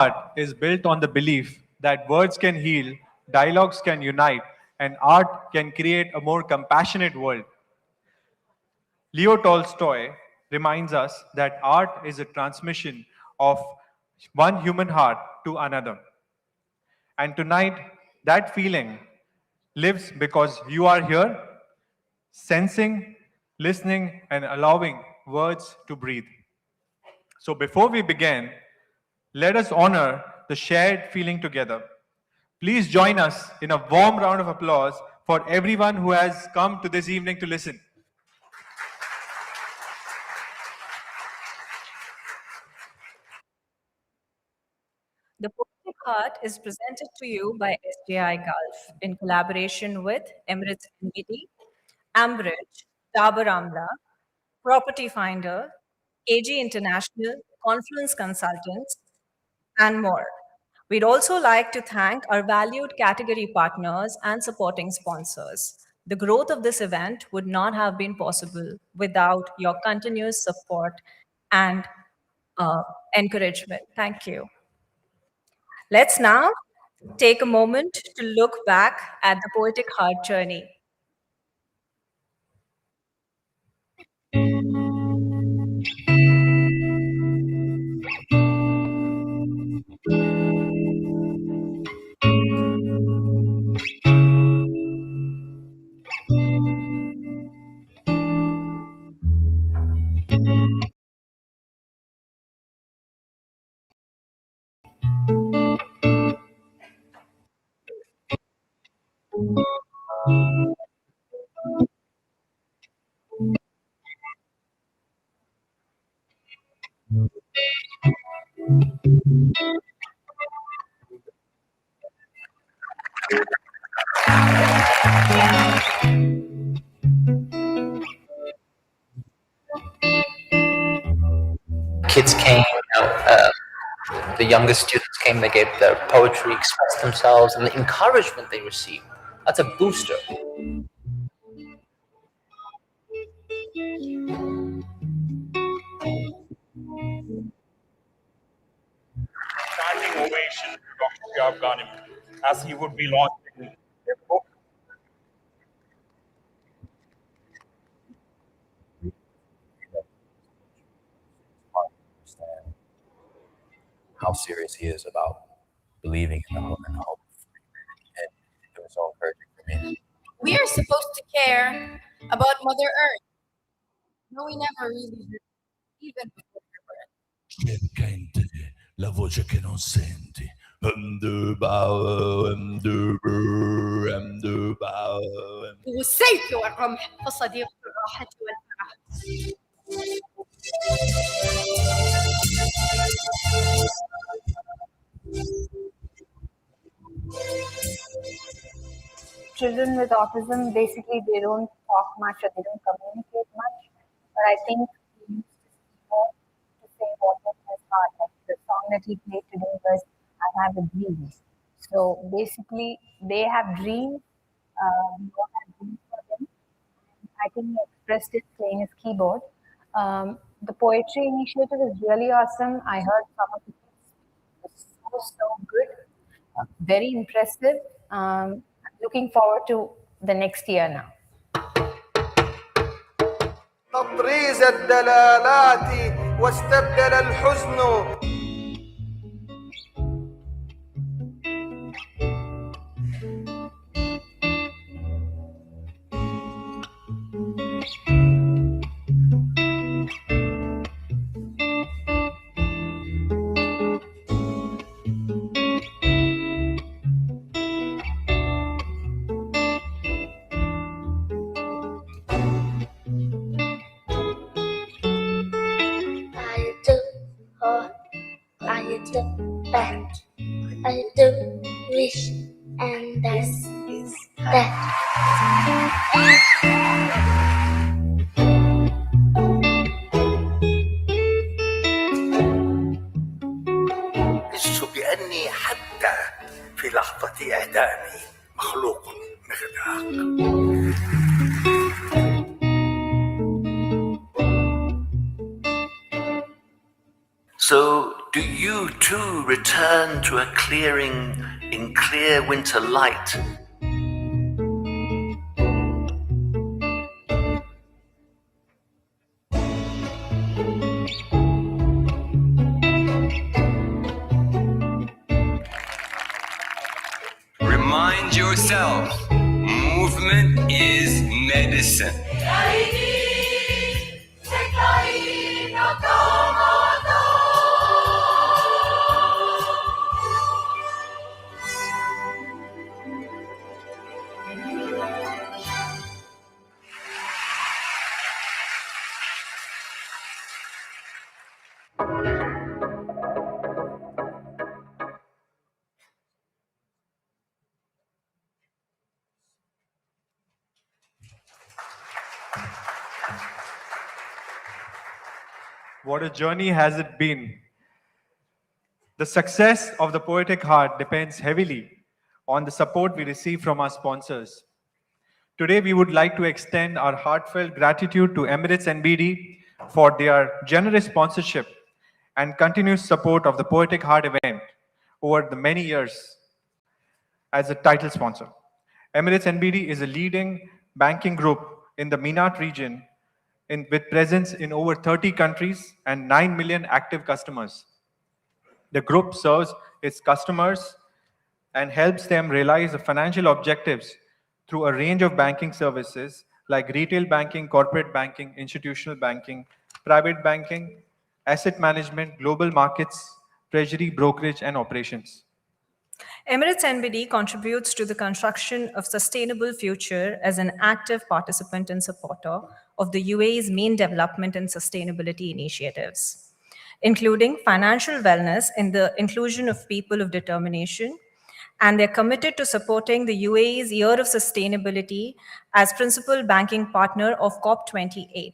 Heart is built on the belief that words can heal, dialogues can unite, and art can create a more compassionate world. Leo Tolstoy reminds us that art is a transmission of one human heart to another. And tonight, that feeling lives because you are here, sensing, listening, and allowing words to breathe. So before we begin, let us honor the shared feeling together. Please join us in a warm round of applause for everyone who has come to this evening to listen. The Poetic Heart is presented to you by SJI Gulf in collaboration with Emirates NBD, Ambridge, Dabur Amla, Property Finder, AG International, Confluence Consultants, and more. We'd also like to thank our valued category partners and supporting sponsors. The growth of this event would not have been possible without your continuous support and encouragement. Thank you. Let's now take a moment to look back at the Poetic Heart journey. Kids came, the youngest students came, they gave their poetry, expressed themselves, and the encouragement they received. That's a booster. Standing ovation to Dr. Shihab Ghanim as he would be launching a book. Understand how serious he is about believing in the hope and hope. And it was so encouraging for me. We are supposed to care about Mother Earth. No, we never really did, even before we were born. Cerca in te la voce che non senti. والسيف والرمح فصديق الراحة والفرح. Children with autism, basically, they don't talk much or they don't communicate much. But I think he used his keyboard to say what was in his heart. Like the song that he played today was "I Have a Dream." So basically, they have dreams. We all have dreams for them. I think he expressed it playing his keyboard. The poetry initiative is really awesome. I heard some of it was so good, very impressive. Looking forward to the next year now. تطريز الدلالات واستبدل الحزن I do bet, I do wish, and that is that. أحس بأني حتى في لحظة إعدامي مخلوق مغداك. So Do you too return to a clearing in clear winter light? Remind yourself, movement is medicine. What a journey has it been. The success of the Poetic Heart depends heavily on the support we receive from our sponsors. Today, we would like to extend our heartfelt gratitude to Emirates NBD for their generous sponsorship and continuous support of the Poetic Heart event over the many years as a title sponsor. Emirates NBD is a leading banking group in the MENAT region with presence in over 30 countries and 9 million active customers. The group serves its customers and helps them realize the financial objectives through a range of banking services like retail banking, corporate banking, institutional banking, private banking, asset management, global markets, treasury, brokerage, and operations. Emirates NBD contributes to the construction of sustainable future as an active participant and supporter of the UAE's main development and sustainability initiatives, including financial wellness and the inclusion of people of determination, and they're committed to supporting the UAE's Year of Sustainability as principal banking partner of COP28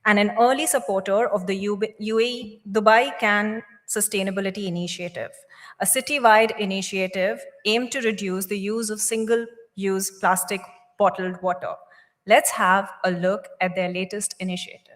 and an early supporter of the UAE Dubai Can Sustainability Initiative, a citywide initiative aimed to reduce the use of single-use plastic bottled water. Let's have a look at their latest initiative.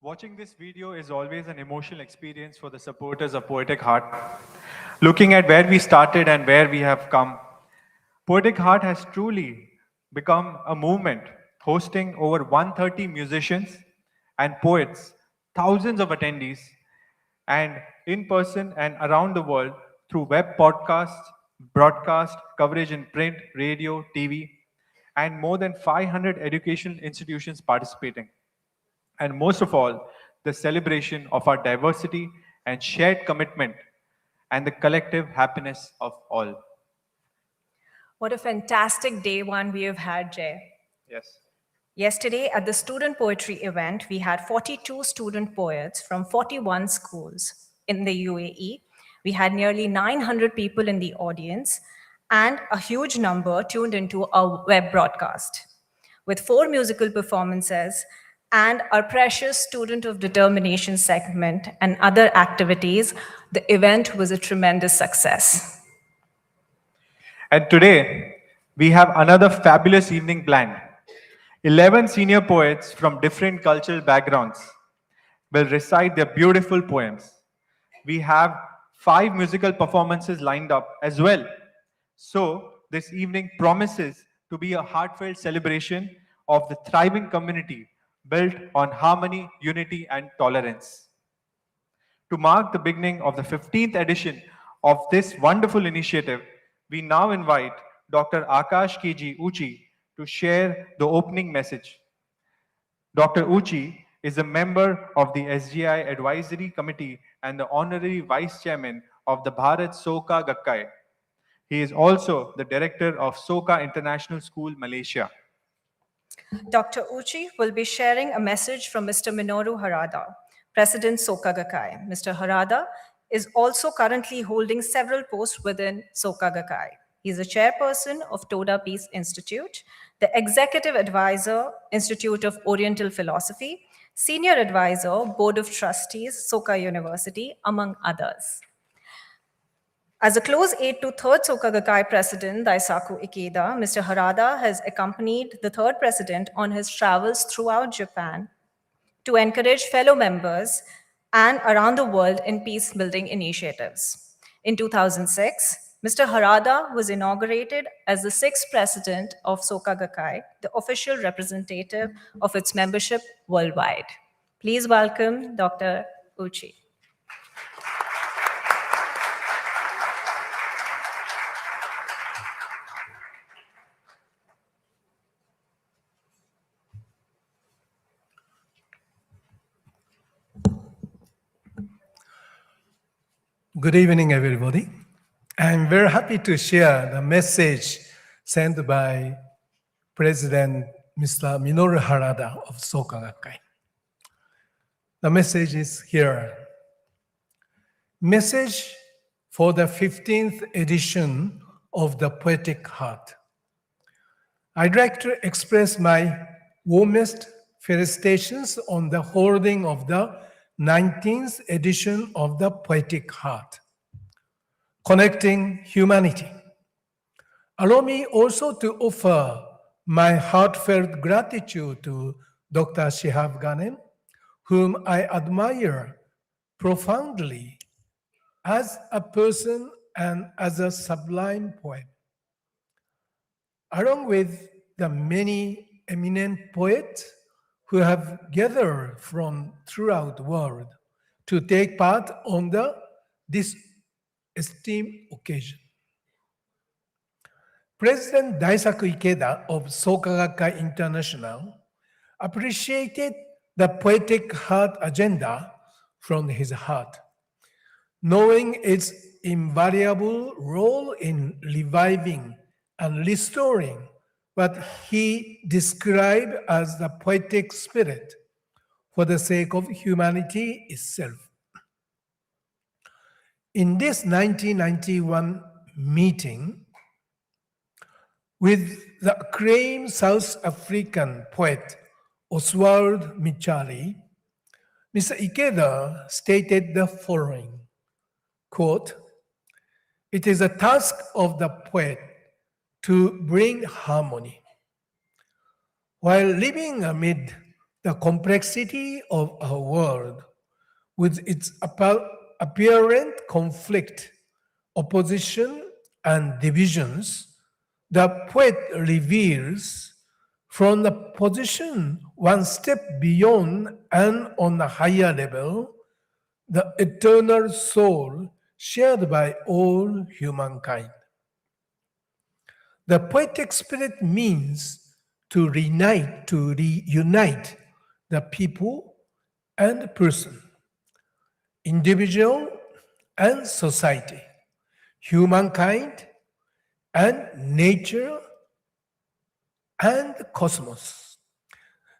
Watching this video is always an emotional experience for the supporters of Poetic Heart. Looking at where we started and where we have come, Poetic Heart has truly become a movement, hosting over 130 musicians and poets, thousands of attendees, and in person and around the world through web podcasts, broadcast coverage in print, radio, TV, and more than 500 educational institutions participating. And most of all, the celebration of our diversity and shared commitment and the collective happiness of all. What a fantastic day one we have had, Jay. Yes. Yesterday, at the student poetry event, we had 42 student poets from 41 schools in the UAE. We had nearly 900 people in the audience, and a huge number tuned into our web broadcast. With 4 musical performances and our precious Student of Determination segment and other activities, the event was a tremendous success. And today, we have another fabulous evening planned. 11 senior poets from different cultural backgrounds will recite their beautiful poems. We have 5 musical performances lined up as well. So, this evening promises to be a heartfelt celebration of the thriving community built on harmony, unity, and tolerance. To mark the beginning of the 15th edition of this wonderful initiative, we now invite Dr. Akash KG Uchi to share the opening message. Dr. Uchi is a member of the SGI Advisory Committee and the Honorary Vice Chairman of the Bharat Soka Gakkai. He is also the Director of Soka International School, Malaysia. Dr. Uchi will be sharing a message from Mr. Minoru Harada, President Soka Gakkai. Mr. Harada is also currently holding several posts within Soka Gakkai. He is the chairperson of Toda Peace Institute, the executive advisor, Institute of Oriental Philosophy, senior advisor, Board of Trustees, Soka University, among others. As a close aide to third Soka Gakkai president, Daisaku Ikeda, Mr. Harada has accompanied the third president on his travels throughout Japan to encourage fellow members and around the world in peace-building initiatives. In 2006, Mr. Harada was inaugurated as the 6th president of Soka Gakkai, the official representative of its membership worldwide. Please welcome Dr. Uchi. Good evening, everybody. I'm very happy to share the message sent by President Mr. Minoru Harada of Soka Gakkai. The message is here. Message for the 15th edition of the Poetic Heart. I'd like to express my warmest felicitations on the holding of the 19th edition of the Poetic Heart, Connecting Humanity. Allow me also to offer my heartfelt gratitude to Dr. Shihab Ganem, whom I admire profoundly as a person and as a sublime poet. Along with the many eminent poets who have gathered from throughout the world to take part on this esteemed occasion. President Daisaku Ikeda of Soka Gakkai International appreciated the Poetic Heart agenda from his heart, knowing its invariable role in reviving and restoring what he described as the poetic spirit for the sake of humanity itself. In this 1991 meeting with the acclaimed South African poet Oswald Michali, Mr. Ikeda stated the following, quote, "It is a task of the poet to bring harmony. While living amid the complexity of our world with its apparent conflict, opposition, and divisions, the poet reveals from the position one step beyond and on a higher level, the eternal soul shared by all humankind. The poetic spirit means to reunite the people and person, individual and society, humankind and nature and cosmos.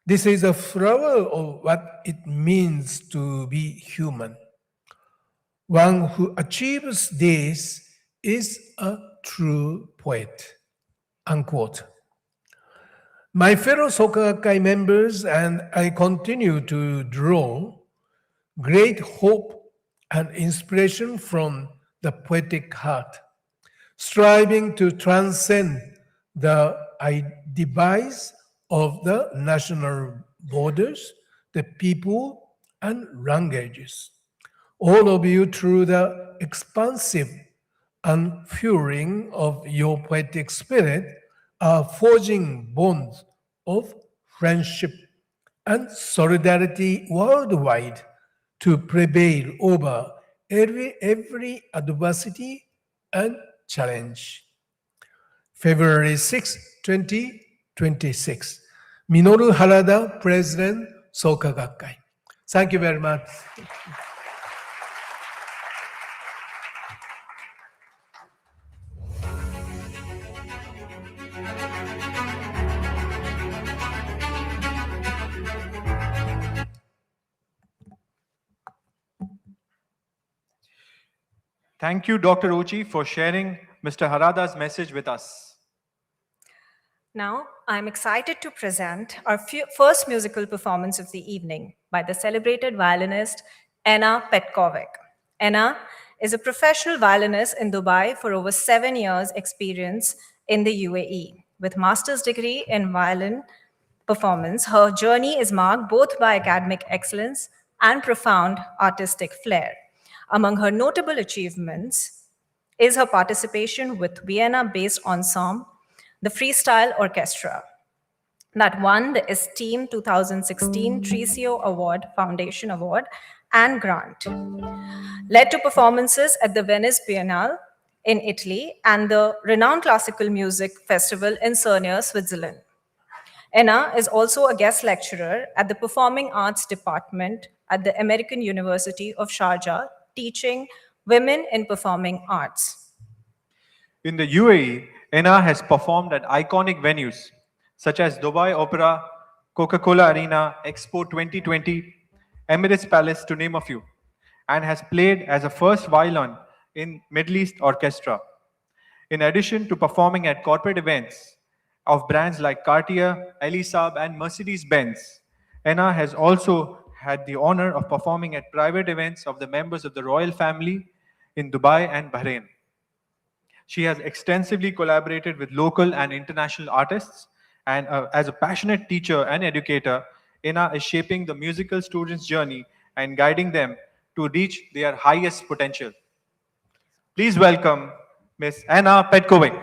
This is a flower of what it means to be human. One who achieves this is a true poet." Unquote. My fellow Soka Gakkai members and I continue to draw great hope and inspiration from the Poetic Heart, striving to transcend the device of the national borders, the people, and languages. All of you, through the expansive unfurling of your poetic spirit, are forging bonds of friendship and solidarity worldwide to prevail over every adversity and challenge. February 6, 2026. Minoru Harada, President, Soka Gakkai. Thank you very much. Thank you, Dr. Uchi, for sharing Mr. Harada's message with us. Now, I'm excited to present our first musical performance of the evening by the celebrated violinist Anna Petkovic. Anna is a professional violinist in Dubai for over 7 years' experience in the UAE. With master's degree in violin performance, her journey is marked both by academic excellence and profound artistic flair. Among her notable achievements is her participation with Vienna-based ensemble, the Freestyle Orchestra, that won the esteemed 2016 Tricio Award, Foundation Award, and grant. Led to performances at the Venice Biennale in Italy and the renowned classical music festival in Cernier, Switzerland. Anna is also a guest lecturer at the Performing Arts Department at the American University of Sharjah, teaching women in performing arts. In the UAE, Anna has performed at iconic venues such as Dubai Opera, Coca-Cola Arena, Expo 2020, Emirates Palace, to name a few, and has played as a first violin in Middle East Orchestra. In addition to performing at corporate events of brands like Cartier, Ali Saab, and Mercedes-Benz, Anna has also had the honor of performing at private events of the members of the royal family in Dubai and Bahrain. She has extensively collaborated with local and international artists, and as a passionate teacher and educator, Anna is shaping the musical students' journey and guiding them to reach their highest potential. Please welcome Ms. Anna Petkovic.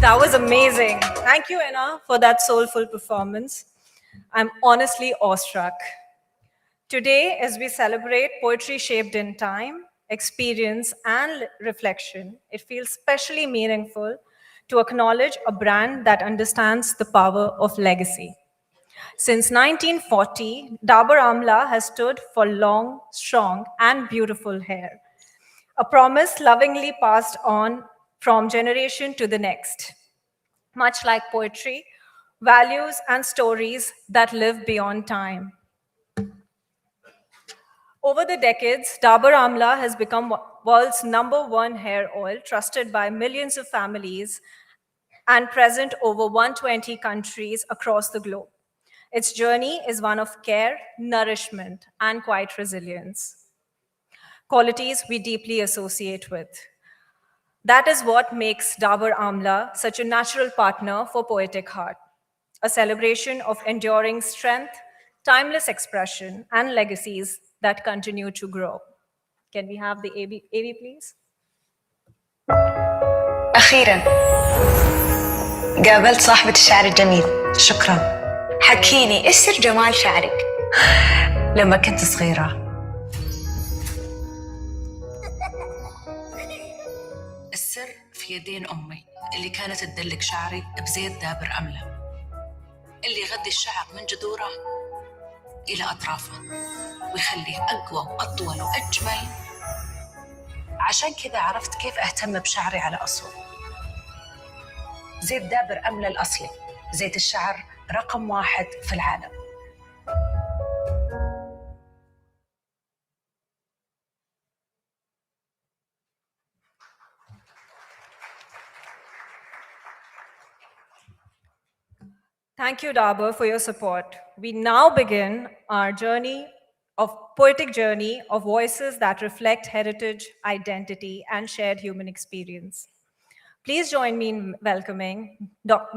That was amazing. Thank you, Anna, for that soulful performance. I'm honestly awestruck. Today, as we celebrate poetry shaped in time, experience, and reflection, it feels especially meaningful to acknowledge a brand that understands the power of legacy. Since 1940, Dabur Amla has stood for long, strong, and beautiful hair, a promise lovingly passed on from generation to the next. Much like poetry, values and stories that live beyond time. Over the decades, Dabur Amla has become world's #1 hair oil, trusted by millions of families and present over 120 countries across the globe. Its journey is one of care, nourishment, and quiet resilience, qualities we deeply associate with. That is what makes Dabur Amla such a natural partner for Poetic Heart, a celebration of enduring strength, timeless expression, and legacies that continue to grow. Can we have the AV please? أخيراً قابلت صاحبة الشعر الجميل. شكراً. حكيني إيش سر جمال شعرك لما كنت صغيرة؟ السر في يدين أمي اللي كانت تدلك شعري بزيت دابر أملة اللي يغذي الشعر من جذوره إلى أطرافه ويخليه أقوى وأطول وأجمل. عشان كذا عرفت كيف أهتم بشعري على أصله. زيت دابر أملة الأصلي، زيت الشعر رقم 1 في العالم. Thank you, Dabur, for your support. We now begin our poetic journey of voices that reflect heritage, identity, and shared human experience. Please join me in welcoming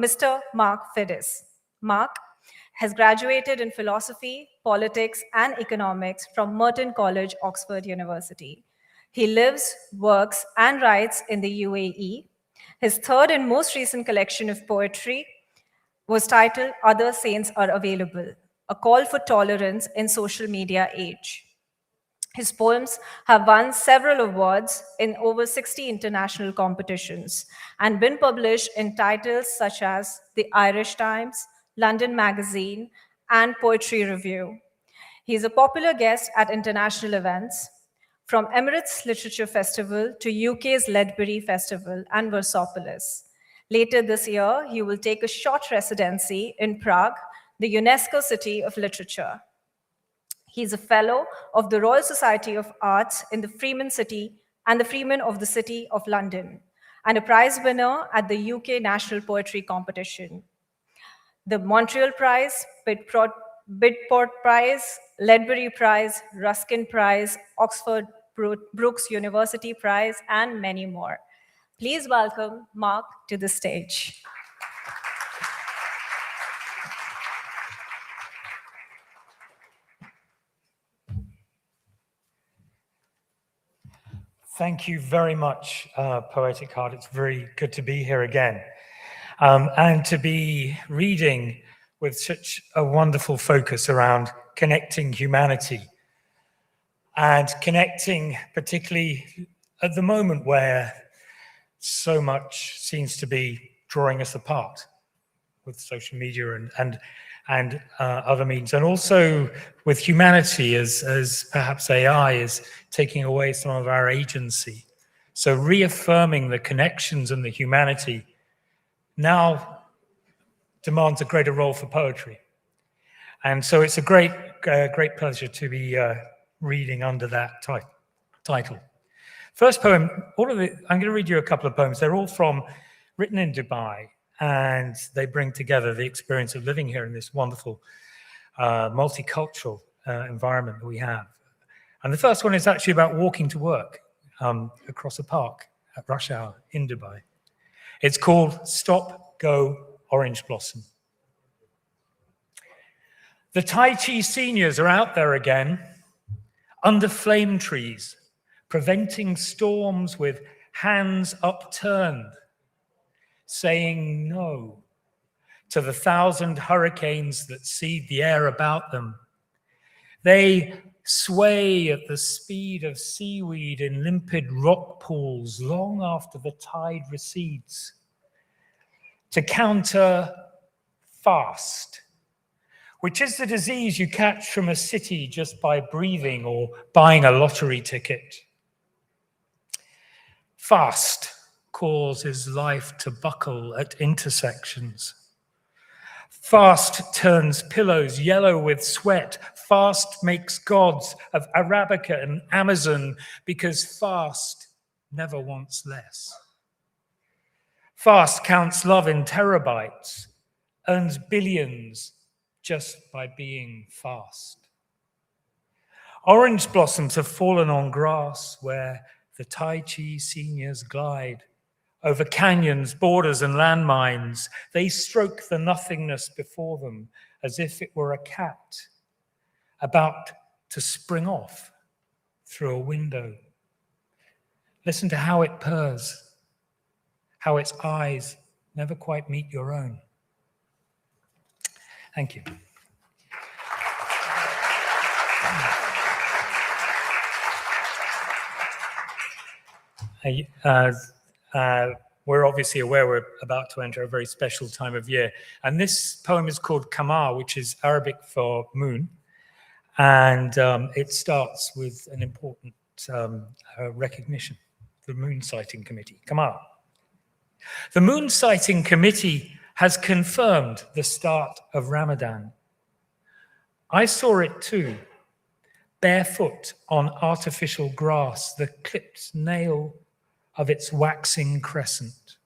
Mr. Mark Fides. Mark has graduated in philosophy, politics, and economics from Merton College, Oxford University. He lives, works, and writes in the UAE. His third and most recent collection of poetry was titled Other Saints Are Available, a call for tolerance in social media age. His poems have won several awards in over 60 international competitions and been published in titles such as The Irish Times, London Magazine, and Poetry Review. He is a popular guest at international events, from Emirates Literature Festival to UK's Ledbury Festival and Versopolis. Later this year, he will take a short residency in Prague, the UNESCO City of Literature. He is a fellow of the Royal Society of Arts in the Freeman City and the Freeman of the City of London, and a prize winner at the UK National Poetry Competition. The Montreal Prize, Bidport Prize, Ledbury Prize, Ruskin Prize, Oxford Brookes University Prize, and many more. Please welcome Mark to the stage. Thank you very much, Poetic Heart. It's very good to be here again. And to be reading with such a wonderful focus around connecting humanity and connecting particularly at the moment where so much seems to be drawing us apart with social media and other means, and also with humanity as perhaps AI is taking away some of our agency. So reaffirming the connections and the humanity now demands a greater role for poetry. And so it's a great pleasure to be reading under that title. First poem, I'm going to read you a couple of poems. They're all written in Dubai, and they bring together the experience of living here in this wonderful multicultural environment that we have. And the first one is actually about walking to work across a park at rush hour in Dubai. It's called Stop, Go, Orange Blossom. The Tai Chi seniors are out there again, under flame trees, preventing storms with hands upturned. saying no to the 1,000 hurricanes that seethe the air about them. They sway at the speed of seaweed in limpid rock pools long after the tide recedes. To counter fast, which is the disease you catch from a city just by breathing or buying a lottery ticket. Fast causes life to buckle at intersections. Fast turns pillows yellow with sweat. Fast makes gods of Arabica and Amazon, because fast never wants less. Fast counts love in terabytes, earns billions just by being fast. Orange blossoms have fallen on grass where the Tai Chi seniors glide. Over canyons, borders, and landmines, they stroke the nothingness before them as if it were a cat about to spring off through a window. Listen to how it purrs, how its eyes never quite meet your own. Thank you. We're obviously aware we're about to enter a very special time of year. And this poem is called Qamar, which is Arabic for moon. And it starts with an important recognition, the Moon Sighting Committee. Qamar. The Moon Sighting Committee has confirmed the start of Ramadan. I saw it too, barefoot on artificial grass, the clipped nail of its waxing crescent.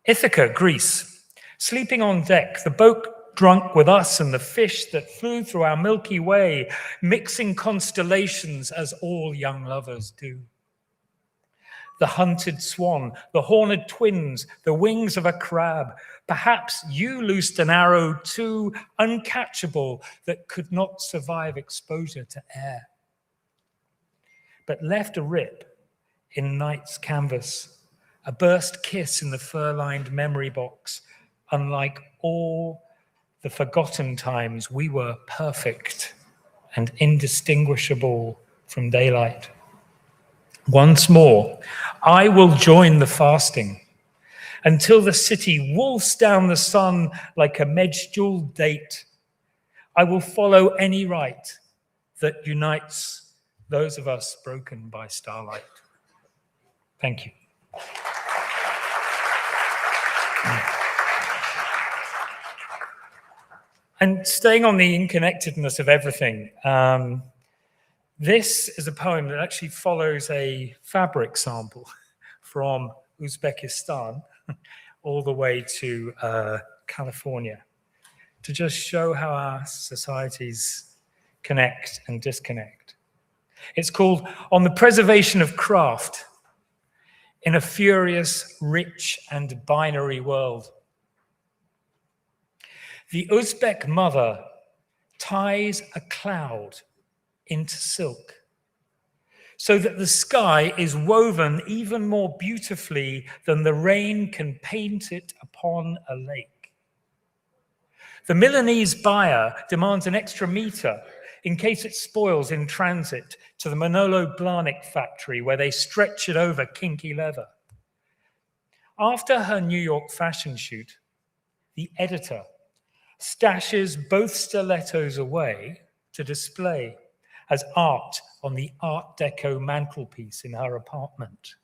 Ithaca, Greece, sleeping on deck, the boat drunk with us and the fish that flew through our Milky Way, mixing constellations as all young lovers do. The hunted swan, the horned twins, the wings of a crab. Perhaps you loosed an arrow too uncatchable that could not survive exposure to air, but left a rip in night's canvas, a burst kiss in the fur-lined memory box. Unlike all the forgotten times, we were perfect and indistinguishable from daylight. Once more, I will join the fasting until the city wolfs down the sun like a medjewel date. I will follow any rite that unites those of us broken by starlight. Thank you. And staying on the interconnectedness of everything, this is a poem that actually follows a fabric sample from Uzbekistan all the way to California to just show how our societies connect and disconnect. It's called On the Preservation of Craft in a Furious, Rich, and Binary World. The Uzbek mother ties a cloud into silk so that the sky is woven even more beautifully than the rain can paint it upon a lake. The Milanese buyer demands an extra meter in case it spoils in transit to the Manolo Blahnik factory where they stretch it over kinky leather. After her New York fashion shoot, the editor stashes both stilettos away to display as art on the Art Deco mantelpiece in her apartment.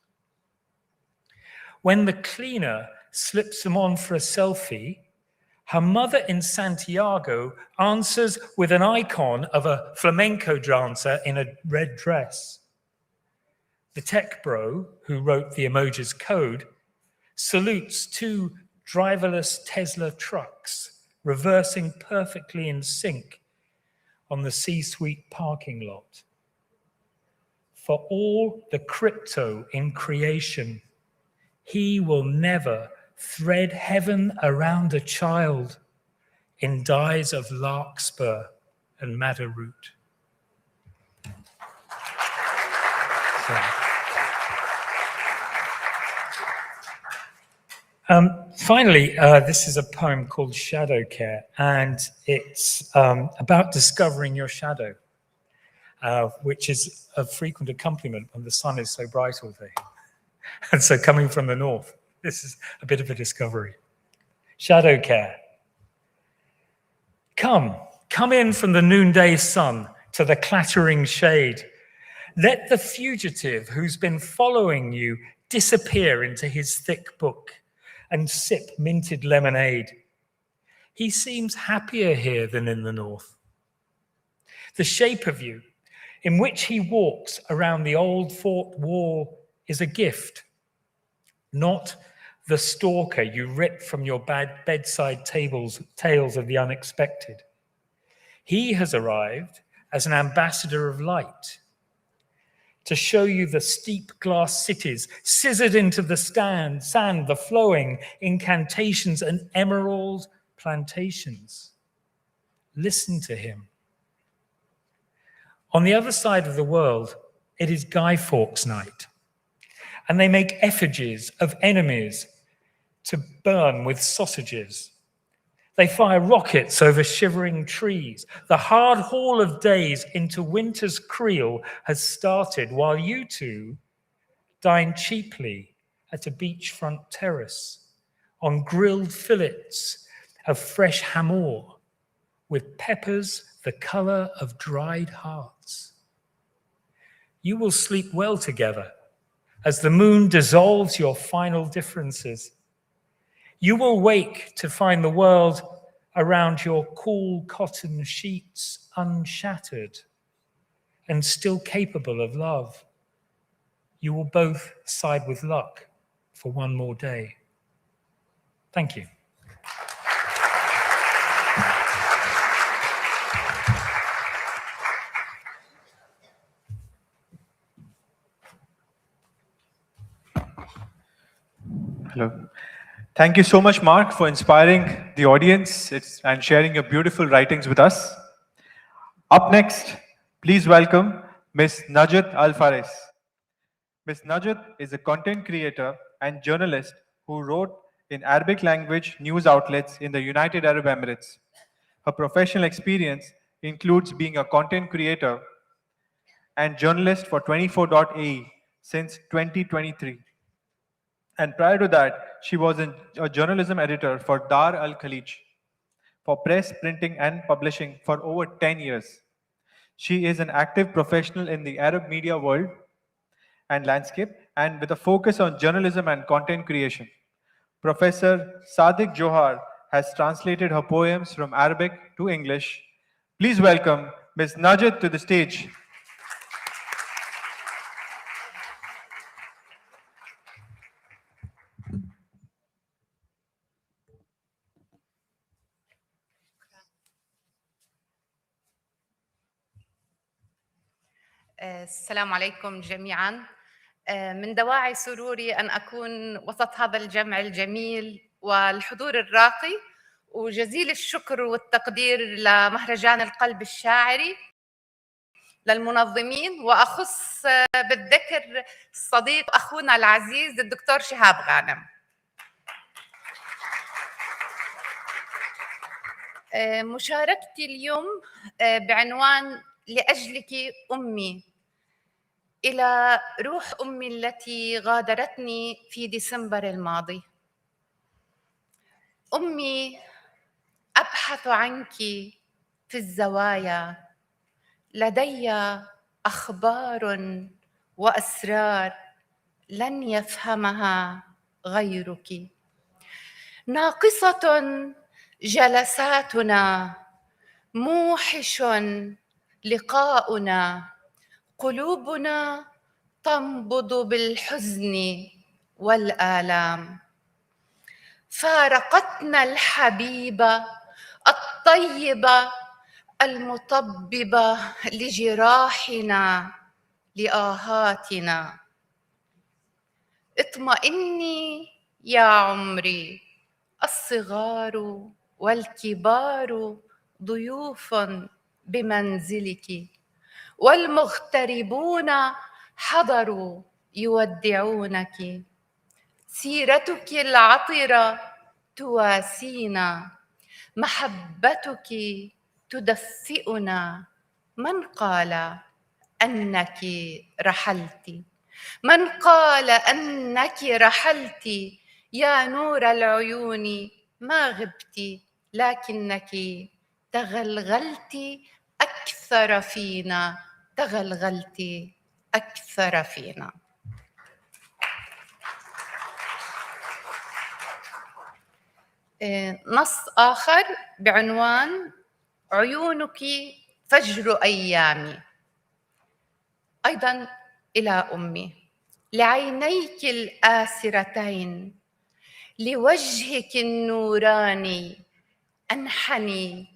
When the cleaner slips them on for a selfie, her mother in Santiago answers with an icon of a flamenco dancer in a red dress. The tech bro who wrote the emoji's code salutes two driverless Tesla trucks reversing perfectly in sync on the C-suite parking lot. For all the crypto in creation, he will never thread heaven around a child in dyes of larkspur and madder root. Finally, this is a poem called Shadow Care, and it's about discovering your shadow, which is a frequent accompaniment when the sun is so bright all day. And so coming from the north, this is a bit of a discovery. Shadow Care. Come in from the noonday sun to the clattering shade. Let the fugitive who's been following you disappear into his thick book and sip minted lemonade. He seems happier here than in the north. The shape of you, in which he walks around the old fort wall, is a gift, not the stalker you rip from your bedside tales of the unexpected. He has arrived as an ambassador of light to show you the steep glass cities scissored into the sand, the flowing incantations and emerald plantations. Listen to him. On the other side of the world, it is Guy Fawkes night, and they make effigies of enemies to burn with sausages. They fire rockets over shivering trees. The hard haul of days into winter's creel has started while you two dine cheaply at a beachfront terrace on grilled fillets of fresh hamor with peppers the color of dried hearts. You will sleep well together as the moon dissolves your final differences. You will wake to find the world around your cool cotton sheets unshattered and still capable of love. You will both side with luck for one more day. Thank you. Hello. Thank you so much, Mark, for inspiring the audience and sharing your beautiful writings with us. Up next, please welcome Ms. Najat Al-Fares. Ms. Najat is a content creator and journalist who wrote in Arabic language news outlets in the United Arab Emirates. Her professional experience includes being a content creator and journalist for 24.ae since 2023. And prior to that, she was a journalism editor for Dar Al Khalij for press, printing, and publishing for over 10 years. She is an active professional in the Arab media world and landscape, and with a focus on journalism and content creation. Professor Sadiq Johar has translated her poems from Arabic to English. Please welcome Ms. Najat to the stage. السلام عليكم جميعا. من دواعي سروري أن أكون وسط هذا الجمع الجميل والحضور الراقي، وجزيل الشكر والتقدير لمهرجان القلب الشاعري، للمنظمين، وأخص بالذكر الصديق أخونا العزيز الدكتور شهاب غانم. مشاركتي اليوم بعنوان لأجلك أمي، إلى روح أمي التي غادرتني في ديسمبر الماضي. أمي، أبحث عنك في الزوايا، لدي أخبار وأسرار لن يفهمها غيرك. ناقصة جلساتنا، موحش لقاؤنا، قلوبنا تنبض بالحزن والآلام. فارقتنا الحبيبة الطيبة المطببة لجراحنا لآهاتنا. اطمئني يا عمري، الصغار والكبار ضيوف بمنزلك، والمغتربون حضروا يودعونك. سيرتك العطرة تواسينا، محبتك تدفئنا. من قال أنك رحلت؟ من قال أنك رحلت يا نور العيون؟ ما غبت لكنك تغلغلت أكثر فينا، تغلغلت أكثر فينا. نص آخر بعنوان عيونك فجر أيامي، أيضا إلى أمي. لعينيك الآسرتين، لوجهك النوراني أنحني،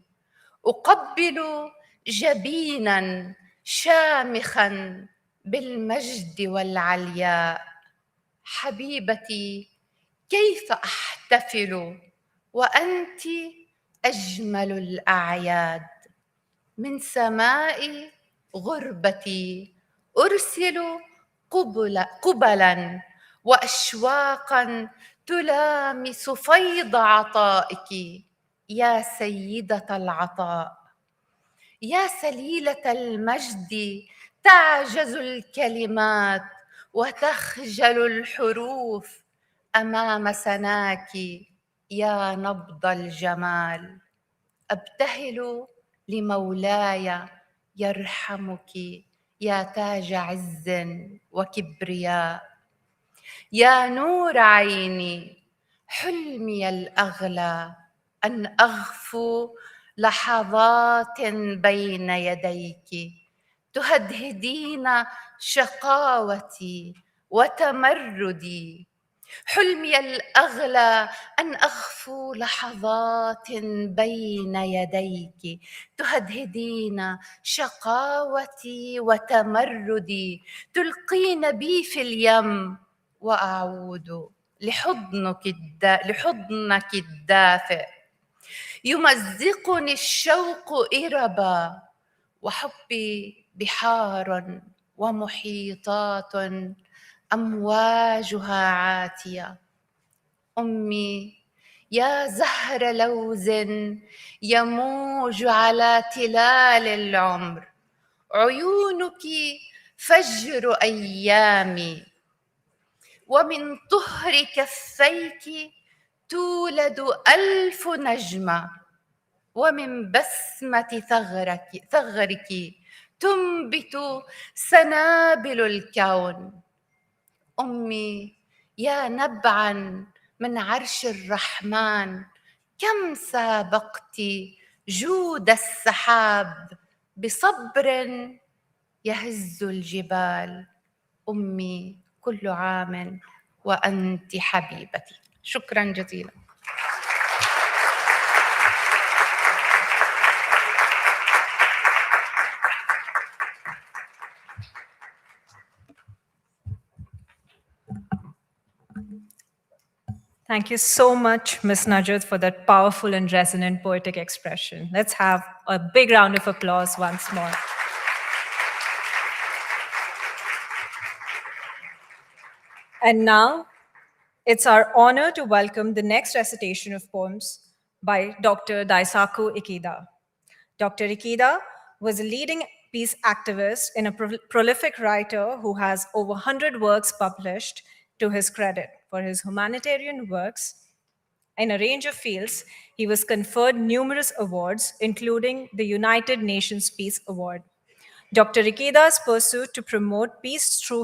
أقبل جبينا شامخا بالمجد والعلياء. حبيبتي كيف أحتفل وأنت أجمل الأعياد؟ من سماء غربتي أرسل قبلا وأشواقا تلامس فيض عطائك يا سيدة العطاء. يا سليلة المجد تعجز الكلمات وتخجل الحروف أمام سناك يا نبض الجمال. أبتهل لمولاي يرحمك يا تاج عز وكبرياء. يا نور عيني حلمي الأغلى أن أغفو لحظات بين يديك، تهدهدين شقاوتي وتمردي. حلمي الأغلى أن أغفو لحظات بين يديك، تهدهدين شقاوتي وتمردي. تلقين بي في اليم وأعود لحضنك الدافئ. يمزقني الشوق إربا وحبي بحار ومحيطات أمواجها عاتية. أمي يا زهر لوز يموج على تلال العمر، عيونك فجر أيامي، ومن طهر كفيك تولد 1000 نجمة، ومن بسمة ثغرك تنبت سنابل الكون. أمي يا نبعا من عرش الرحمن، كم سابقت جود السحاب بصبر يهز الجبال. أمي كل عام وأنت حبيبتي. شكرا جزيلا. Thank you so much, Ms. Najat, for that powerful and resonant poetic expression. Let's have a big round of applause once more. And now, it's our honor to welcome the next recitation of poems by Dr. Daisaku Ikeda. Dr. Ikeda was a leading peace activist and a prolific writer who has over 100 works published to his credit. For his humanitarian works in a range of fields, he was conferred numerous awards, including the United Nations Peace Award. Dr. Ikeda's pursuit to promote peace through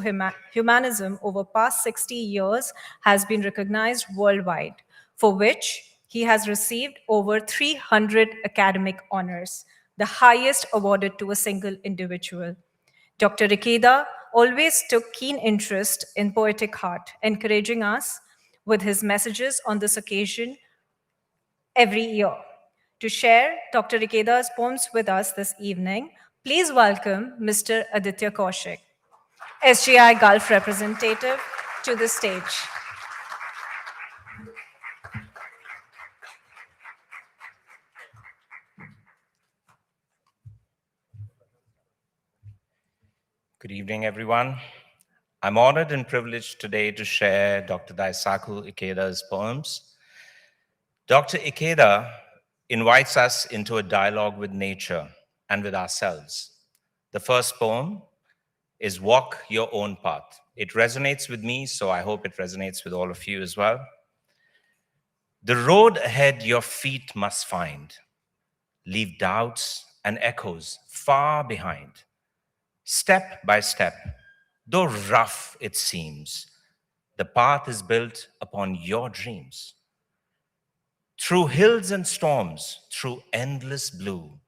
humanism over past 60 years has been recognized worldwide, for which he has received over 300 academic honors, the highest awarded to a single individual. Dr. Ikeda always took keen interest in Poetic Heart, encouraging us with his messages on this occasion every year. To share Dr. Ikeda's poems with us this evening, please welcome Mr. Aditya Kaushik, SGI Gulf representative, to the stage. Good evening, everyone. I'm honored and privileged today to share Dr. Daisaku Ikeda's poems. Dr. Ikeda invites us into a dialogue with nature and with ourselves. The first poem is Walk Your Own Path. It resonates with me, so I hope it resonates with all of you as well. The road ahead your feet must find. Leave doubts and echoes far behind. Step by step, though rough it seems, the path is built upon your dreams. Through hills and storms, through endless blue,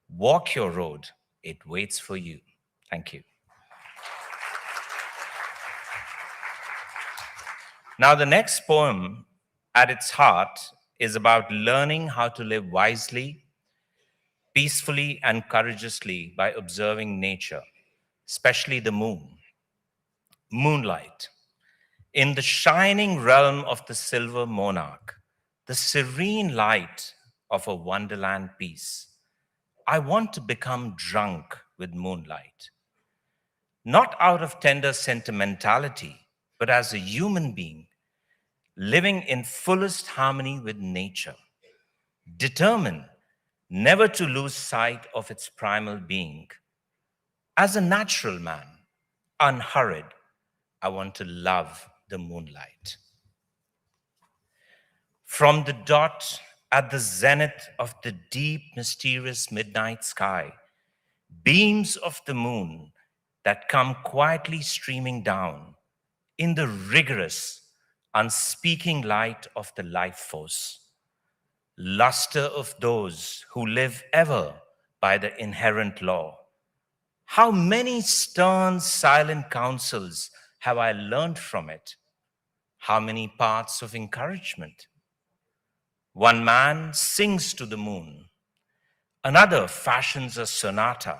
walk your road, it waits for you. Thank you. Now, the next poem, at its heart, is about learning how to live wisely, peacefully, and courageously by observing nature, especially the moon. Moonlight. In the shining realm of the silver monarch, the serene light of a wonderland peace, I want to become drunk with moonlight. Not out of tender sentimentality, but as a human being, living in fullest harmony with nature, determined never to lose sight of its primal being. As a natural man, unhurried, I want to love the moonlight. From the dot at the zenith of the deep, mysterious midnight sky, beams of the moon that come quietly streaming down in the rigorous, unspeaking light of the life force, luster of those who live ever by the inherent law. How many stern, silent counsels have I learned from it? How many paths of encouragement? One man sings to the moon, another fashions a sonata.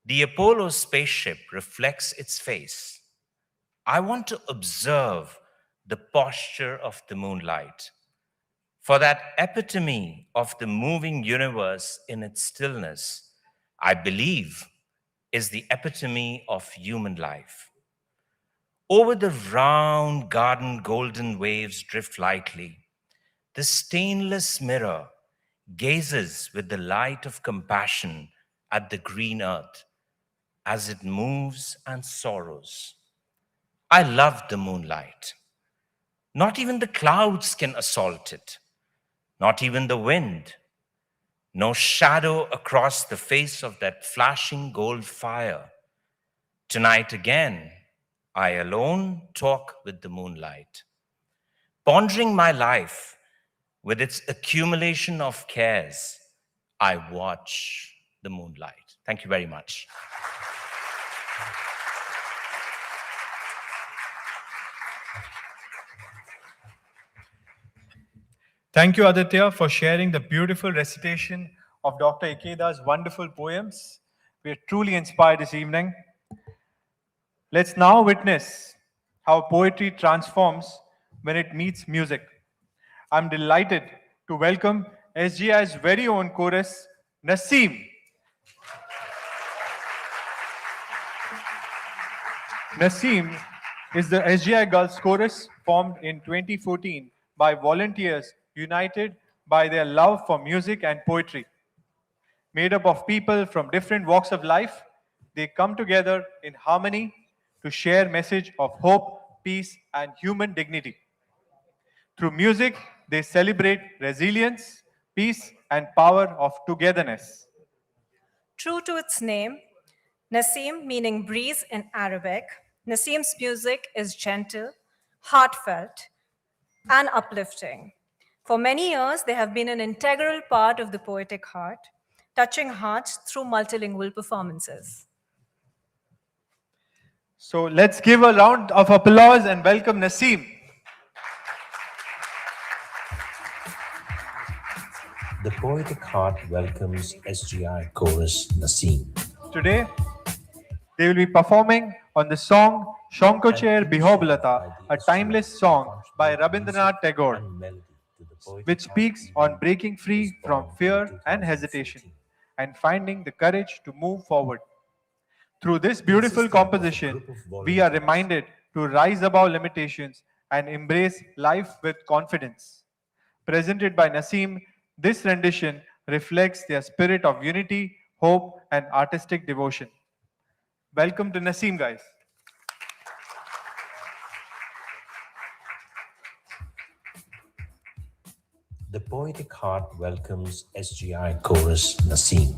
The Apollo spaceship reflects its face. I want to observe the posture of the moonlight, for that epitome of the moving universe in its stillness, I believe, is the epitome of human life. Over the round garden, golden waves drift lightly. The stainless mirror gazes with the light of compassion at the green earth as it moves and sorrows. I love the moonlight. Not even the clouds can assault it, not even the wind. No shadow across the face of that flashing gold fire. Tonight again, I alone talk with the moonlight, pondering my life with its accumulation of cares. I watch the moonlight. Thank you very much. Thank you, Aditya, for sharing the beautiful recitation of Dr. Ikeda's wonderful poems. We are truly inspired this evening. Let's now witness how poetry transforms when it meets music. I'm delighted to welcome SGI's very own chorus, Naseem. Naseem is the SGI Girls Chorus formed in 2014 by volunteers united by their love for music and poetry. Made up of people from different walks of life, they come together in harmony to share message of hope, peace, and human dignity. Through music, they celebrate resilience, peace, and power of togetherness. True to its name, Naseem meaning breeze in Arabic, Naseem's music is gentle, heartfelt, and uplifting. For many years, they have been an integral part of the Poetic Heart, touching hearts through multilingual performances. So let's give a round of applause and welcome Naseem. The Poetic Heart welcomes SGI chorus Naseem. Today, they will be performing on the song Shankocher Bihoblata, a timeless song by Rabindranath Tagore, which speaks on breaking free from fear and hesitation and finding the courage to move forward. Through this beautiful composition, we are reminded to rise above limitations and embrace life with confidence. Presented by Naseem, this rendition reflects their spirit of unity, hope, and artistic devotion. Welcome to Naseem, guys. The Poetic Heart welcomes SGI Chorus Naseem.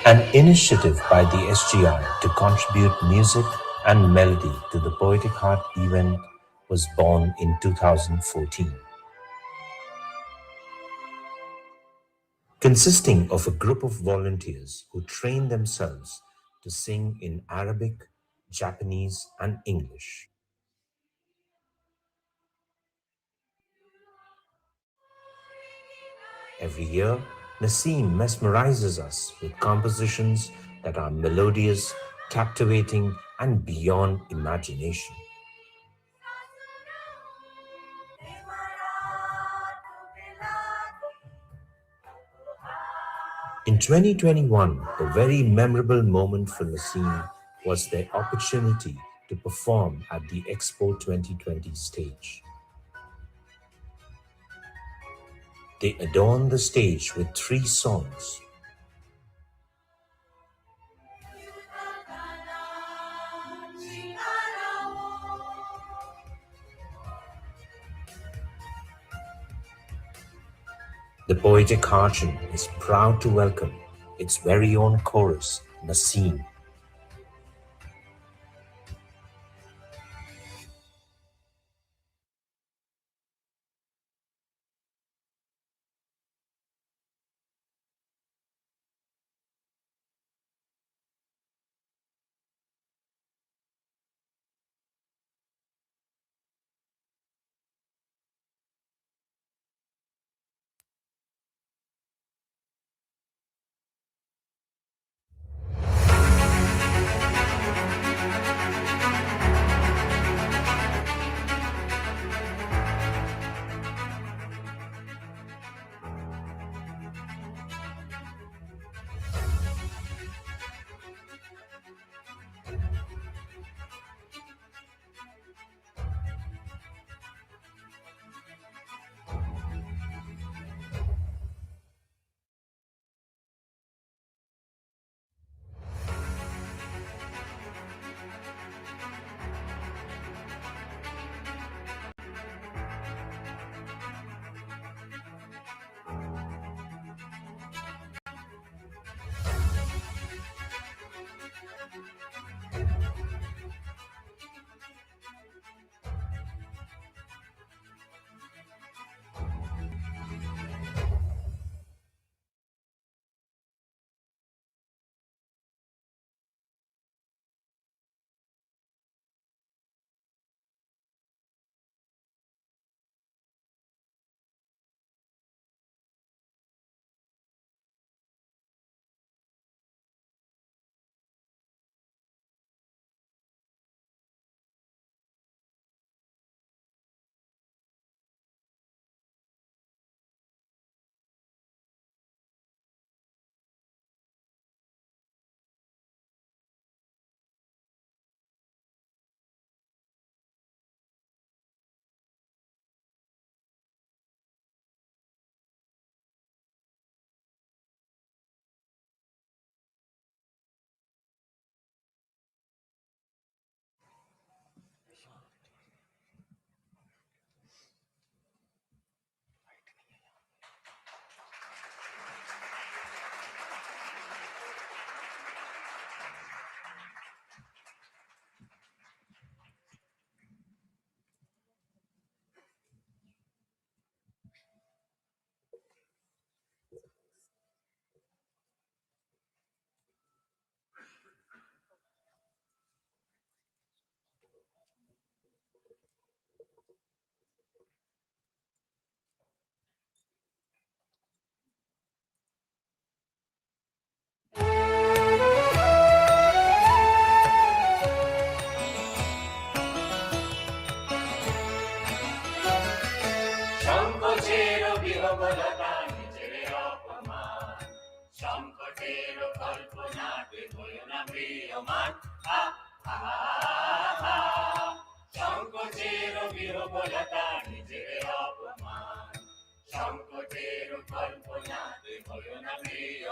An initiative by the SGI to contribute music and melody to the Poetic Heart event was born in 2014. Consisting of a group of volunteers who train themselves to sing in Arabic, Japanese, and English. Every year, Naseem mesmerizes us with compositions that are melodious, captivating, and beyond imagination. In 2021, a very memorable moment for Naseem was their opportunity to perform at the Expo 2020 stage. They adorned the stage with 3 songs. The Poetic Heart is proud to welcome its very own chorus, Naseem.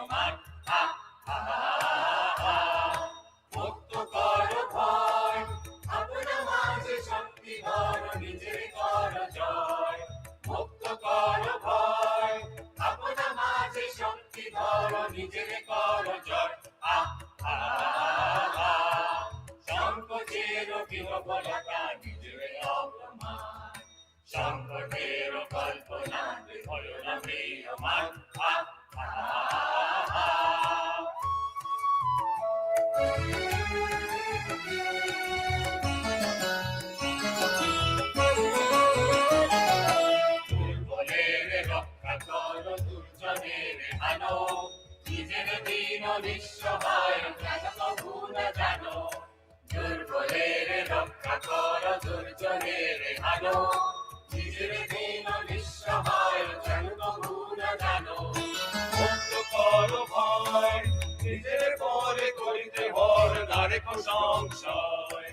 ম্রিয়মান মুক্ত কর ভয় আপনা মাঝে শক্তি ধর নিজে কর জয় মুক্ত কর ভয় আপনা মাঝে শক্তি ধর নিজে কর জয় সংকোচের বিহবলতা নিজে অপমান সংকটের কল্পনাতে ভয় না ম্রিয়মান দুর্বলের রক্ষা কর দুর্জনের হানো নিজের দিন নিঃসহায় কেন কবু না জানো দুর্বলের রক্ষা কর দুর্জনের হানো নিজের দিন নিঃসহায় কেন কবু না জানো মুক্ত কর ভয় নিজের পরে করিতে ভর নারেক সংশয়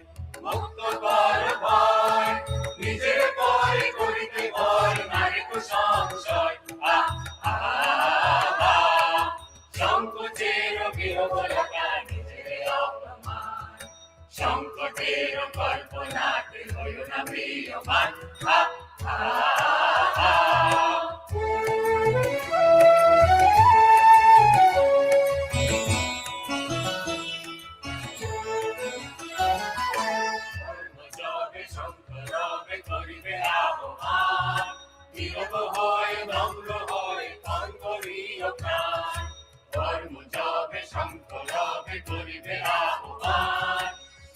মুক্ত কর ভয় নিজের পরে করিতে ভর নারেক সংশয় সংকোচের বিহবলতা নিজের অপমান সংকটের কল্পনাতে হয় না ম্রিয়মান কর্মযোগে শঙ্করবে করিবে আহ্বান নীরব হয় নম্র হয় পান করিও প্রাণ কর্মযোগে শঙ্করবে করিবে আহ্বান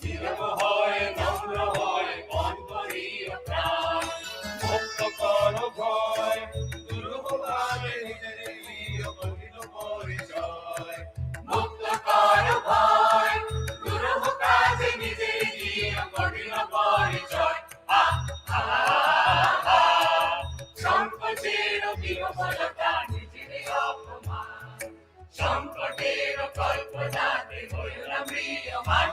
নীরব হয় নম্র হয় পান করিও প্রাণ মুক্ত কর ভয় দুর্গভাবে নিজের প্রিয় কঠিন পরিচয় মুক্ত কর ভয় দুর্গ কাজে নিজের প্রিয় কঠিন পরিচয় সংকোচের বিহবলতা নিজের অপমান সংকটের কল্পনাতে হয় না ম্রিয়মান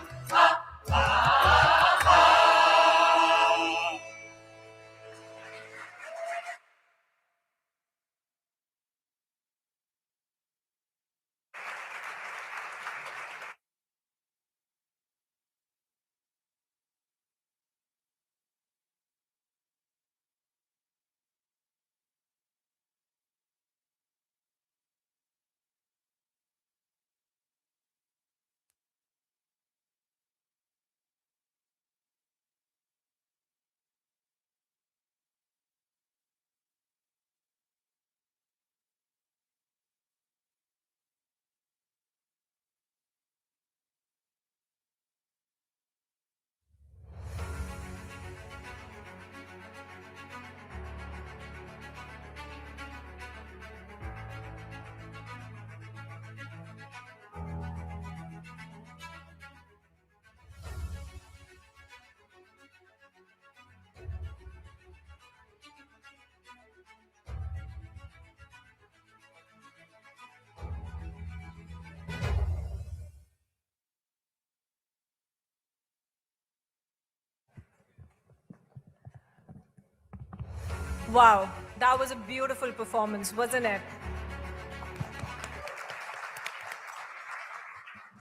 Wow, that was a beautiful performance, wasn't it?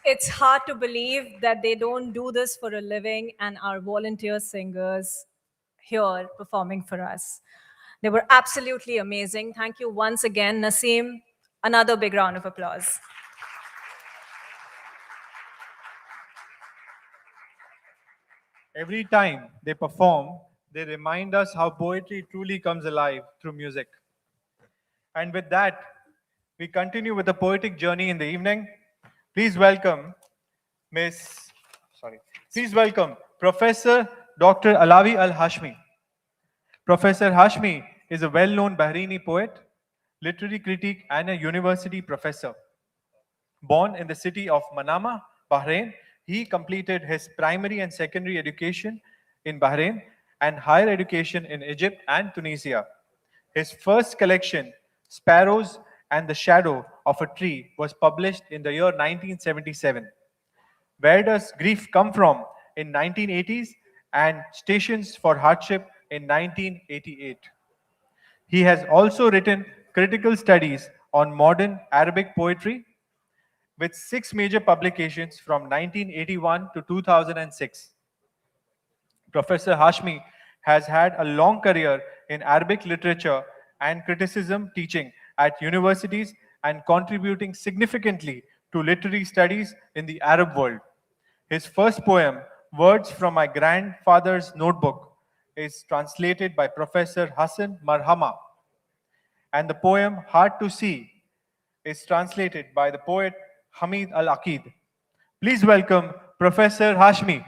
It's hard to believe that they don't do this for a living and are volunteer singers here performing for us. They were absolutely amazing. Thank you once again, Naseem. Another big round of applause. Every time they perform, they remind us how poetry truly comes alive through music. And with that, we continue with the poetic journey in the evening. Please welcome Please welcome Professor Dr. Alawi Al-Hashmi. Professor Hashmi is a well-known Bahraini poet, literary critic, and a university professor. Born in the city of Manama, Bahrain, he completed his primary and secondary education in Bahrain and higher education in Egypt and Tunisia. His first collection, Sparrows and the Shadow of a Tree, was published in the year 1977. Where Does Grief Come From in 1980s and Stations for Hardship in 1988. He has also written critical studies on modern Arabic poetry with 6 major publications from 1981 to 2006. Professor Hashmi has had a long career in Arabic literature and criticism teaching at universities and contributing significantly to literary studies in the Arab world. His first poem, Words from My Grandfather's Notebook, is translated by Professor Hassan Marhama, and the poem Hard to See is translated by the poet Hamid Al-Aqid. Please welcome Professor Hashmi.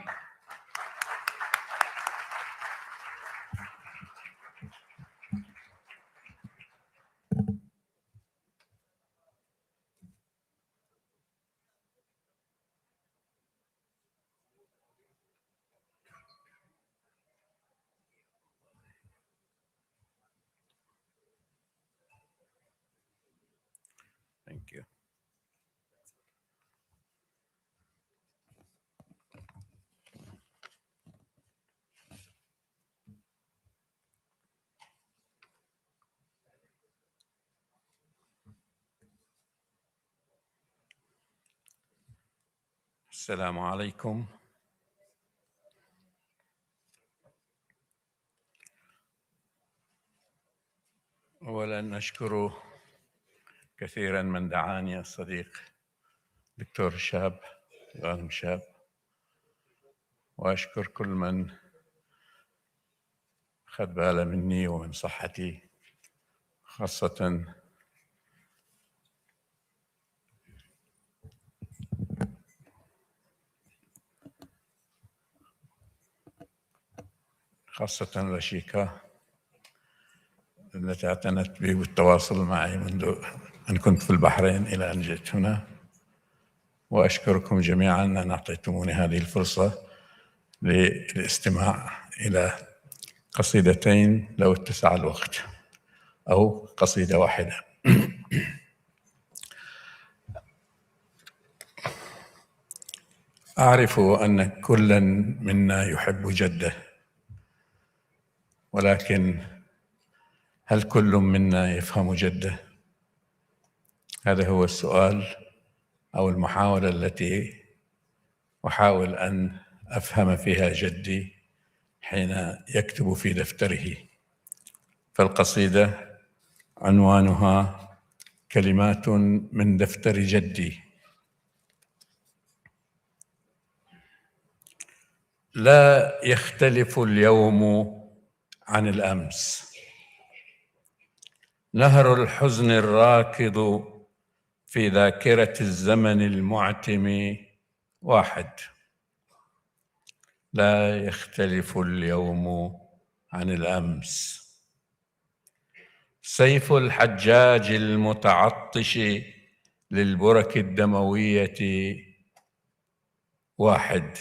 Thank you. السلام عليكم. أولا أشكر كثيرا من دعاني الصديق دكتور شاب غانم شاب، وأشكر كل من أخذ باله مني ومن صحتي، خاصة رشيكا التي اعتنت بي بالتواصل معي منذ أن كنت في البحرين إلى أن جئت هنا، وأشكركم جميعا أن أعطيتموني هذه الفرصة للاستماع إلى قصيدتين لو اتسع الوقت أو قصيدة واحدة. أعرف أن كلا منا يحب جده، ولكن هل كل منا يفهم جده؟ هذا هو السؤال أو المحاولة التي أحاول أن أفهم فيها جدي حين يكتب في دفتره. فالقصيدة عنوانها كلمات من دفتر جدي. لا يختلف اليوم عن الأمس، نهر الحزن الراكض في ذاكرة الزمن المعتم واحد. لا يختلف اليوم عن الأمس. سيف الحجاج المتعطش للبرك الدموية واحد.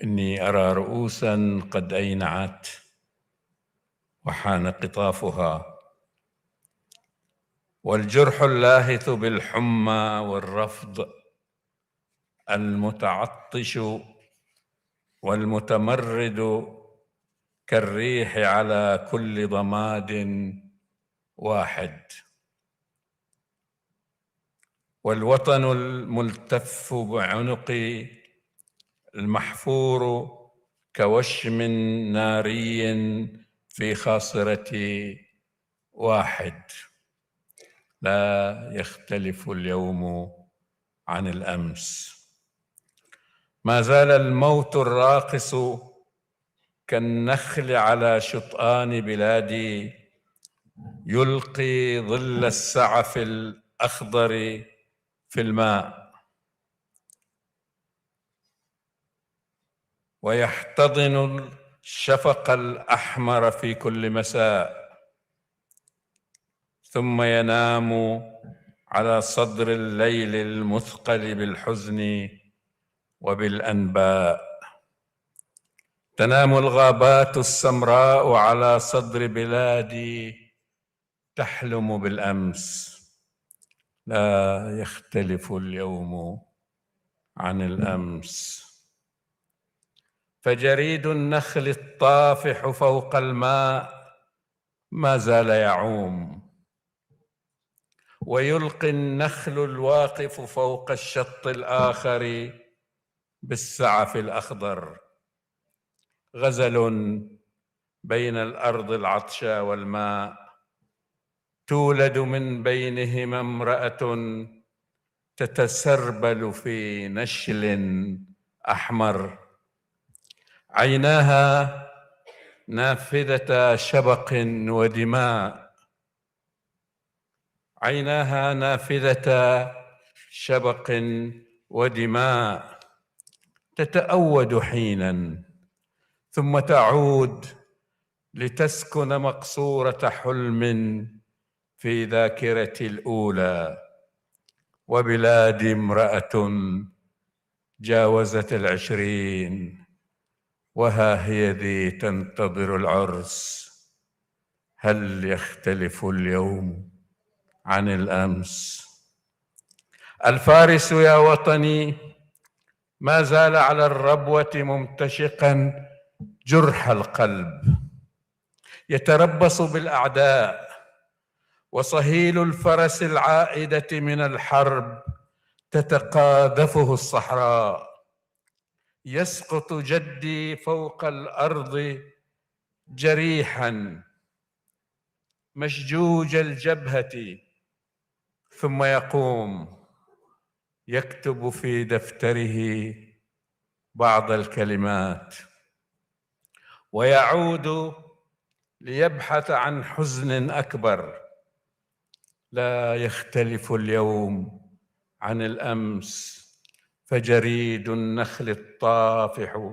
إني أرى رؤوسا قد أينعت وحان قطافها، والجرح اللاهث بالحمى والرفض المتعطش والمتمرد كالريح على كل ضماد واحد. والوطن الملتف بعنقي المحفور كوشم ناري في خاصرتي واحد. لا يختلف اليوم عن الأمس. ما زال الموت الراقص كالنخل على شطآن بلادي يلقي ظل السعف الأخضر في الماء، ويحتضن الشفق الأحمر في كل مساء، ثم ينام على صدر الليل المثقل بالحزن وبالأنباء. تنام الغابات السمراء على صدر بلادي تحلم بالأمس. لا يختلف اليوم عن الأمس. فجريد النخل الطافح فوق الماء ما زال يعوم، ويلقي النخل الواقف فوق الشط الآخر بالسعف الأخضر. غزل بين الأرض العطشى والماء، تولد من بينهما امرأة تتسربل في نشل أحمر. عيناها نافذة شبق ودماء، عيناها نافذة شبق ودماء، تتأود حينا ثم تعود لتسكن مقصورة حلم في ذاكرتي الأولى. وبلاد امرأة جاوزت 20 وها هي ذي تنتظر العرس. هل يختلف اليوم عن الأمس؟ الفارس يا وطني ما زال على الربوة ممتشقا جرح القلب، يتربص بالأعداء، وصهيل الفرس العائدة من الحرب تتقاذفه الصحراء. يسقط جدي فوق الأرض جريحا مشجوج الجبهة، ثم يقوم يكتب في دفتره بعض الكلمات، ويعود ليبحث عن حزن أكبر. لا يختلف اليوم عن الأمس، فجريد النخل الطافح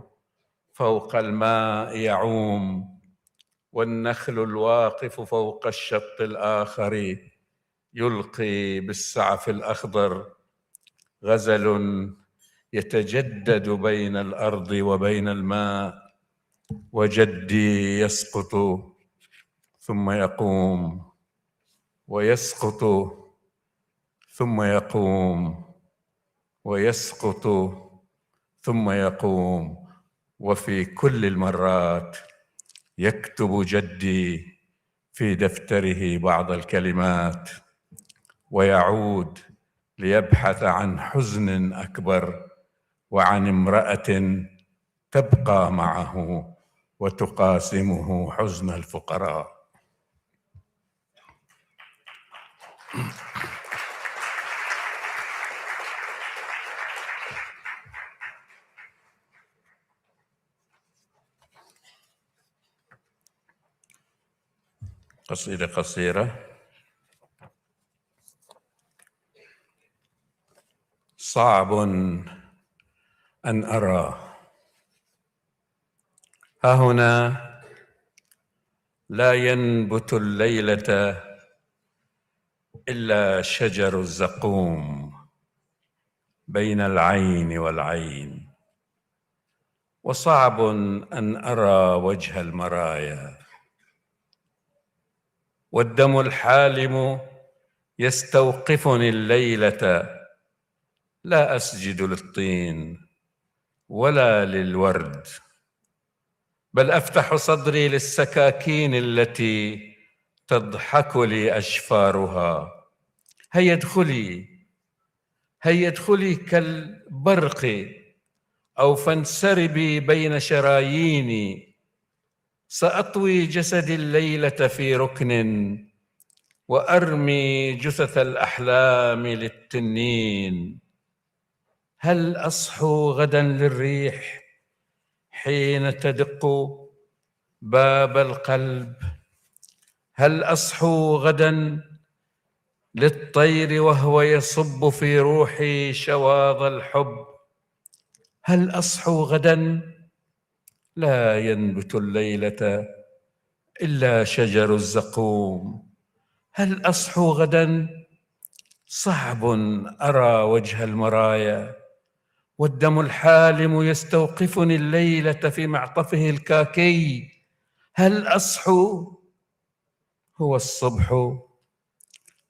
فوق الماء يعوم، والنخل الواقف فوق الشط الآخر يلقي بالسعف الأخضر. غزل يتجدد بين الأرض وبين الماء، وجدي يسقط ثم يقوم، ويسقط ثم يقوم، ويسقط ثم يقوم، وفي كل المرات يكتب جدي في دفتره بعض الكلمات، ويعود ليبحث عن حزن أكبر وعن امرأة تبقى معه وتقاسمه حزن الفقراء. قصيدة قصيرة. صعب أن أرى ها هنا لا ينبت الليلة إلا شجر الزقوم بين العين والعين، وصعب أن أرى وجه المرايا، والدم الحالم يستوقفني الليلة. لا أسجد للطين ولا للورد، بل أفتح صدري للسكاكين التي تضحك لي أشفارها. هيا ادخلي، هيا ادخلي كالبرق، أو فانسربي بين شراييني. سأطوي جسدي الليلة في ركن، وأرمي جثث الأحلام للتنين. هل أصحو غدا للريح حين تدق باب القلب؟ هل أصحو غدا للطير وهو يصب في روحي شواظ الحب؟ هل أصحو غدا؟ لا ينبت الليلة إلا شجر الزقوم. هل أصحو غدا؟ صعب أرى وجه المرايا، والدم الحالم يستوقفني الليلة في معطفه الكاكي. هل أصحو؟ هو الصبح.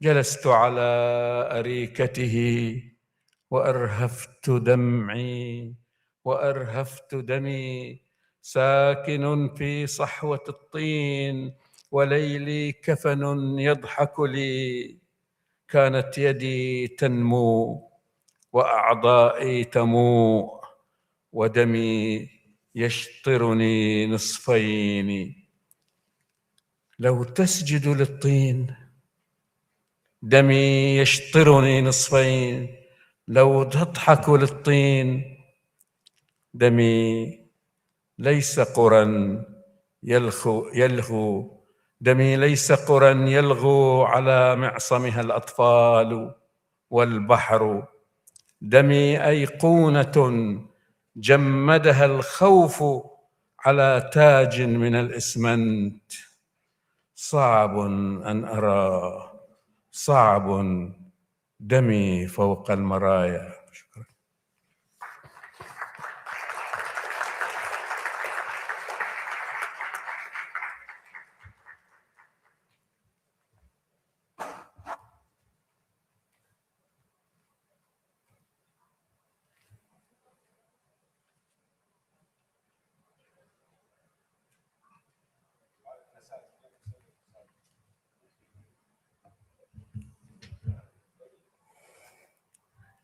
جلست على أريكته وأرهفت دمعي وأرهفت دمي، ساكن في صحوة الطين وليلي كفن يضحك لي. كانت يدي تنمو وأعضائي تموء ودمي يشطرني نصفين. لو تسجد للطين دمي يشطرني نصفين، لو تضحك للطين دمي ليس قرا يلغو دمي ليس قرا يلغو على معصمها الأطفال والبحر. دمي أيقونة جمدها الخوف على تاج من الإسمنت. صعب أن أرى، صعب دمي فوق المرايا. شكرا.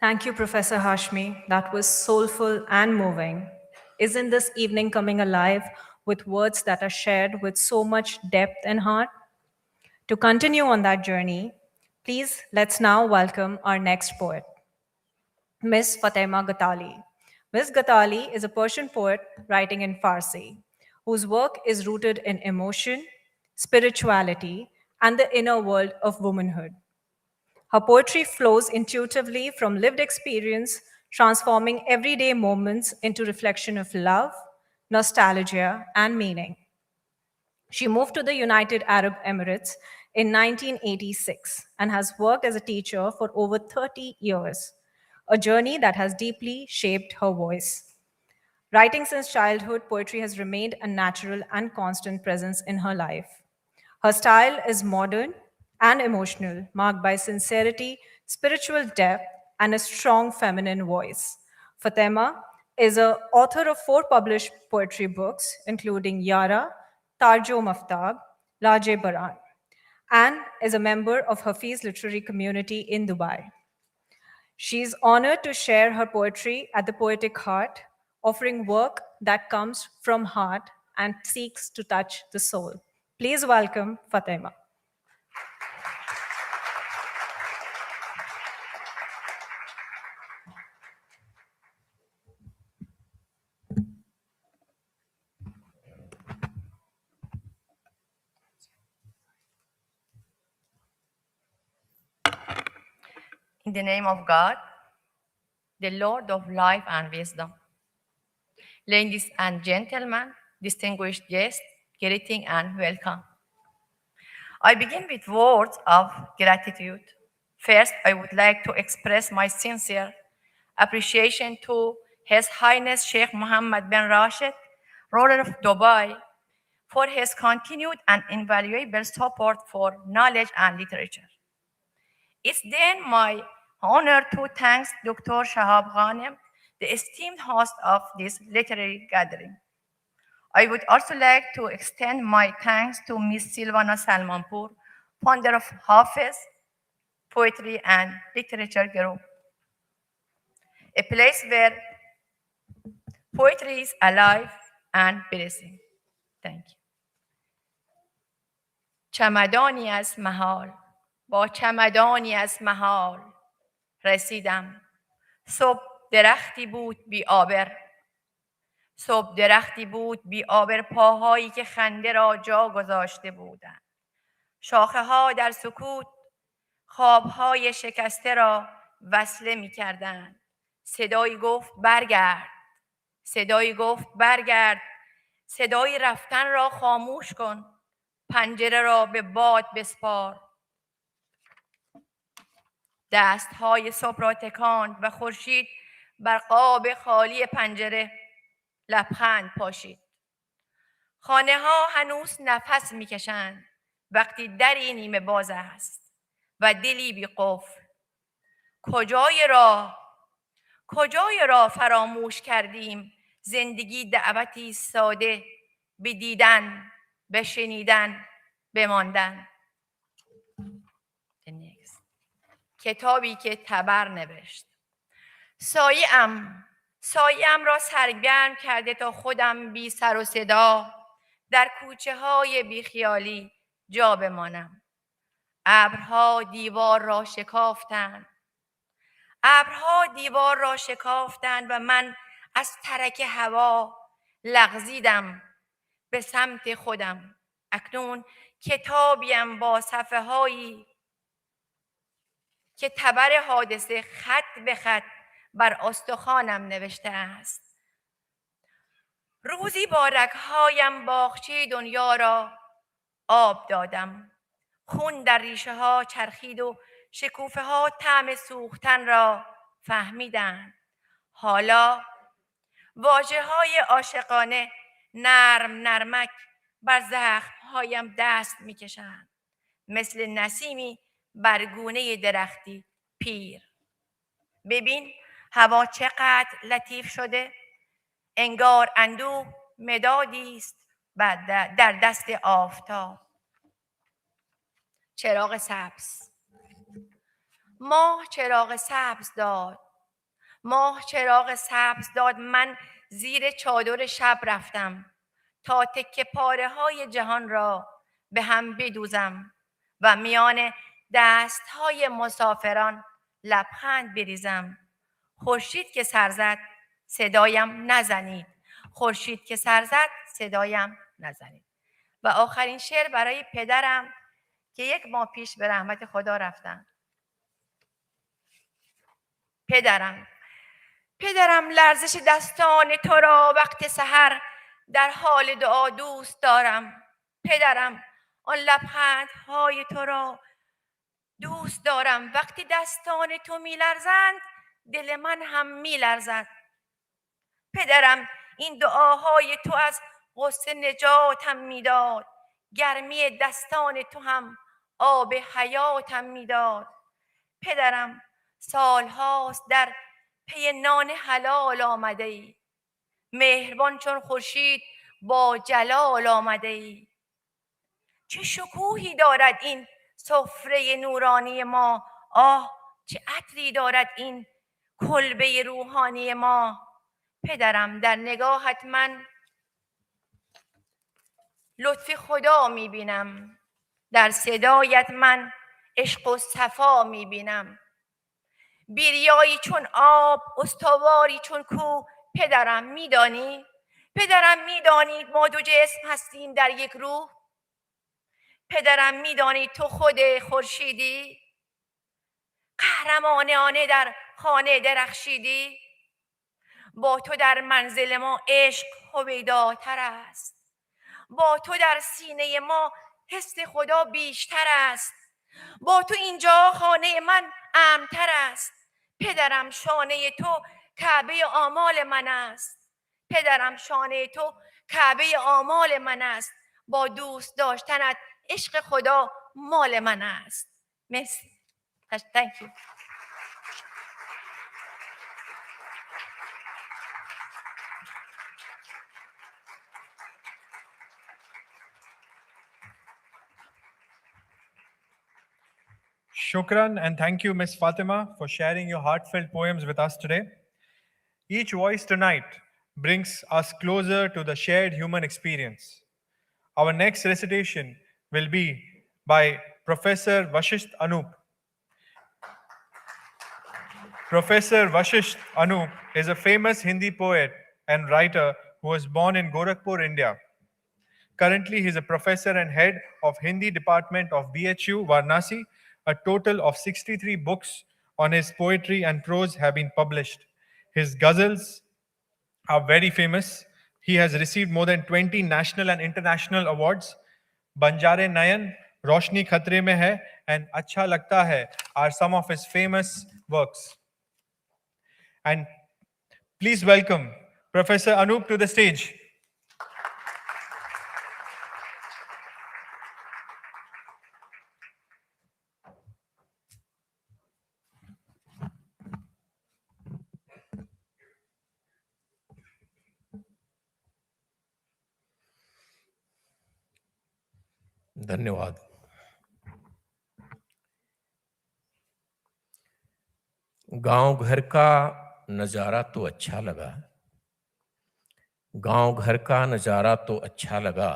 Thank you, Professor Hashmi. That was soulful and moving. Isn't this evening coming alive with words that are shared with so much depth and heart? To continue on that journey, please let's now welcome our next poet, Ms. Fatema Gatali. Ms. Gatali is a Persian poet writing in Farsi, whose work is rooted in emotion, spirituality, and the inner world of womanhood. Her poetry flows intuitively from lived experience, transforming everyday moments into reflection of love, nostalgia, and meaning. She moved to the United Arab Emirates in 1986 and has worked as a teacher for over 30 years, a journey that has deeply shaped her voice. Writing since childhood, poetry has remained a natural and constant presence in her life. Her style is modern and emotional, marked by sincerity, spiritual depth, and a strong feminine voice. Fatema is an author of 4 published poetry books, including Yara, Tarjo Maftab, Laje Baran, and is a member of Hafiz literary community in Dubai. She is honored to share her poetry at the Poetic Heart, offering work that comes from heart and seeks to touch the soul. Please welcome Fatema. In the name of God, the Lord of life and wisdom. Ladies and gentlemen, distinguished guests, greeting and welcome. I begin with words of gratitude. First, I would like to express my sincere appreciation to His Highness Sheikh Mohammed bin Rashid, ruler of Dubai, for his continued and invaluable support for knowledge and literature. It's then my honor to thank Dr. Shahab Ghanem, the esteemed host of this literary gathering. I would also like to extend my thanks to Ms. Silvana Salmanpour, founder of Hafiz Poetry and Literature Group, a place where poetry is alive and breathing. Thank you. چمدانی از محال با چمدانی از محال رسیدم. صبح درختی بود بی آبر، صبح درختی بود بی آبر، پاهایی که خنده را جا گذاشته بودند. شاخه ها در سکوت خوابهای شکسته را وصله می کردند. صدایی گفت برگرد، صدایی گفت برگرد، صدای رفتن را خاموش کن، پنجره را به باد بسپار. دستهای صبح را تکاند و خورشید بر قاب خالی پنجره لبخند پاشید. خانه ها هنوز نفس میکشند وقتی دری نیمه باز است و دلی بی قفل. کجای راه فراموش کردیم؟ زندگی دعوتی ساده، به دیدن، به شنیدن، به ماندن. کتابی که تبر نوشت. سایه‌ام را سرگرم کرده تا خودم بی سر و صدا در کوچه های بیخیالی جا بمانم. ابرها دیوار را شکافتند و من از ترک هوا لغزیدم به سمت خودم. اکنون کتابیم با صفحه هایی که تبر حادثه خط به خط بر استخوانم نوشته است. روزی با رگهایم باغچه دنیا را آب دادم. خون در ریشه ها چرخید و شکوفه ها طعم سوختن را فهمیدند. حالا واژه های عاشقانه نرمک بر زخم هایم دست می کشند. مثل نسیمی بر گونه درختی پیر. ببین هوا چقدر لطیف شده، انگار اندوه مدادی است در دست آفتاب. چراغ سبز. ماه چراغ سبز داد. من زیر چادر شب رفتم تا تکه پاره های جهان را به هم بدوزم و میان دست های مسافران لبخند بریزم. خورشید که سر زد صدایم نزنید. و آخرین شعر برای پدرم که 1 ماه پیش به رحمت خدا رفتن. پدرم لرزش دستان تو را وقت سحر در حال دعا دوست دارم. پدرم آن لبخندهای تو را دوست دارم. وقتی دستان تو میلرزند دل من هم میلرزد. پدرم این دعاهای تو از غصه نجاتم میداد. گرمی دستان تو هم آب حیاتم میداد. پدرم سالهاست در پی نان حلال آمده ای. مهربان چون خورشید با جلال آمده ای. چه شکوهی دارد این سفره نورانی ما. آه چه عطری دارد این کلبه روحانی ما. پدرم در نگاهت من لطف خدا میبینم. در صدایت من عشق و صفا میبینم. بیریایی چون آب، استواری چون کوه. پدرم میدانی ما 2 جسم هستیم در یک روح. پدرم میدانی تو خود خورشیدی. قهرمانانه در خانه درخشیدی. با تو در منزل ما عشق هویداتر است. با تو در سینه ما حس خدا بیشتر است. با تو اینجا خانه من امن‌تر است. پدرم شانه تو کعبه آمال من است. با دوست داشتنت عشق خدا مال من است. مرسی. Thank you. Shukran and thank you, Ms. Fatima, for sharing your heartfelt poems with us today. Each voice tonight brings us closer to the shared human experience. Our next recitation will be by Professor Vashisht Anup. Professor Vashisht Anup is a famous Hindi poet and writer who was born in Gorakhpur, India. Currently, he is a professor and head of Hindi department of BHU, Varanasi. A total of 63 books on his poetry and prose have been published. His ghazals are very famous. He has received more than 20 national and international awards. Banjare Nayan, Roshni Khatre Mein Hai, and Acha Lagta Hai are some of his famous works. And please welcome Professor Anup to the stage. धन्यवाद। गांव घर का नज़ारा तो अच्छा लगा, गांव घर का नज़ारा तो अच्छा लगा,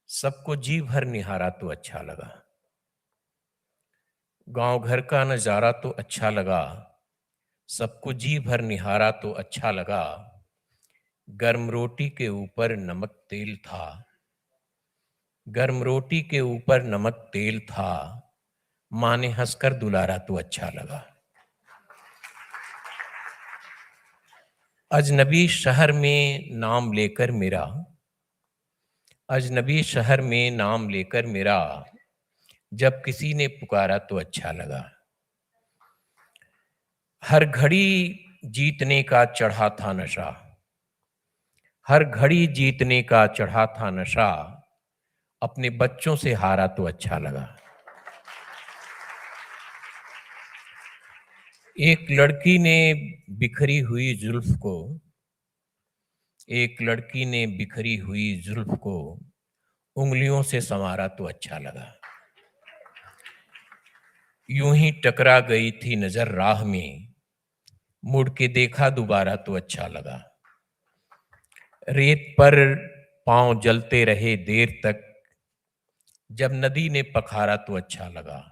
सबको जी भर निहारा तो अच्छा लगा। गांव घर का नज़ारा तो अच्छा लगा, सबको जी भर निहारा तो अच्छा लगा। गर्म रोटी के ऊपर नमक तेल था, गर्म रोटी के ऊपर नमक तेल था, माँ ने हंसकर दुलारा तो अच्छा लगा। अजनबी शहर में नाम लेकर मेरा, अजनबी शहर में नाम लेकर मेरा, जब किसी ने पुकारा तो अच्छा लगा। हर घड़ी जीतने का चढ़ा था नशा, हर घड़ी जीतने का चढ़ा था नशा, अपने बच्चों से हारा तो अच्छा लगा। एक लड़की ने बिखरी हुई जुल्फ को, एक लड़की ने बिखरी हुई जुल्फ को उंगलियों से संवारा तो अच्छा लगा। यूं ही टकरा गई थी नजर राह में, मुड़ के देखा दोबारा तो अच्छा लगा। रेत पर पांव जलते रहे देर तक, जब नदी ने पखारा तो अच्छा लगा।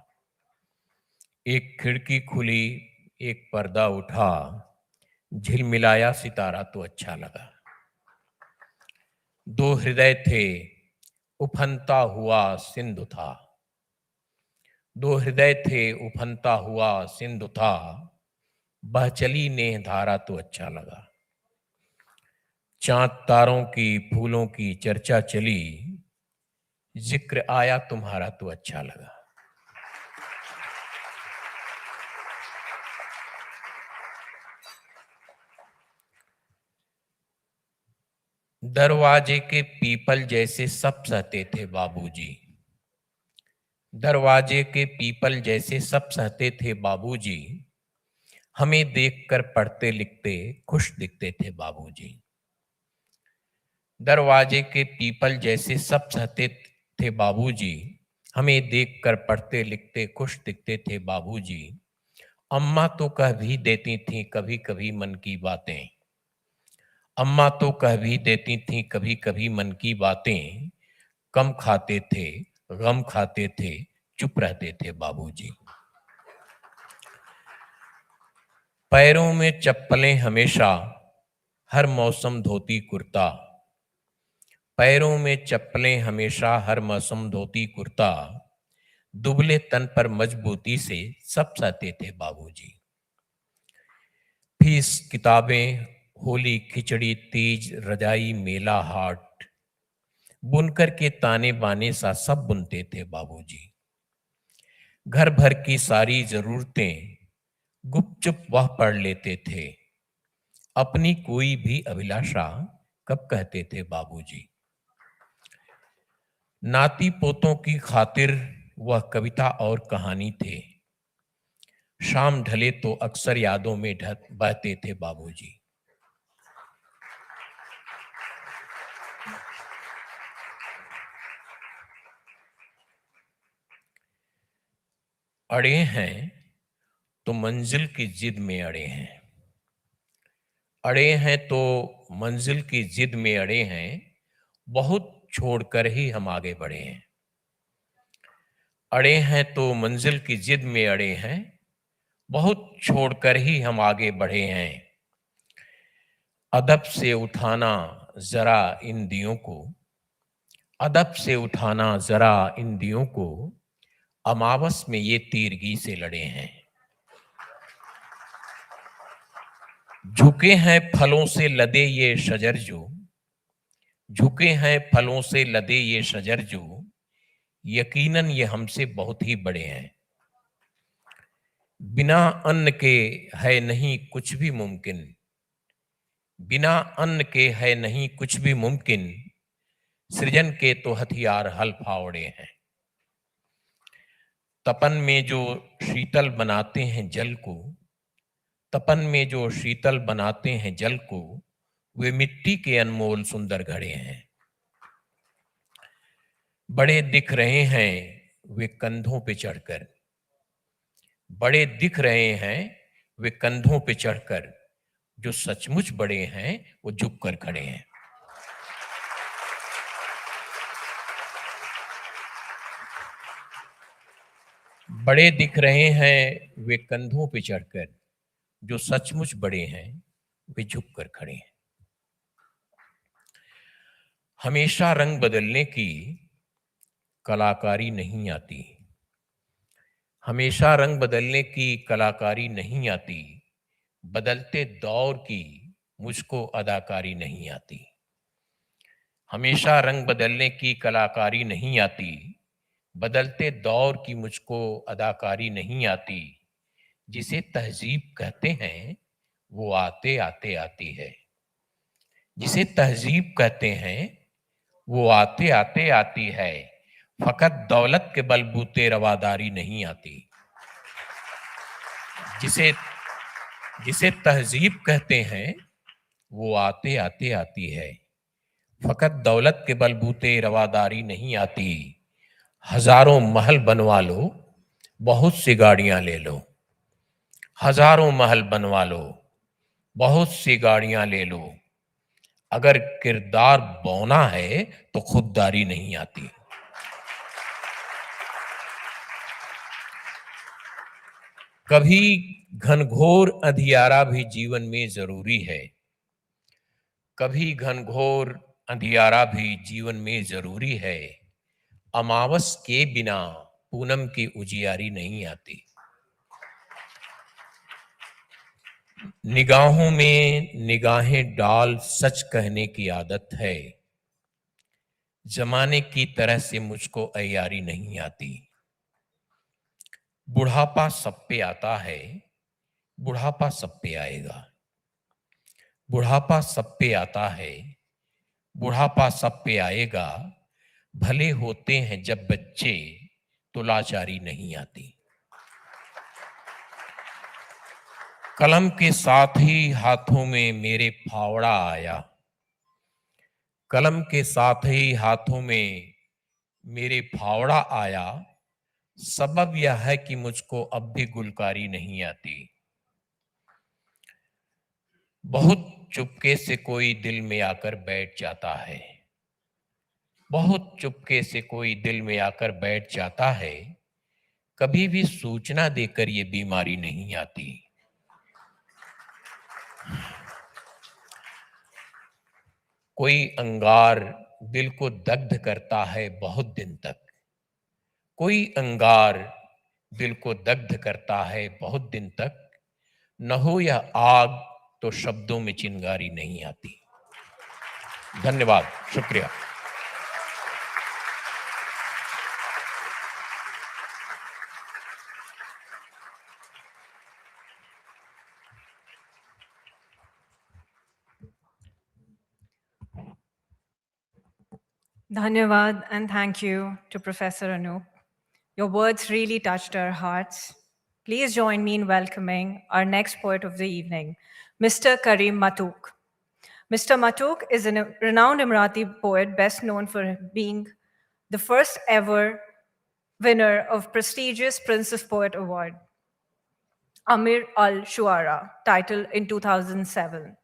एक खिड़की खुली, एक पर्दा उठा, झिलमिलाया सितारा तो अच्छा लगा। दो हृदय थे, उफनता हुआ सिंधु था, दो हृदय थे, उफनता हुआ सिंधु था, बह चली नेह धारा तो अच्छा लगा। चांद तारों की फूलों की चर्चा चली, जिक्र आया तुम्हारा तो अच्छा लगा। दरवाजे के पीपल जैसे सब सहते थे बाबूजी, दरवाजे के पीपल जैसे सब सहते थे बाबूजी, हमें देखकर पढ़ते लिखते खुश दिखते थे बाबूजी। दरवाजे के पीपल जैसे सब सहते थे बाबूजी, हमें देखकर पढ़ते लिखते खुश दिखते थे बाबूजी। अम्मा तो कह भी देती थीं कभी कभी मन की बातें, अम्मा तो कह भी देती थीं कभी कभी मन की बातें, कम खाते थे, गम खाते थे, चुप रहते थे बाबूजी। पैरों में चप्पलें हमेशा, हर मौसम धोती कुर्ता, पैरों में चप्पलें हमेशा हर मौसम धोती कुर्ता, दुबले तन पर मजबूती से सब सहते थे बाबूजी। फीस किताबें, होली खिचड़ी, तीज रजाई, मेला हाट, बुनकर के ताने बाने सा सब बुनते थे बाबूजी। घर भर की सारी जरूरतें गुपचुप वह पढ़ लेते थे, अपनी कोई भी अभिलाषा कब कहते थे बाबूजी। नाती पोतों की खातिर वह कविता और कहानी थे, शाम ढले तो अक्सर यादों में बहते थे बाबूजी। अड़े हैं तो मंजिल की जिद में अड़े हैं, अड़े हैं तो मंजिल की जिद में अड़े हैं, बहुत छोड़कर ही हम आगे बढ़े हैं। अड़े हैं तो मंजिल की जिद में अड़े हैं, बहुत छोड़कर ही हम आगे बढ़े हैं। अदब से उठाना जरा इन दियों को, अदब से उठाना जरा इन दियों को, अमावस में ये तीरगी से लड़े हैं। झुके हैं फलों से लदे ये शजर जो, झुके हैं फलों से लदे ये शजर जो, यकीनन ये हमसे बहुत ही बड़े हैं। बिना अन्न के है नहीं कुछ भी मुमकिन, बिना अन्न के है नहीं कुछ भी मुमकिन, सृजन के तो हथियार हल फावड़े हैं। तपन में जो शीतल बनाते हैं जल को, तपन में जो शीतल बनाते हैं जल को, वे मिट्टी के अनमोल सुंदर घड़े हैं। बड़े दिख रहे हैं वे कंधों पे चढ़कर, बड़े दिख रहे हैं वे कंधों पे चढ़कर, जो सचमुच बड़े हैं वो झुक कर खड़े हैं। बड़े दिख रहे हैं वे कंधों पे चढ़कर, जो सचमुच बड़े हैं वे झुक कर खड़े हैं। हमेशा रंग बदलने की कलाकारी नहीं आती, हमेशा रंग बदलने की कलाकारी नहीं आती, बदलते दौर की मुझको अदाकारी नहीं आती। हमेशा रंग बदलने की कलाकारी नहीं आती, बदलते दौर की मुझको अदाकारी नहीं आती। जिसे तहजीब कहते हैं वो आते आते आती है, जिसे तहजीब कहते हैं वो आते आते आती है। फकत दौलत के बलबूते रवादारी नहीं आती। जिसे जिसे तहजीब कहते हैं वो आते आते आती है, फकत दौलत के बलबूते रवादारी नहीं आती। हजारों महल बनवा लो, बहुत सी गाड़ियां ले लो, हजारों महल बनवा लो, बहुत सी गाड़ियां ले लो, अगर किरदार बौना है तो खुददारी नहीं आती। कभी घनघोर अंधियारा भी जीवन में जरूरी है, कभी घनघोर अंधियारा भी जीवन में जरूरी है। अमावस के बिना पूनम की उजियारी नहीं आती। निगाहों में निगाहें डाल सच कहने की आदत है, जमाने की तरह से मुझको अय्यारी नहीं आती। बुढ़ापा सब पे आता है, बुढ़ापा सब पे आएगा, बुढ़ापा सब पे आता है, बुढ़ापा सब पे आएगा। भले होते हैं जब बच्चे तो लाचारी नहीं आती। कलम के साथ ही हाथों में मेरे फावड़ा आया, कलम के साथ ही हाथों में मेरे फावड़ा आया। सबब यह है कि मुझको अब भी गुलकारी नहीं आती। बहुत चुपके से कोई दिल में आकर बैठ जाता है, बहुत चुपके से कोई दिल में आकर बैठ जाता है। कभी भी सूचना देकर ये बीमारी नहीं आती। कोई अंगार दिल को दग्ध करता है बहुत दिन तक, कोई अंगार दिल को दग्ध करता है बहुत दिन तक। न हो यह आग तो शब्दों में चिंगारी नहीं आती। धन्यवाद, शुक्रिया। Dhanyavad and thank you to Professor Anup. Your words really touched our hearts. Please join me in welcoming our next poet of the evening, Mr. Karim Matuk. Mr. Matuk is a renowned Emirati poet best known for being the first ever winner of prestigious Prince of Poet Award, Amir al-Shuara, title in 2007.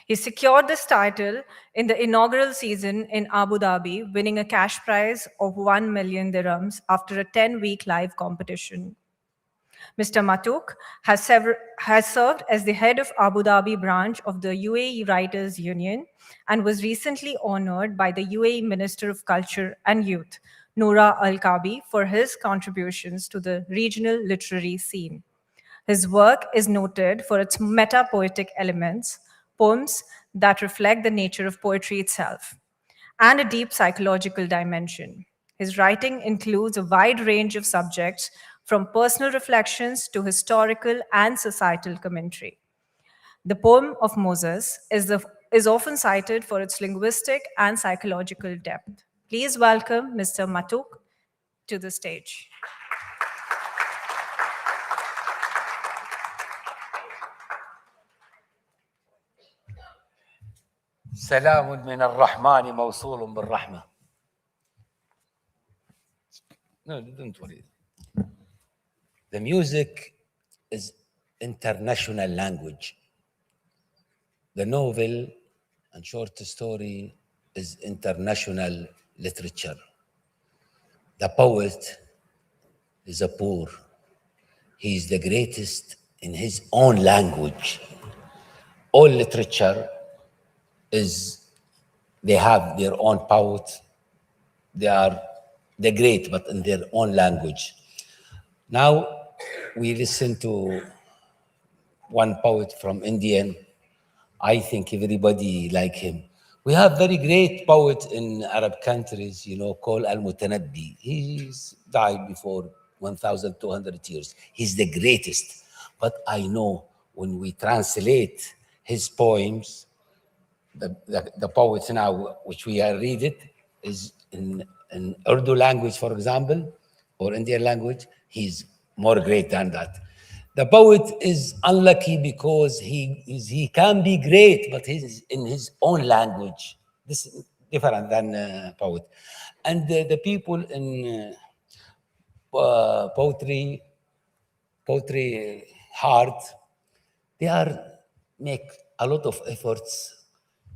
He secured this title in the inaugural season in Abu Dhabi, winning a cash prize of 1 million dirhams after a 10-week live competition. Mr. Matuk has served as the head of Abu Dhabi branch of the UAE Writers Union and was recently honored by the UAE Minister of Culture and Youth, Noura Al-Kabi, for his contributions to the regional literary scene. His work is noted for its meta-poetic elements, poems that reflect the nature of poetry itself, and a deep psychological dimension. His writing includes a wide range of subjects, from personal reflections to historical and societal commentary. The poem of Moses is often cited for its linguistic and psychological depth. Please welcome Mr. Matuk to the stage. سلام من الرحمن موصول بالرحمة. No, don't worry. The music is international language. The novel and short story is international literature. The poet is a poor. He is the greatest in his own language. All literature is, they have their own poet. They are the great, but in their own language. Now we listen to one poet from Indian. I think everybody like him. We have very great poet in Arab countries, you know, called Al-Mutanabbi. He's died before 1,200 years. He's the greatest. But I know when we translate his poems, the poets now, which we are read it, is in Urdu language, for example, or Indian language, he's more great than that. The poet is unlucky because he can be great, but he's in his own language. This is different than poet. And the people in poetry heart, they are make a lot of efforts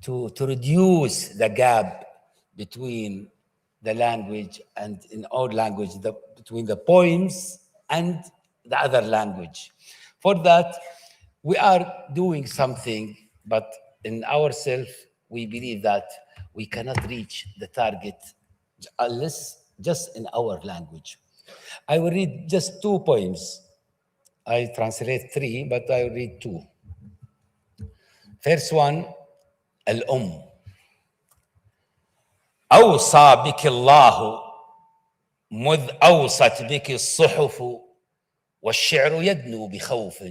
to reduce the gap between the language and in our language, between the poems and the other language. For that, we are doing something, but in ourselves, we believe that we cannot reach the target unless just in our language. I will read just 2 poems. I translate 3, but I will read 2. First one, الأم. أوصى بك الله مذ أوصت بك الصحف والشعر يدنو بخوف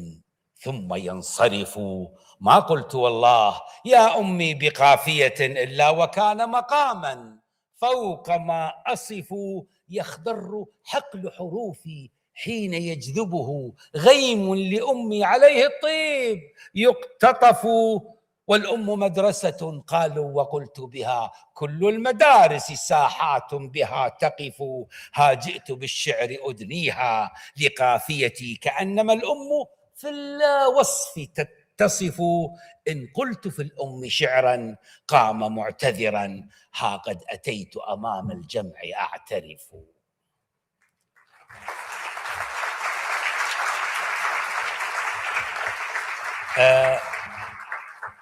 ثم ينصرف ما قلت والله يا أمي بقافية إلا وكان مقاما فوق ما أصف يخضر حقل حروفي حين يجذبه غيم لأمي عليه الطيب يقتطف والأم مدرسة قالوا وقلت بها كل المدارس ساحات بها تقف ها جئت بالشعر أدنيها لقافيتي كأنما الأم في الوصف تتصف إن قلت في الأم شعرا قام معتذرا ها قد أتيت أمام الجمع أعترف.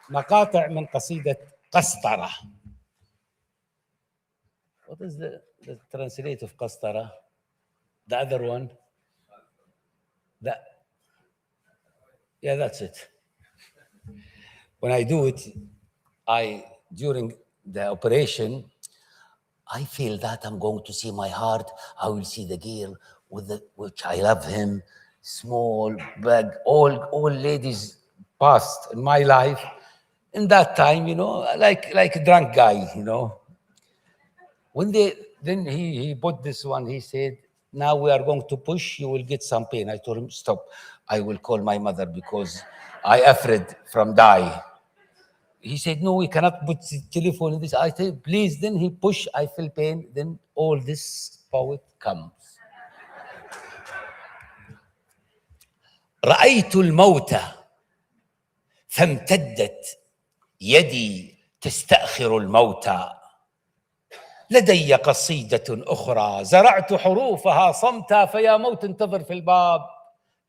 مقاطع من قصيدة قسطرة. What is the translate of قسطرة? The other one? Yeah, that's it. When I do it, during the operation, I feel that I'm going to see my heart. I will see the girl which I love him, small, big, all ladies passed in my life. In that time, you know, like a drunk guy, you know. Then he put this one, he said, now we are going to push, you will get some pain. I told him, stop, I will call my mother because I afraid from die. He said, no, we cannot put the telephone in this. I said, please. Then he push, I feel pain. Then all this poet comes. رأيت الموت فامتدت يدي تستأخر الموت لدي قصيدة أخرى زرعت حروفها صمتا فيا موت انتظر في الباب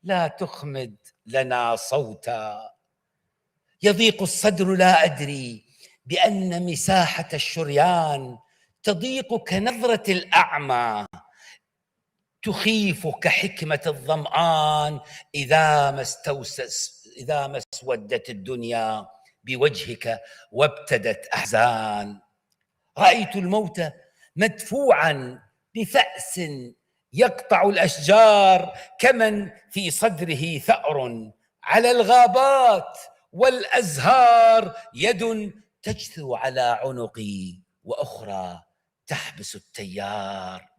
لا تخمد لنا صوتا يضيق الصدر لا أدري بأن مساحة الشريان تضيق كنظرة الأعمى تخيف كحكمة الظمآن إذا ما اسودت الدنيا بوجهك وابتدت أحزان رأيت الموت مدفوعا بفأس يقطع الأشجار كمن في صدره ثأر على الغابات والأزهار يد تجثو على عنقي وأخرى تحبس التيار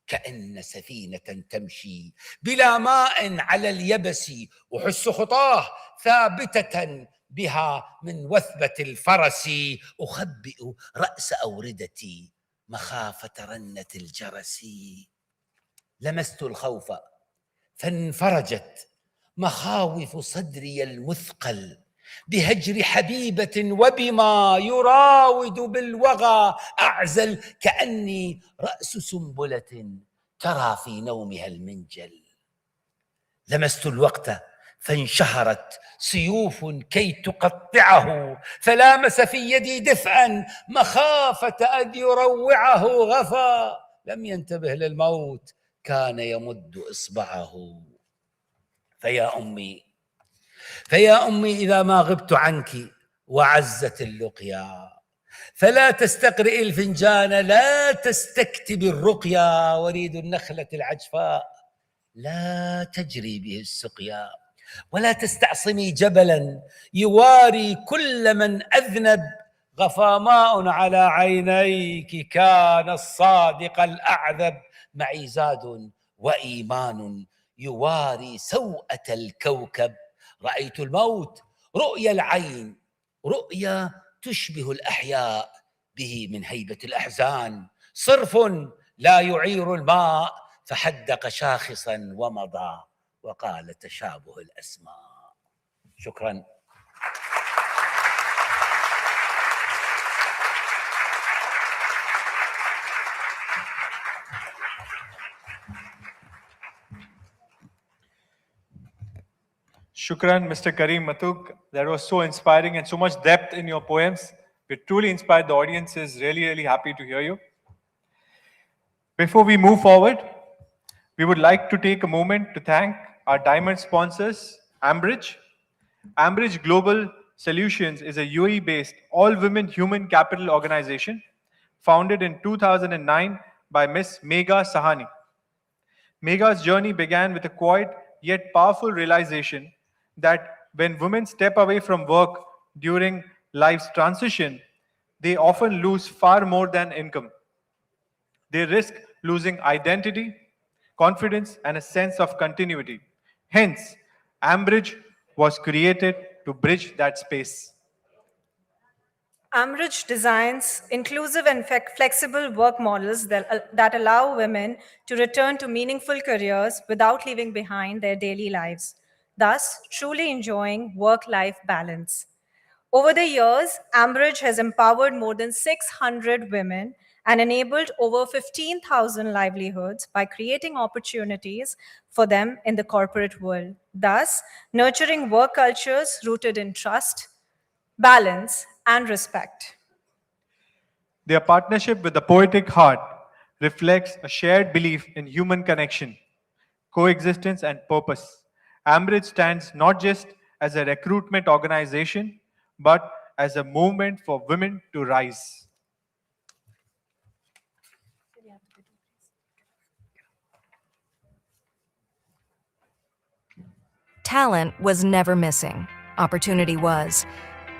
كأن سفينة تمشي بلا ماء على اليبس أحس خطاه ثابتة بها من وثبة الفرس أخبئ رأس أوردتي مخافة رنة الجرس لمست الخوف فانفرجت مخاوف صدري المثقل بهجر حبيبة وبما يراود بالوغى أعزل كأني رأس سنبلة ترى في نومها المنجل. لمست الوقت فانشهرت سيوف كي تقطعه، فلامس في يدي دفعا مخافة أن يروعه. غفى لم ينتبه للموت كان يمد إصبعه. فيا أمي إذا ما غبت عنك وعزت اللقيا، فلا تستقرئي الفنجان لا تستكتبي الرقيا. وريد النخلة العجفاء لا تجري به السقيا، ولا تستعصمي جبلا يواري كل من أذنب. غفى ماء على عينيك كان الصادق الأعذب. معي زاد وإيمان يواري سوءة الكوكب. رأيت الموت رؤيا العين، رؤيا تشبه الأحياء به من هيبة الأحزان. صرف لا يعير الماء فحدق شاخصا ومضى وقال تشابه الأسماء. شكرا. Shukran, Mr. Kareem Matuk. That was so inspiring and so much depth in your poems. It truly inspired. The audience is really, really happy to hear you. Before we move forward, we would like to take a moment to thank our diamond sponsors, Ambridge. Ambridge Global Solutions is a UAE-based all-women human capital organization founded in 2009 by Miss Megha Sahani. Megha's journey began with a quiet yet powerful realization that when women step away from work during life's transition, they often lose far more than income. They risk losing identity, confidence, and a sense of continuity. Hence, Ambridge was created to bridge that space. Ambridge designs inclusive and flexible work models that allow women to return to meaningful careers without leaving behind their daily lives, thus truly enjoying work-life balance. Over the years, Ambridge has empowered more than 600 women and enabled over 15,000 livelihoods by creating opportunities for them in the corporate world, thus nurturing work cultures rooted in trust, balance, and respect. Their partnership with the Poetic Heart reflects a shared belief in human connection, coexistence, and purpose. Ambridge stands not just as a recruitment organization, but as a movement for women to rise. Talent was never missing. Opportunity was.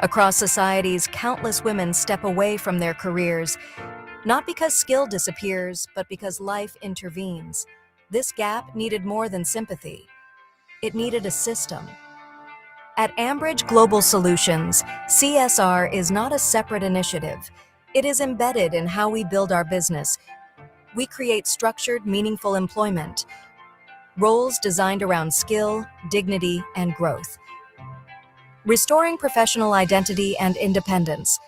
Across societies, countless women step away from their careers, not because skill disappears, but because life intervenes. This gap needed more than sympathy. It needed a system. At Ambridge Global Solutions, CSR is not a separate initiative. It is embedded in how we build our business. We create structured, meaningful employment, roles designed around skill, dignity, and growth. Restoring professional identity and independence.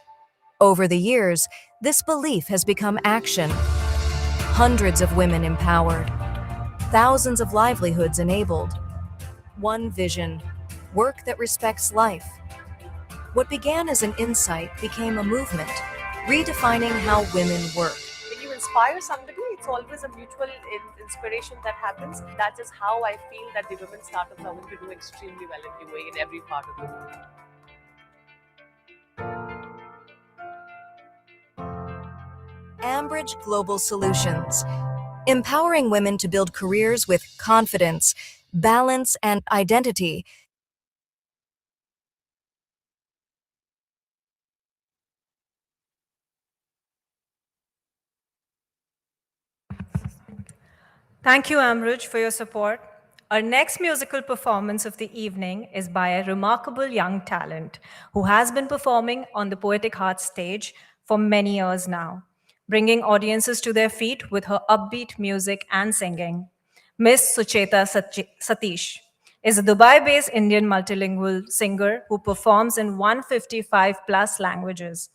Over the years, this belief has become action. Hundreds of women empowered, thousands of livelihoods enabled. One vision, work that respects life. What began as an insight became a movement, redefining how women work. When you inspire somebody, it's always a mutual inspiration that happens. That is how I feel that the women startups are going to do extremely well in UAE in every part of the world. Ambridge Global Solutions, empowering women to build careers with confidence, balance, and identity. Thank you, Ambridge, for your support. Our next musical performance of the evening is by a remarkable young talent who has been performing on the Poetic Heart stage for many years now, bringing audiences to their feet with her upbeat music and singing. Miss Sucheta Satish. is a Dubai-based Indian multilingual singer who performs in 155 plus languages.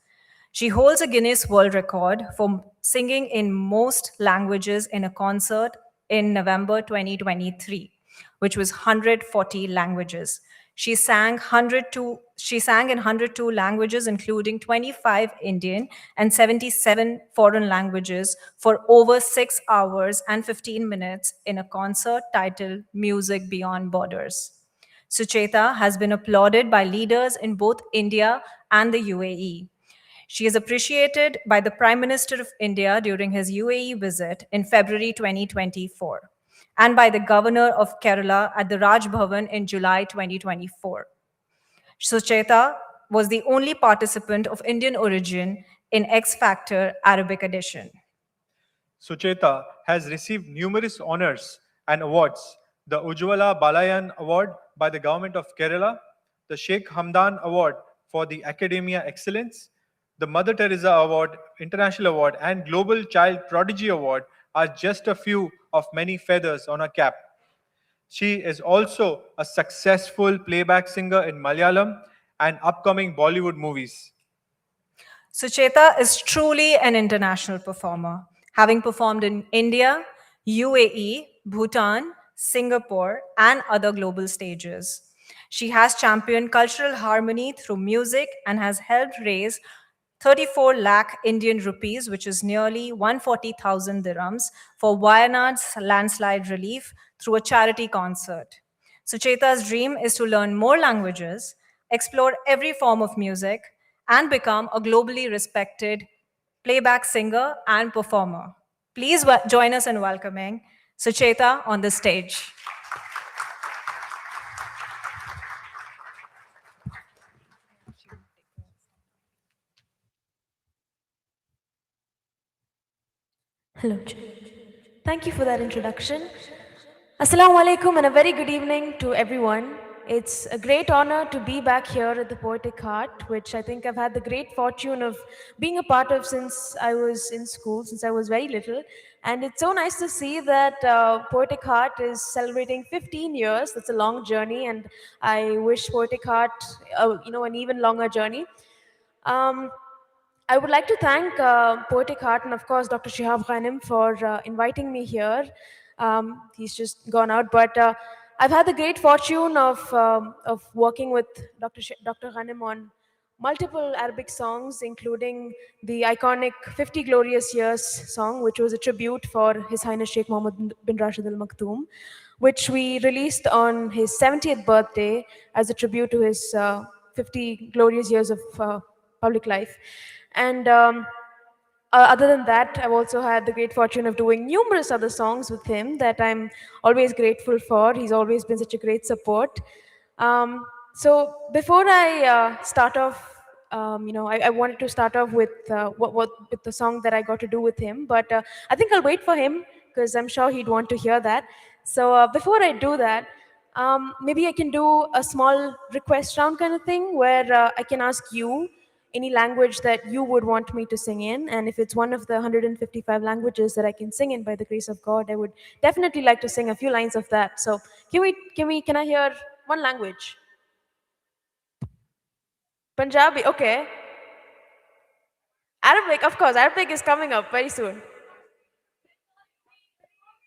She holds a Guinness World Record for singing in most languages in a concert in November 2023, which was 140 languages. She sang in 102 languages, including 25 Indian and 77 foreign languages, for over 6 hours and 15 minutes in a concert titled Music Beyond Borders. Sucheta has been applauded by leaders in both India and the UAE. She is appreciated by the Prime Minister of India during his UAE visit in February 2024 and by the Governor of Kerala at the Raj Bhavan in July 2024. Sucheta was the only participant of Indian origin in X Factor Arabic edition. Sucheta has received numerous honors and awards: the Ujjwala Balayan Award by the Government of Kerala, the Sheikh Hamdan Award for the Academia Excellence, the Mother Teresa Award, International Award, and Global Child Prodigy Award are just a few of many feathers on her cap. She is also a successful playback singer in Malayalam and upcoming Bollywood movies. Sucheta is truly an international performer, having performed in India, UAE, Bhutan, Singapore, and other global stages. She has championed cultural harmony through music and has helped raise 34 lakh Indian rupees, which is nearly 140,000 dirhams, for Wayanad's landslide relief through a charity concert. Sucheta's dream is to learn more languages, explore every form of music, and become a globally respected playback singer and performer. Please join us in welcoming Sucheta on the stage. Hello. Thank you for that introduction. Assalamu alaikum and a very good evening to everyone. It's a great honor to be back here at the Poetic Heart, which I think I've had the great fortune of being a part of since I was in school, since I was very little. And it's so nice to see that Poetic Heart is celebrating 15 years. That's a long journey, and I wish Poetic Heart, an even longer journey. I would like to thank Poetic Heart and, of course, Dr. Shihab Ghanem for inviting me here. He's just gone out, but I've had the great fortune of working with Dr. Ghanem on multiple Arabic songs, including the iconic 50 Glorious Years song, which was a tribute for His Highness Sheikh Mohammed bin Rashid Al Maktoum, which we released on his 70th birthday as a tribute to his 50 glorious years of public life. And other than that, I've also had the great fortune of doing numerous other songs with him that I'm always grateful for. He's always been such a great support. So before I start off, I wanted to start off with with the song that I got to do with him, but I think I'll wait for him because I'm sure he'd want to hear that. So before I do that, maybe I can do a small request round kind of thing where I can ask you any language that you would want me to sing in, and if it's one of the 155 languages that I can sing in by the grace of God, I would definitely like to sing a few lines of that. So can I hear one language? Punjabi, okay. Arabic, of course, Arabic is coming up very soon.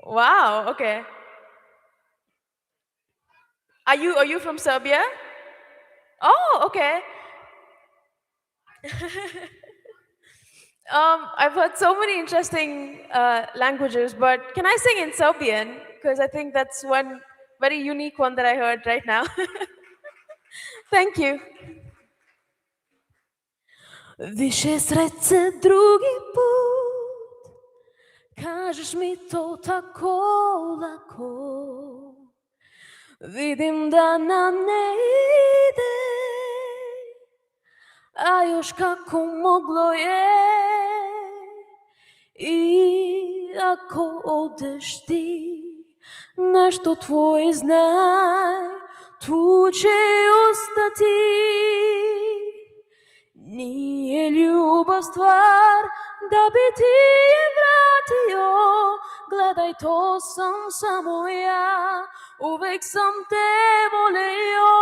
Wow, okay. Are you from Serbia? Oh, okay. I've heard so many interesting languages, but can I sing in Serbian? Because I think that's one very unique one that I heard right now. Thank you. Više sreće drugi put, kažeš mi to tako lako, vidim da nam ne ide, a još kako moglo je. I ako odeš ti, nešto tvoje znaj, tu će ostati. Nije ljubav stvar da bi ti je vratio, gledaj to sam samo ja, Увексам те voleo,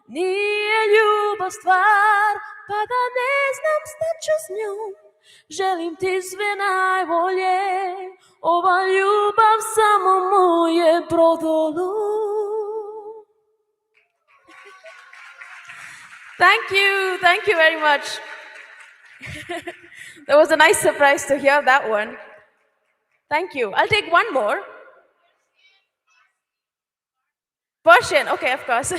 nije ljubav stvar, pa da ne znam šta ću s njom. Želim ti sve najbolje, ova ljubav samo moje brodolo. Thank you very much. That was a nice surprise to hear that one. Thank you. I'll take one more. Persian, okay, of course.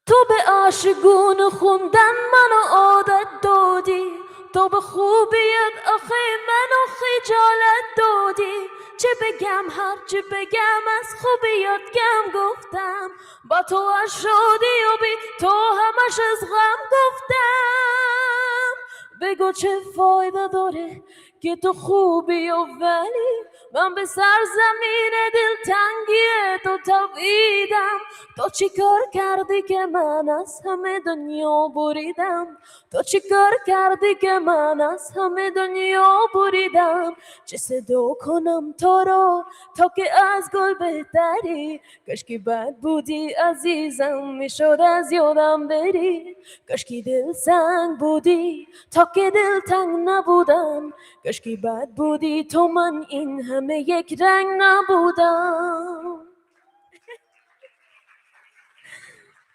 تو به عاشقون خوندن منو عادت دادی، تو به خوبیت آخه منو خجالت دادی. چه بگم هرچه بگم از خوبیت کم گفتم، با تو از شادی و بی تو همش از غم گفتم. بگو چه فایده داره که تو خوبی و ولی من به سرزمین دلتنگی تو تابیدم. تو چی کار کردی که من از همه دنیا بریدم؟ تو چی کار کردی که من از همه دنیا بریدم؟ چه صدا کنم تو رو تا که از گل بهتری؟ کاشکی بد بودی عزیزم میشد از یادم بری. کاشکی دل سنگ بودی تا که دل تنگ نبودم. کاشکی بد بودی تو من این همه یک رنگ نبودم.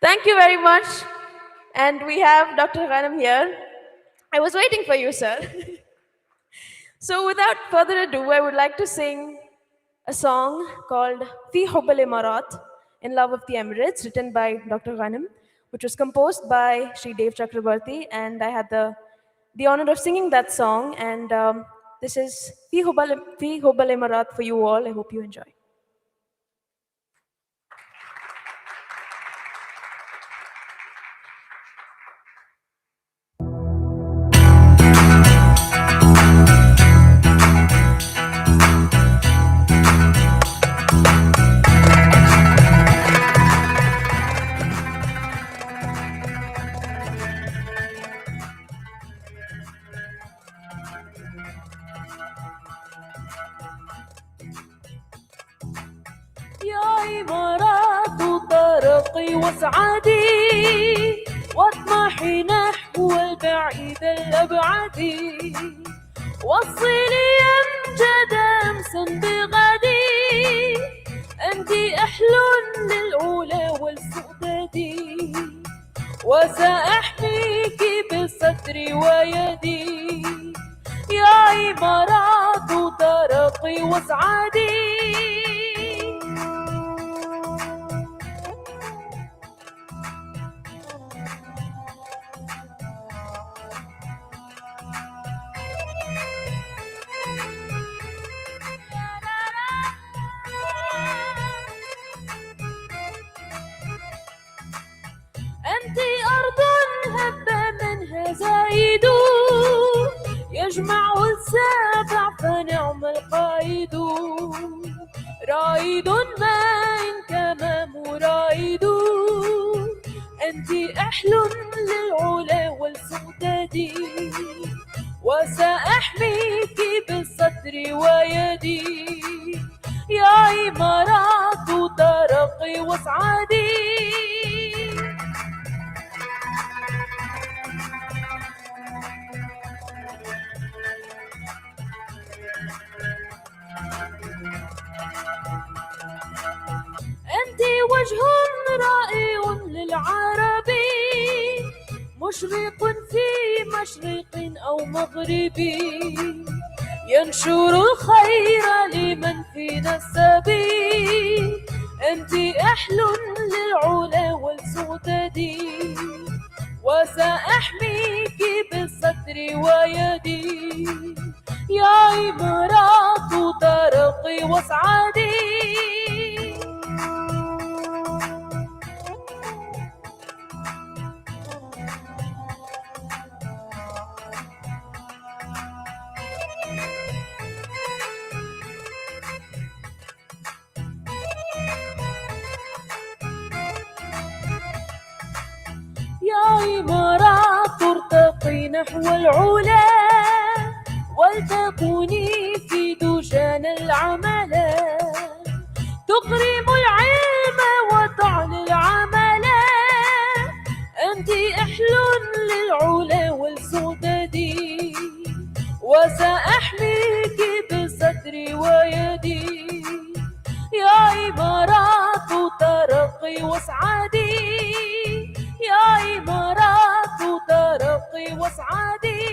Thank you very much. And we have Dr. Ghanem here. I was waiting for you, sir. So without further ado, I would like to sing a song called Fi Hubb al-Imarat, In Love of the Emirates, written by Dr. Ghanem, which was composed by Sri Dev Chakrabarti, and I had the honor of singing that song. And this is Fi Hubb al-Imarat for you all. I hope you enjoy. يا إمارات طرقي واسعدي واطمحي نحو البعيد الأبعد. وصلي أمجد أمسا بغدي، أنت أحل للأولى والسؤدد. وسأحميك بصدري ويدي يا إمارات طرقي واسعدي. أنت أرض هب منها زايد، يجمع السابع فنعم القائد. رائد ما إن كما مرائد، أنت أحل للعلا والسؤدد. وسأحميك بالصدر ويدي يا إمارات ترقي واسعدي. أنت وجه رائع للعرب، مشرق في مشرق أو مغرب، ينشر الخير لمن في نسب. أنت أحل للعلا والسؤدد. وسأحميك بالصدر ويدي يا إمارات ترقي واسعدي. يا إمارات ترتقي نحو العلا، ولتكوني في دوج مشان العمل تقرم العلم وتعلي العمل أنت إحلى للعلا والسددي وسأحميك بصدري ويدي يا إمارات ترقي واسعدي يا إمارات ترقي واسعدي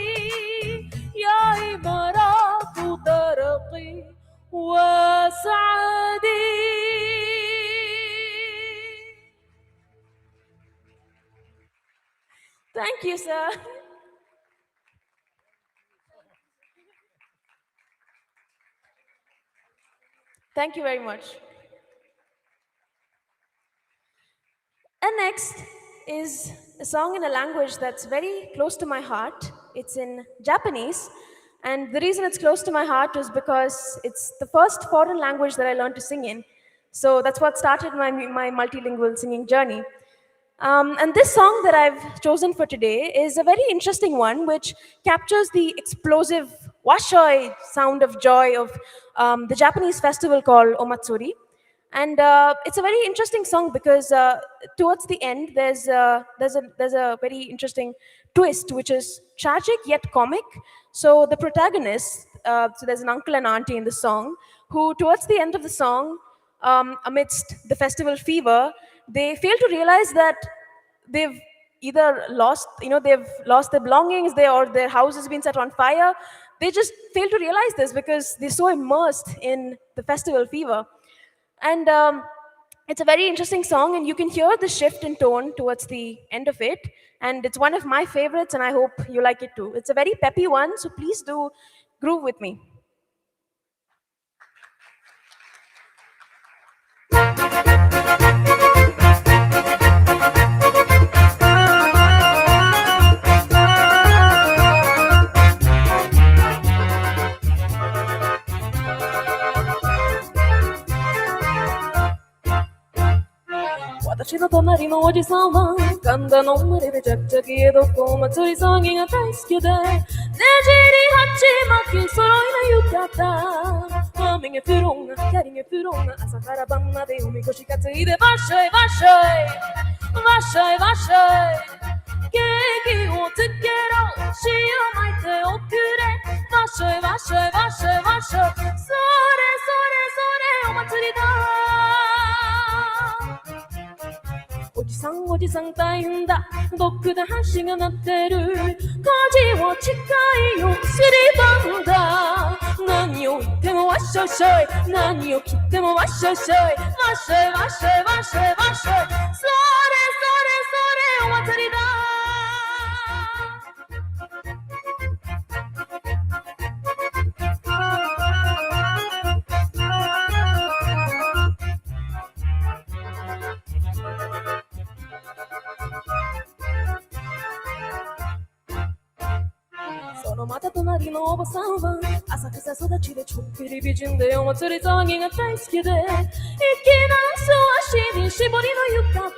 يا إمارات ترقي واسعدي. Thank you, sir. Thank you very much. And next is a song in a language that's very close to my heart. It's in Japanese. And the reason it's close to my heart is because it's the first foreign language that I learned to sing in. So that's what started my multilingual singing journey. And this song that I've chosen for today is a very interesting one, which captures the explosive washoi sound of joy of the Japanese festival called Omatsuri. And it's a very interesting song because towards the end, there's a very interesting twist, which is tragic yet comic. So the protagonist, so there's an uncle and auntie in the song, who towards the end of the song, amidst the festival fever, they fail to realize that they've either lost, they've lost their belongings, or their house has been set on fire. They just fail to realize this because they're so immersed in the festival fever. And it's a very interesting song, and you can hear the shift in tone towards the end of it. And it's one of my favorites, and I hope you like it too. It's a very peppy one, so please do groove with me.私の隣のおじさんは神田の生まれでちゃっちゃき江戸っ子お祭り騒ぎが大好きでねじり鉢巻き揃いの浴衣ハーミングフロンがキャリングフロンが朝から晩までおみこし担いでバッシャイバッシャイバッシャイバッシャイケーキをつけろ塩巻いておくれバッシャイバッシャイバッシャイバッシャイそれそれそれお祭りだおじさん大変だどっかで橋が鳴ってる火事は近いよスリバンだ何を言ってもわっしょいしょい何を切ってもわっしょいしょいわっしょいわっしょいわっしょいわっしょいそれそれそれお祭りだそのまた隣のおばさんは浅草育ちでちょっぴり美人でお祭り騒ぎが大好きでいきなり素足に絞りの浴衣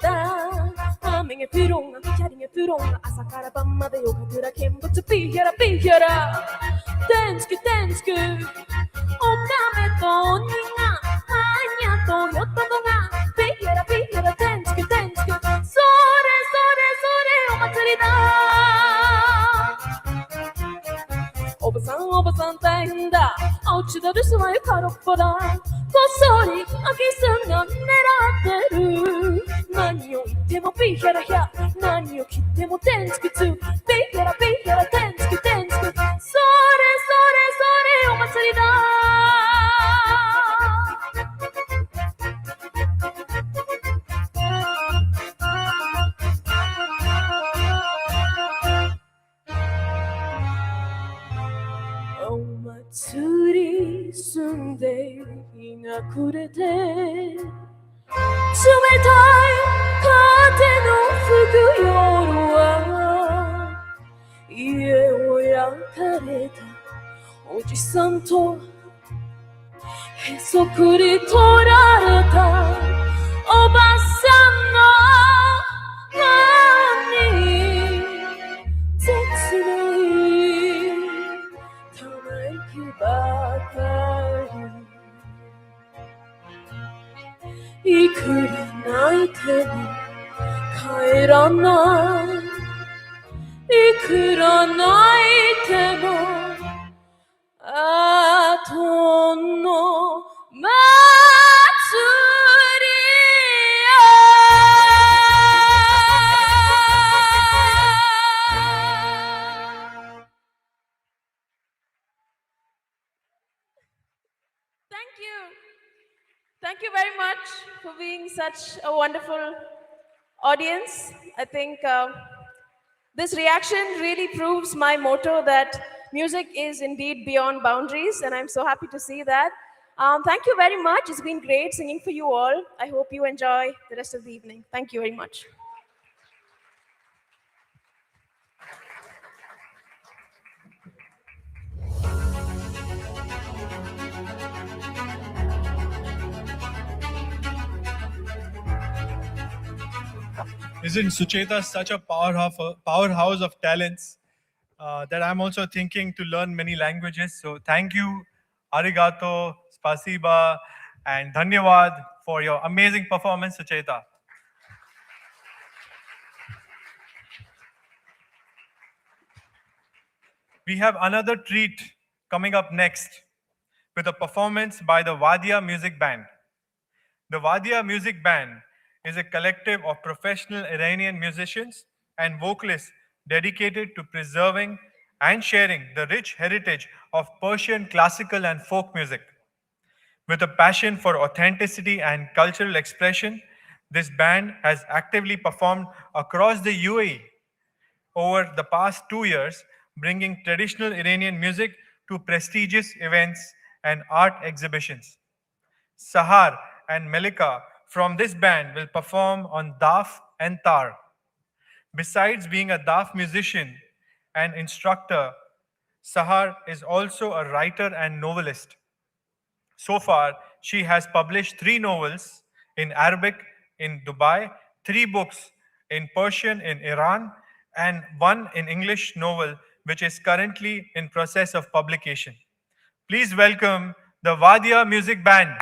ハーミングフロンがキャリングフロンが朝から晩までよかくら見物ピヒャラピヒャラテンスクテンスクおかめと鬼がハーニャとヨットとがピヒャラピヒャラテンスクテンスクそれそれそれお祭りだおばさん大変だお家の留守はよ空っぽだこっそり空き巣が狙ってる何を言ってもピヒャラヒャ何を切ってもテンスクツーピヒャラピヒャラテンスクテンスクそれそれそれお祭りだ釣り澄んで日が暮れて冷たい風の吹く夜は家を焼かれたおじさんとへそくり取られたおばさんの前に絶望ばかり ikranaytemo kairana ikranaytemo atonno Thank you. Thank you very much for being such a wonderful audience. I think this reaction really proves my motto that music is indeed beyond boundaries, and I'm so happy to see that. Thank you very much. It's been great singing for you all. I hope you enjoy the rest of the evening. Thank you very much. Isn't Sucheta such a powerhouse of talents that I'm also thinking to learn many languages? So thank you, arigato, spasiba, and dhanyawad for your amazing performance, Sucheta. We have another treat coming up next with a performance by the Wadia Music Band. The Wadia Music Band is a collective of professional Iranian musicians and vocalists dedicated to preserving and sharing the rich heritage of Persian classical and folk music. With a passion for authenticity and cultural expression, this band has actively performed across the UAE over the past 2 years, bringing traditional Iranian music to prestigious events and art exhibitions. Sahar and Melika from this band will perform on Daf and Tar. Besides being a Daf musician and instructor, Sahar is also a writer and novelist. So far, she has published 3 novels in Arabic in Dubai, 3 books in Persian in Iran, and 1 in English novel which is currently in process of publication. Please welcome the Wadia Music Band.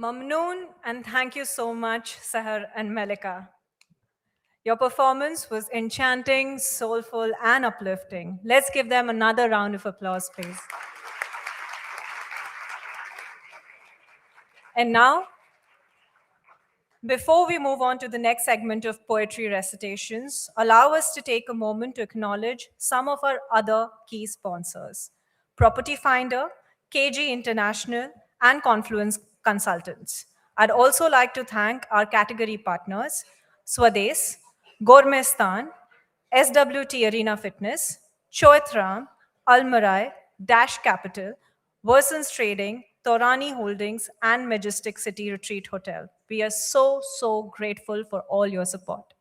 Mamnoon, and thank you so much, Sahar and Melika. Your performance was enchanting, soulful, and uplifting. Let's give them another round of applause, please. And now, before we move on to the next segment of poetry recitations, allow us to take a moment to acknowledge some of our other key sponsors: Property Finder, KG International, and Confluence Consultants. I'd also like to thank our category partners: Swades, Gourmistan, SWT Arena Fitness, Choitram, Almarai, Dash Capital, Versons Trading, Torani Holdings, and Majestic City Retreat Hotel. We are so grateful for all your support.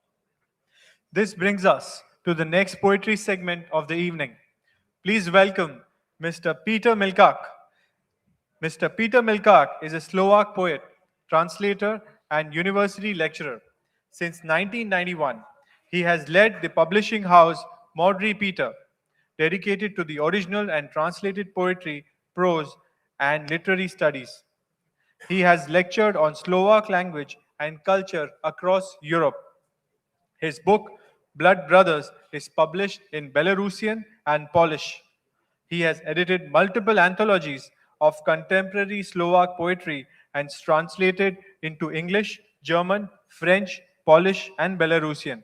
This brings us to the next poetry segment of the evening. Please welcome Mr. Peter Milkak. Mr. Peter Milkak is a Slovak poet, translator, and university lecturer. Since 1991, he has led the publishing house Modri Peter, dedicated to the original and translated poetry, prose, and literary studies. He has lectured on Slovak language and culture across Europe. His book, Blood Brothers, is published in Belarusian and Polish. He has edited multiple anthologies of contemporary Slovak poetry and translated into English, German, French, Polish, and Belarusian.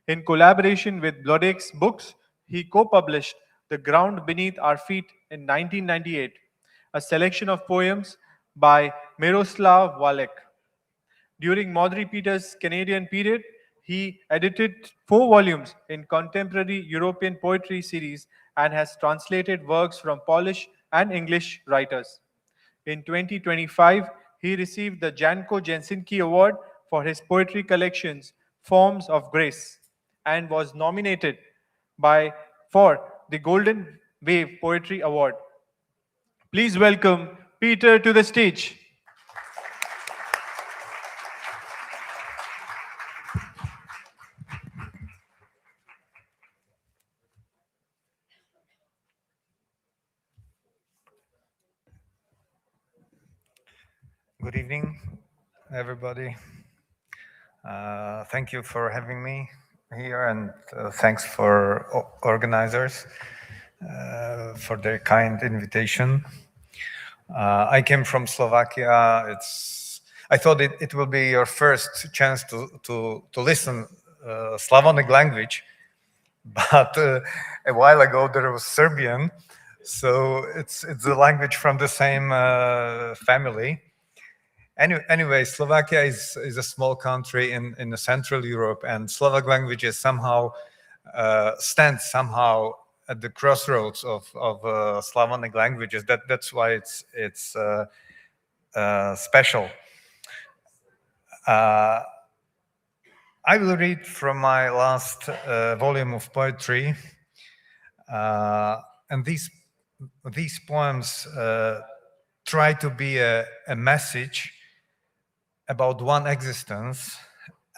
In collaboration with Blodex Books, he co-published The Ground Beneath Our Feet in 1998, a selection of poems by Miroslav Walek. During Modri Peter's Canadian period, he edited 4 volumes in contemporary European poetry series and has translated works from Polish and English writers. In 2025, he received the Janko Jensinki Award for his poetry collections, Forms of Grace, and was nominated for the Golden Wave Poetry Award. Please welcome Peter to the stage. Good evening, everybody. Thank you for having me here, and thanks for organizers for their kind invitation. I came from Slovakia. I thought it will be your first chance to listen Slavonic language, but a while ago there was Serbian, so it's the language from the same family. Anyway, Slovakia is a small country in Central Europe, and Slovak language is stands somehow at the crossroads of Slavonic languages. That's why it's special. I will read from my last volume of poetry, and these poems try to be a message about one existence,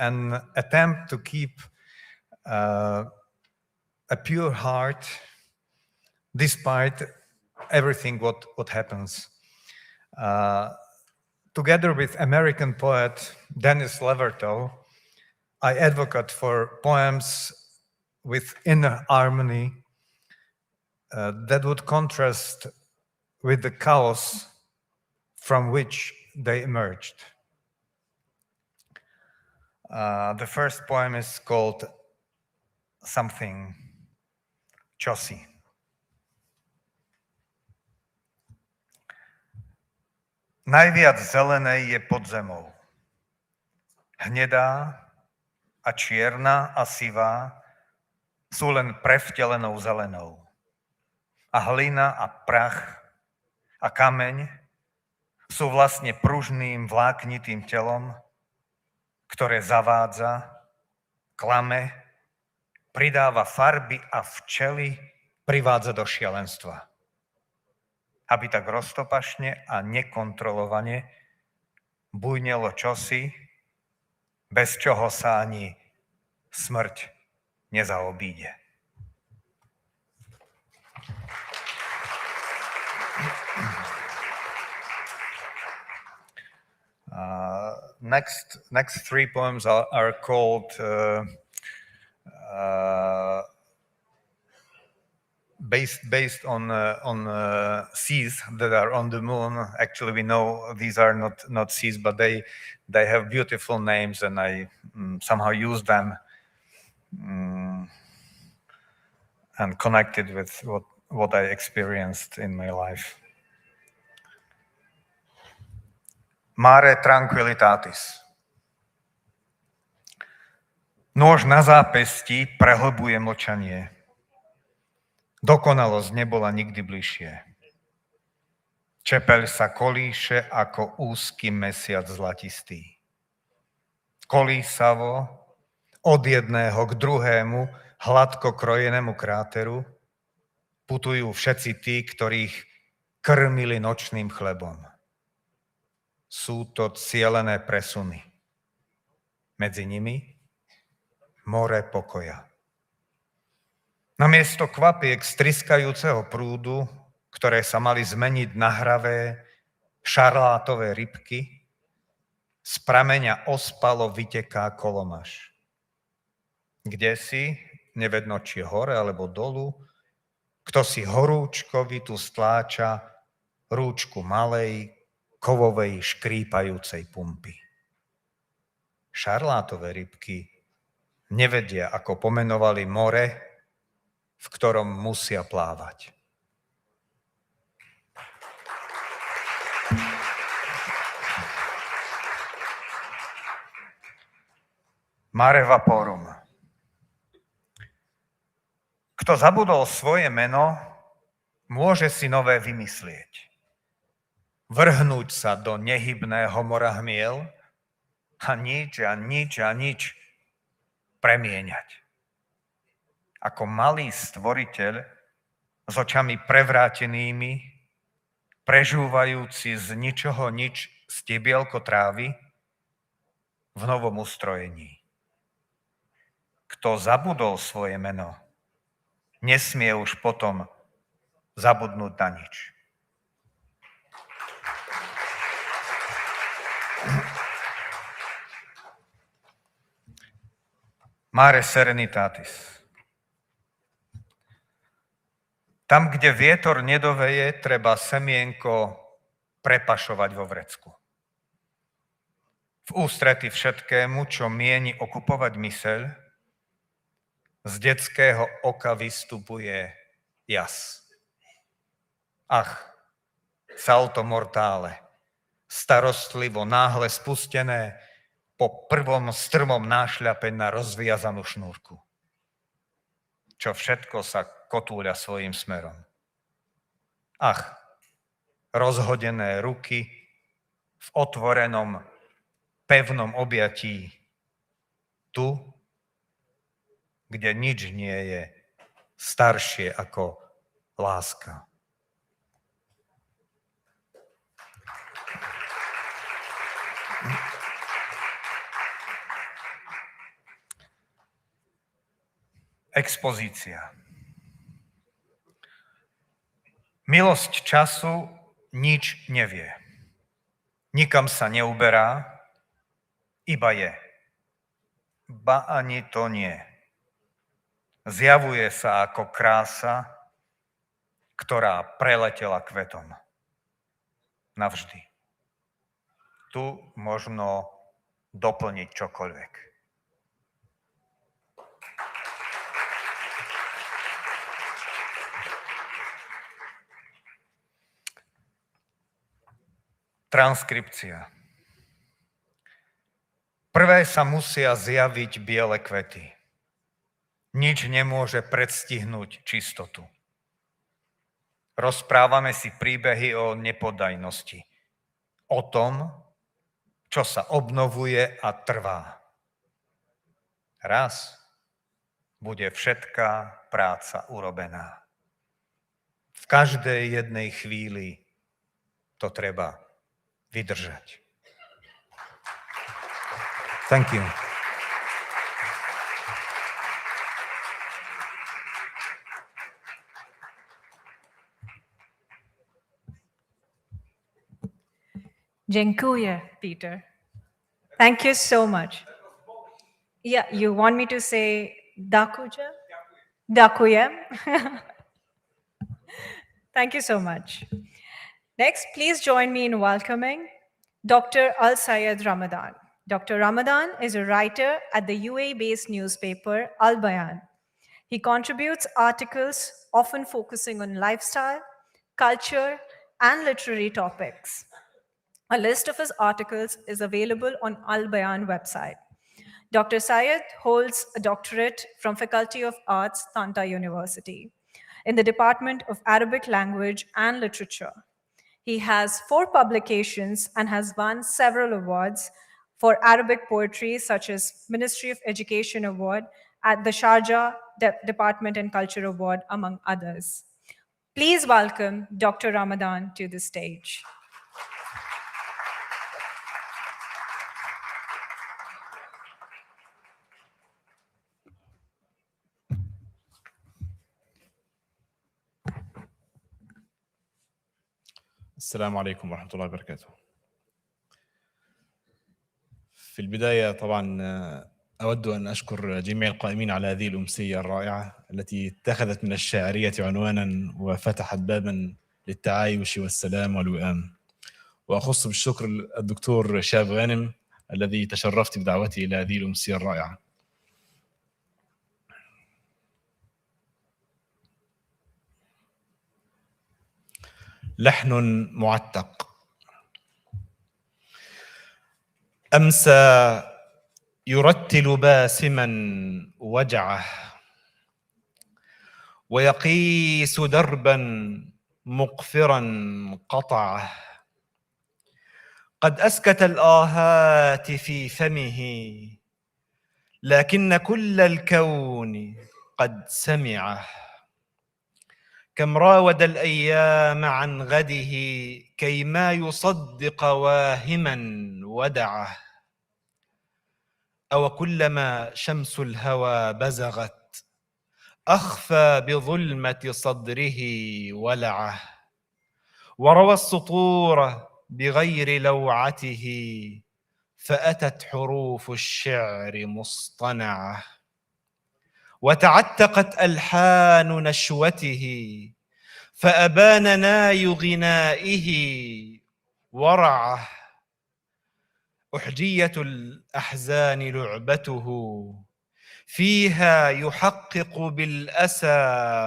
an attempt to keep a pure heart despite everything what happens. Together with American poet Dennis Levertov, I advocate for poems with inner harmony that would contrast with the chaos from which they emerged. The first poem is called Something, Čosi. Najviac zelenej je pod zemou. Hnedá a čierna a sivá sú len prevtelenou zelenou. A hlina a prach a kameň sú vlastne pružným vláknitým telom, ktoré zavádza, klame, pridáva farby a včely privádza do šialenstva. Aby tak roztopašne a nekontrolovane bujnelo čosi, bez čoho sa ani smrť nezaobíde. Next three poems are called based on seas that are on the moon. Actually, we know these are not seas, but they have beautiful names, and I somehow use them and connected with what I experienced in my life. Mare tranquillitatis. Nôž na zápesti prehlbuje mlčanie. Dokonalosť nebola nikdy bližšie. Čepeľ sa kolíše ako úzky mesiac zlatistý. Kolísavo od jedného k druhému hladko krojenému kráteru putujú všetci tí, ktorých krmili nočným chlebom. Sú to cielené presuny. Medzi nimi more pokoja. Namiesto kvapiek z tryskajúceho prúdu, ktoré sa mali zmeniť na hravé, šarlátové rybky, z prameňa ospalo vyteká kolomaš. Kdesi, nevedno či hore alebo dolu, kto si horúčkovitu stláča rúčku malej, kovovej, škrípajúcej pumpy. Šarlátové rybky nevedia, ako pomenovali more, v ktorom musia plávať. Mare vaporum. Kto zabudol svoje meno, môže si nové vymyslieť. Vrhnúť sa do nehybného mora hmiel a nič premieňať. Ako malý stvoriteľ s očami prevrátenými, prežúvajúci z ničoho nič stiebielko trávy v novom ustrojení. Kto zabudol svoje meno, nesmie už potom zabudnúť na nič. Mare serenitatis. Tam, kde vietor nedoveje, treba semienko prepašovať vo vrecku. V ústrety všetkému, čo mieni okupovať myseľ, z detského oka vystupuje jas. Ach, salto mortále, starostlivo, náhle spustené po prvom strmom nášľape na rozviazanú šnúrku. Čo všetko sa kotúľa svojím smerom. Ach, rozhodené ruky v otvorenom, pevnom objatí. Tu, kde nič nie je staršie ako láska. Expozícia. Milosť času nič nevie. Nikam sa neuberá, iba je. Ba ani to nie. Zjavuje sa ako krása, ktorá preletela kvetom. Navždy. Tu možno doplniť čokoľvek. Transkripcia. Prvé sa musia zjaviť biele kvety. Nič nemôže predstihnúť čistotu. Rozprávame si príbehy o nepodajnosti. O tom, čo sa obnovuje a trvá. Raz bude všetká práca urobená. V každej jednej chvíli to treba vydržať. Thank you. Dziękuję, Peter. Thank you so much. Yeah, you want me to say Dakuja? Dakuya. Thank you so much. Next, please join me in welcoming Dr. Al Sayed Ramadan. Dr. Ramadan is a writer at the UAE-based newspaper Al Bayan. He contributes articles often focusing on lifestyle, culture, and literary topics. A list of his articles is available on Al Bayan website. Dr. Sayed holds a doctorate from Faculty of Arts, Tanta University, in the Department of Arabic Language and Literature. He has 4 publications and has won several awards for Arabic poetry, such as Ministry of Education Award at the Sharjah Department and Culture Award, among others. Please welcome Dr. Ramadan to the stage. السلام عليكم ورحمة الله وبركاته. في البداية طبعا أود أن أشكر جميع القائمين على هذه الأمسية الرائعة التي اتخذت من الشاعرية عنوانا وفتحت بابا للتعايش والسلام والوئام. وأخص بالشكر الدكتور شاب غانم الذي تشرفت بدعوته إلى هذه الأمسية الرائعة. لحن معتق. أمسى يرتل باسما وجعه ويقيس دربا مقفرا قطعه. قد أسكت الآهات في فمه لكن كل الكون قد سمعه. كم راود الأيام عن غده كيما يصدق واهما ودعه. أو كلما شمس الهوى بزغت أخفى بظلمة صدره ولعه. وروى السطور بغير لوعته فأتت حروف الشعر مصطنعة. وتعتقت ألحان نشوته فأبان ناي غنائه ورعه. أحجية الأحزان لعبته فيها يحقق بالأسى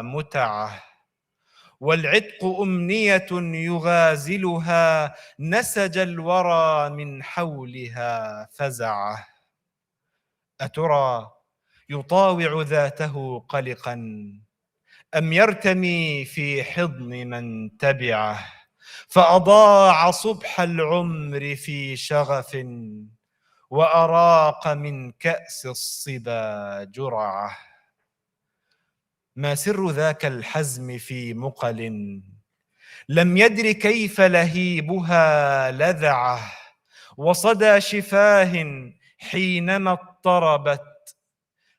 متعه. والعتق أمنية يغازلها نسج الورى من حولها فزعه. أترى يطاوع ذاته قلقا أم يرتمي في حضن من تبعه. فأضاع صبح العمر في شغف وأراق من كأس الصبا جرعه. ما سر ذاك الحزم في مقل لم يدر كيف لهيبها لذعه. وصدى شفاه حينما اضطربت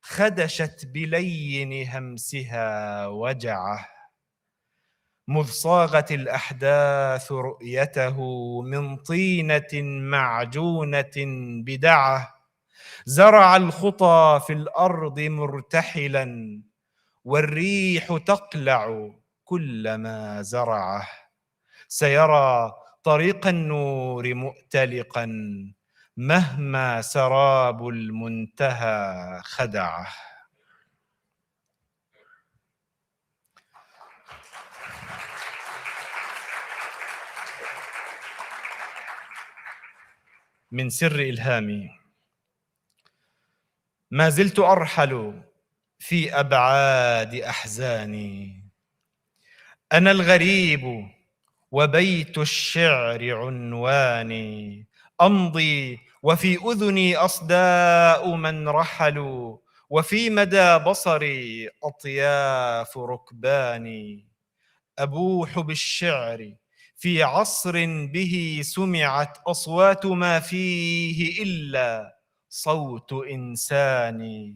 خدشت بلين همسها وجعه. مذ صاغت الأحداث رؤيته من طينة معجونة بدعه. زرع الخطى في الأرض مرتحلا والريح تقلع كلما زرعه. سيرى طريق النور مؤتلقا مهما سراب المنتهى خدعه. من سر إلهامي ما زلت أرحل في أبعاد أحزاني. أنا الغريب وبيت الشعر عنواني. أمضي وفي أذني أصداء من رحلوا وفي مدى بصري أطياف ركباني. أبوح بالشعر في عصر به سمعت أصوات ما فيه إلا صوت إنسان.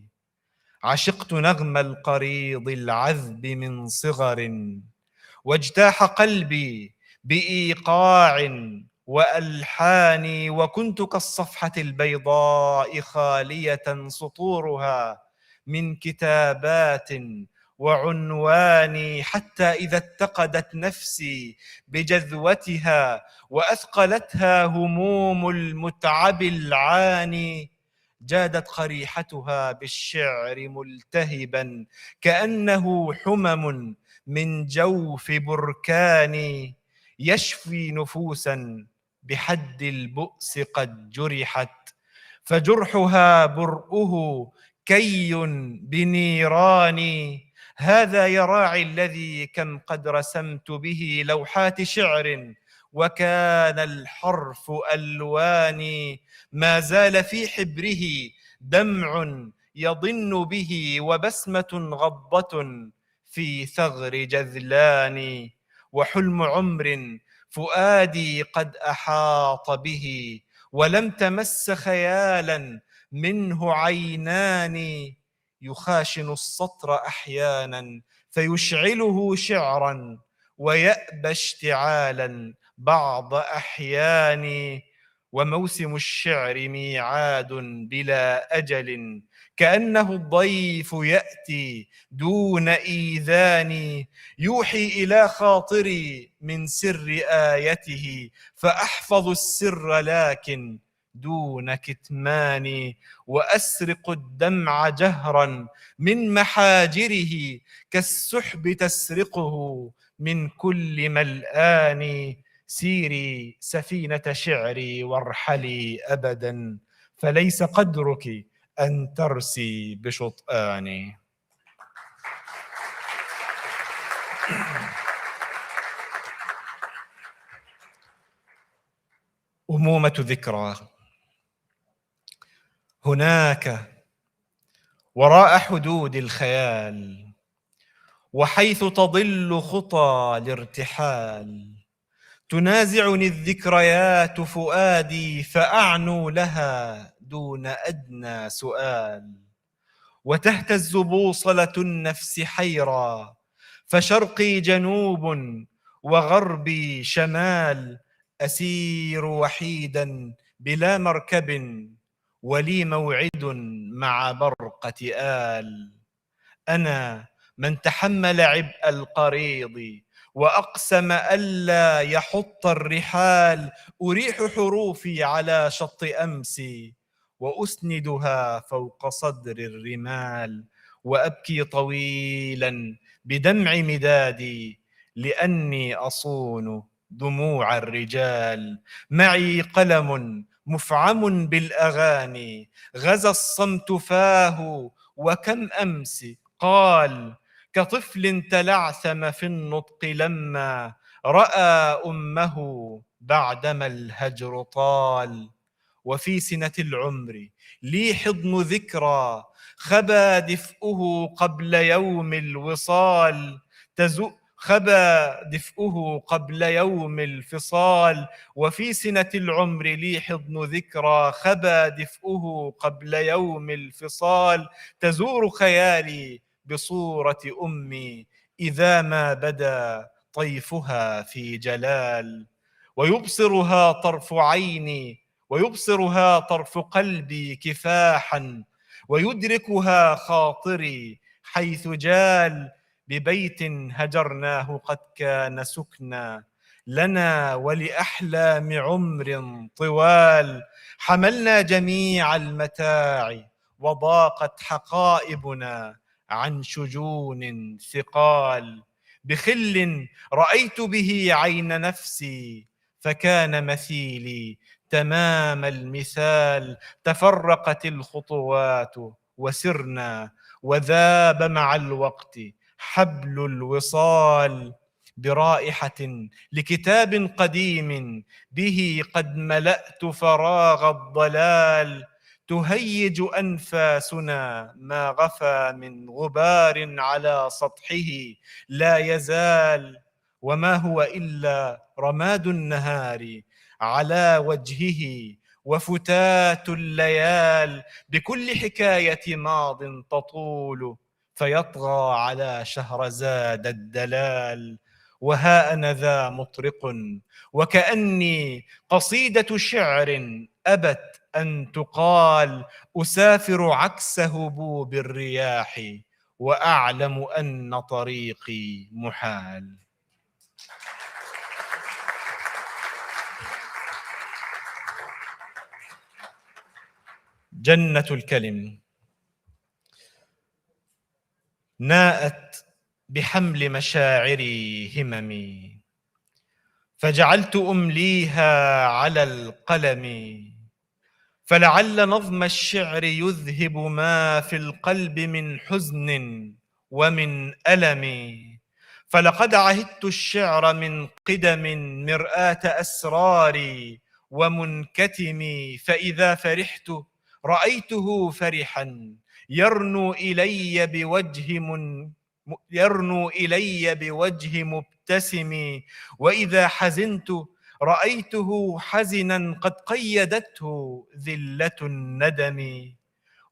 عشقت نغم القريض العذب من صغر واجتاح قلبي بإيقاع وألحاني، وكنت كالصفحة البيضاء خالية سطورها من كتابات وعنواني، حتى إذا اتقدت نفسي بجذوتها وأثقلتها هموم المتعب العاني، جادت قريحتها بالشعر ملتهبا كأنه حمم من جوف بركان، يشفي نفوسا بحد البؤس قد جرحت، فجرحها برؤه كي بنيران. هذا يا راعي الذي كم قد رسمت به لوحات شعر، وكان الحرف ألواني، ما زال في حبره دمع يضن به، وبسمة غضة في ثغر جذلان، وحلم عمر فؤادي قد أحاط به، ولم تمس خيالا منه عينان، يخاشن السطر أحيانا فيشعله شعرا، ويأبى اشتعالا بعض أحيان، وموسم الشعر ميعاد بلا أجل، كأنه الضيف يأتي دون إيذان، يوحي إلى خاطري من سر آيته، فأحفظ السر لكن دون كتمان، وأسرق الدمع جهرا من محاجره، كالسحب تسرقه من كل ملآن. سيري سفينة شعري وارحلي أبدا، فليس قدرك أن ترسي بشطآن. أمومة ذكرى. هناك وراء حدود الخيال، وحيث تضل خطى الارتحال، تنازعني الذكريات فؤادي، فأعنو لها دون أدنى سؤال، وتهتز بوصلة النفس حيرا، فشرقي جنوب وغربي شمال، أسير وحيدا بلا مركب، ولي موعد مع برقة آل. أنا من تحمل عبء القريض وأقسم ألا يحط الرحال، أريح حروفي على شط أمسي، وأسندها فوق صدر الرمال، وأبكي طويلا بدمع مدادي، لأني أصون دموع الرجال. معي قلم مفعم بالأغاني، غزا الصمت فاه، وكم أمس قال، كطفل تلعثم في النطق لما رأى أمه بعدما الهجر طال. وفي سنة العمر لي حضن ذكرى، خبا دفئه قبل يوم الوصال، خبا دفئه قبل يوم الفصال. وفي سنة العمر لي حضن ذكرى، خبا دفئه قبل يوم الفصال، تزور خيالي بصورة أمي إذا ما بدا طيفها في جلال، ويبصرها طرف عيني ويبصرها طرف قلبي كفاحا، ويدركها خاطري حيث جال، ببيت هجرناه قد كان سكنا لنا ولأحلام عمر طوال، حملنا جميع المتاع وضاقت حقائبنا عن شجون ثقال، بخل رأيت به عين نفسي، فكان مثيلي تمام المثال. تفرقت الخطوات وسرنا، وذاب مع الوقت حبل الوصال، برائحة لكتاب قديم به قد ملأت فراغ الضلال، تهيج أنفاسنا ما غفى من غبار على سطحه لا يزال، وما هو إلا رماد النهار على وجهه وفتات الليال، بكل حكاية ماض تطول فيطغى على شهرزاد الدلال. وها أنا ذا مطرق، وكأني قصيدة شعر أبت أن تقال، أسافر عكس هبوب الرياح وأعلم أن طريقي محال. جنة الكلم ناءت بحمل مشاعري هممي، فجعلت أمليها على القلم، فلعل نظم الشعر يذهب ما في القلب من حزن ومن ألم. فلقد عهدت الشعر من قدم مرآة أسراري ومنكتمي، فإذا فرحت رأيته فرحا يرنو إلي بوجه مبتسم، وإذا حزنت رأيته حزنا قد قيدته ذلة الندم،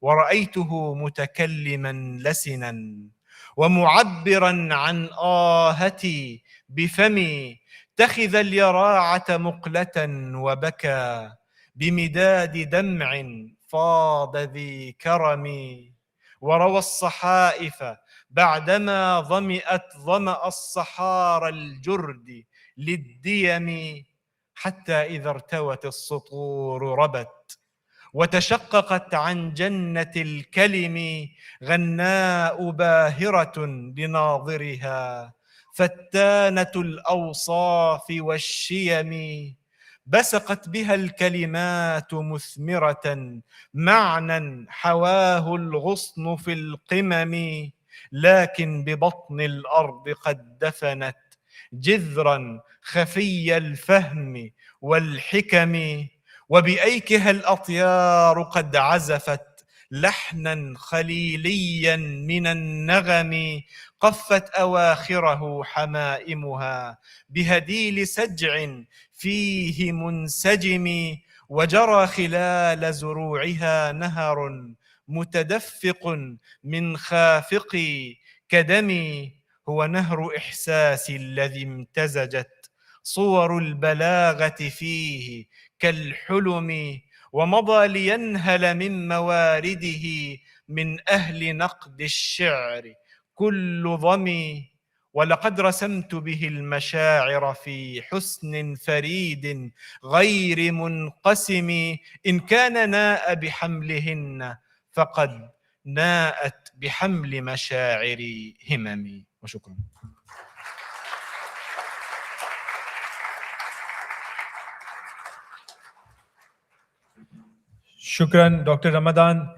ورأيته متكلما لسنا ومعبرا عن آهتي بفمي، اتخذ اليراعة مقلة وبكى بمداد دمع فاض ذي كرم، وروى الصحائف بعدما ظمئت ظمأ الصحارى الجرد للديم، حتى إذا ارتوت السطور ربت وتشققت عن جنة الكلم، غناء باهرة لناظرها فتانة الأوصاف والشيم، بسقت بها الكلمات مثمرة معنى حواه الغصن في القمم، لكن ببطن الأرض قد دفنت جذرا خفي الفهم والحكم، وبأيكها الأطيار قد عزفت لحنا خليليا من النغم، قفت أواخره حمائمها بهديل سجع فيه منسجم، وجرى خلال زروعها نهر متدفق من خافقي كدمي، هو نهر إحساسي الذي امتزجت صور البلاغة فيه كالحلم، ومضى لينهل من موارده من أهل نقد الشعر كل ظمي، ولقد رسمت به المشاعر في حسن فريد غير منقسم، إن كان ناء بحملهن فقد ناءت بحمل مشاعري هممي. وشكرا. Shukran, Dr. Ramadan.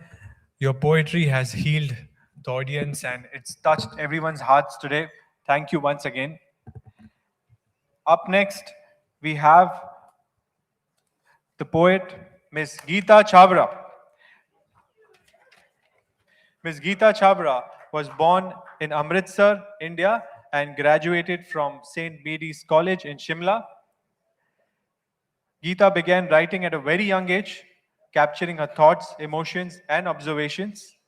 Your poetry has healed the audience and it's touched everyone's hearts today. Thank you once again. Up next, we have the poet, Ms. Geeta Chabra. Ms. Geeta Chabra was born in Amritsar, India, and graduated from St. Bede's College in Shimla. Geeta began writing at a very young age, capturing her thoughts, emotions, and observations.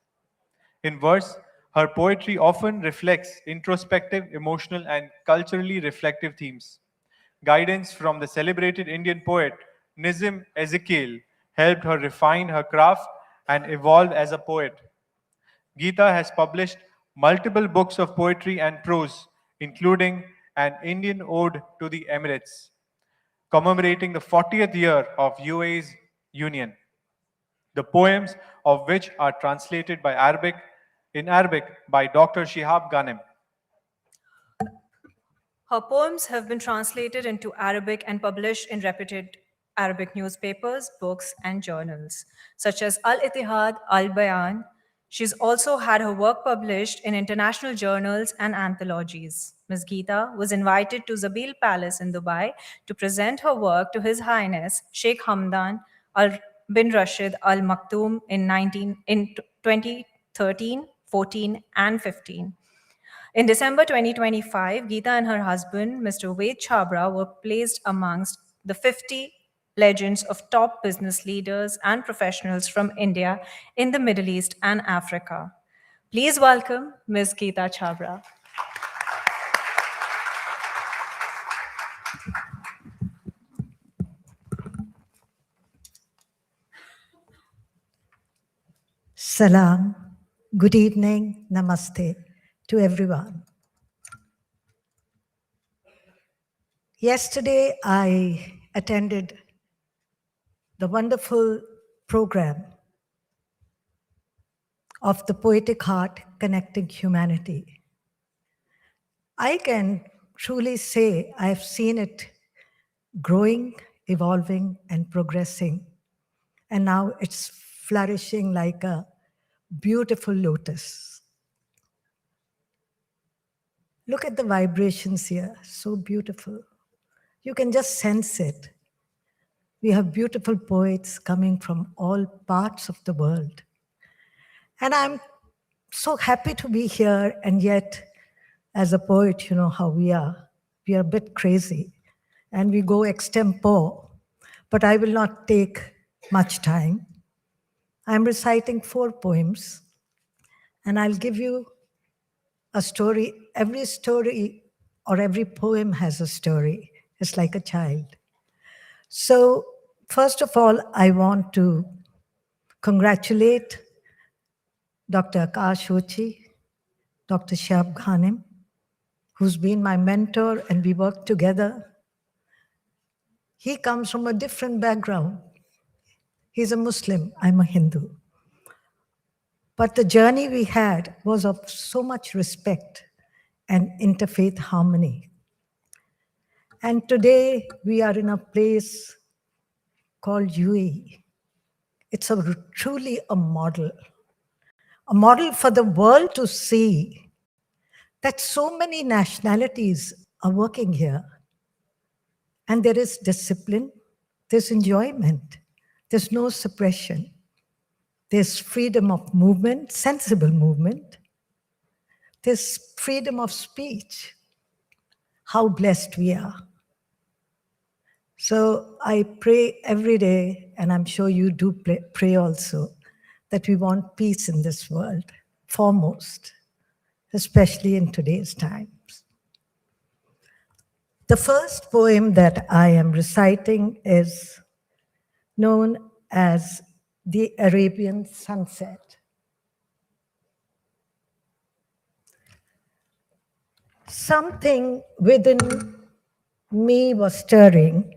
In verse, her poetry often reflects introspective, emotional, and culturally reflective themes. Guidance from the celebrated Indian poet Nizam Ezekiel helped her refine her craft and evolve as a poet. Geeta has published multiple books of poetry and prose, including an Indian ode to the Emirates, commemorating the 40th year of UAE's union. The poems of which are translated in Arabic by Dr. Shihab Ghanem. Her poems have been translated into Arabic and published in reputed Arabic newspapers, books, and journals, such as Al-Ittihad, Al-Bayan. She's also had her work published in international journals and anthologies. Ms. Geeta was invited to Zabil Palace in Dubai to present her work to His Highness Sheikh Hamdan bin Rashid Al Maktoum in 2013, 14, and 15. In December 2025, Geeta and her husband, Mr. Ved Chabra, were placed amongst the 50 legends of top business leaders and professionals from India in the Middle East and Africa. Please welcome Ms. Geeta Chabra. Salam, good evening, namaste to everyone. Yesterday, I attended the wonderful program of the Poetic Heart Connecting Humanity. I can truly say I've seen it growing, evolving, and progressing. And now it's flourishing like a beautiful lotus. Look at the vibrations here, so beautiful. You can just sense it. We have beautiful poets coming from all parts of the world. And I'm so happy to be here, and yet, as a poet, you know how we are. We are a bit crazy, and we go extempore. But I will not take much time. I'm reciting 4 poems, and I'll give you a story. Every story or every poem has a story. It's like a child. So, first of all, I want to congratulate Dr. Akash Ochi, Dr. Shab Ghanim, who's been my mentor, and we work together. He comes from a different background. He's a Muslim, I'm a Hindu. But the journey we had was of so much respect and interfaith harmony. And today we are in a place called UAE. It's truly a model for the world to see that so many nationalities are working here. And there is discipline, there's enjoyment, there's no suppression. There's freedom of movement, sensible movement. There's freedom of speech. How blessed we are. So I pray every day, and I'm sure you do pray also, that we want peace in this world, foremost, especially in today's times. The first poem that I am reciting is known as The Arabian Sunset. Something within me was stirring.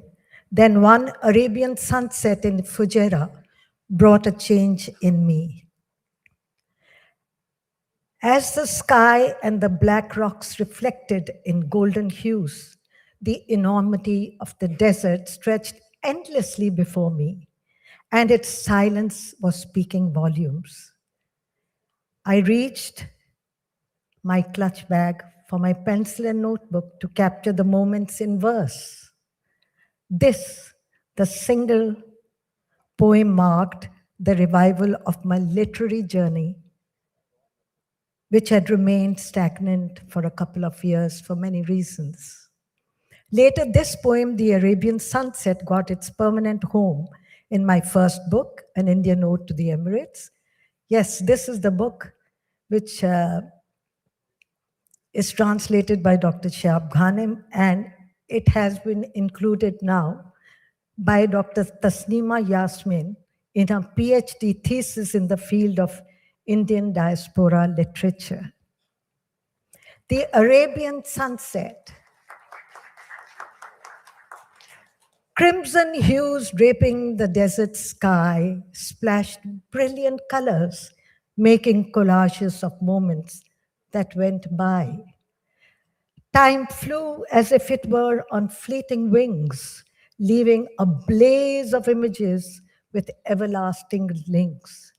Then one Arabian sunset in Fujairah brought a change in me. As the sky and the black rocks reflected in golden hues, the enormity of the desert stretched endlessly before me, and its silence was speaking volumes. I reached my clutch bag for my pencil and notebook to capture the moments in verse. This, the single poem, marked the revival of my literary journey, which had remained stagnant for a couple of years for many reasons. Later, this poem, The Arabian Sunset, got its permanent home in my first book, An Indian Ode to the Emirates. Yes, this is the book which is translated by Dr. Shab Ghanim, and it has been included now by Dr. Tasneema Yasmin in her PhD thesis in the field of Indian diaspora literature. The Arabian Sunset. Crimson hues draping the desert sky splashed brilliant colors, making collages of moments that went by. Time flew as if it were on fleeting wings, leaving a blaze of images with everlasting links.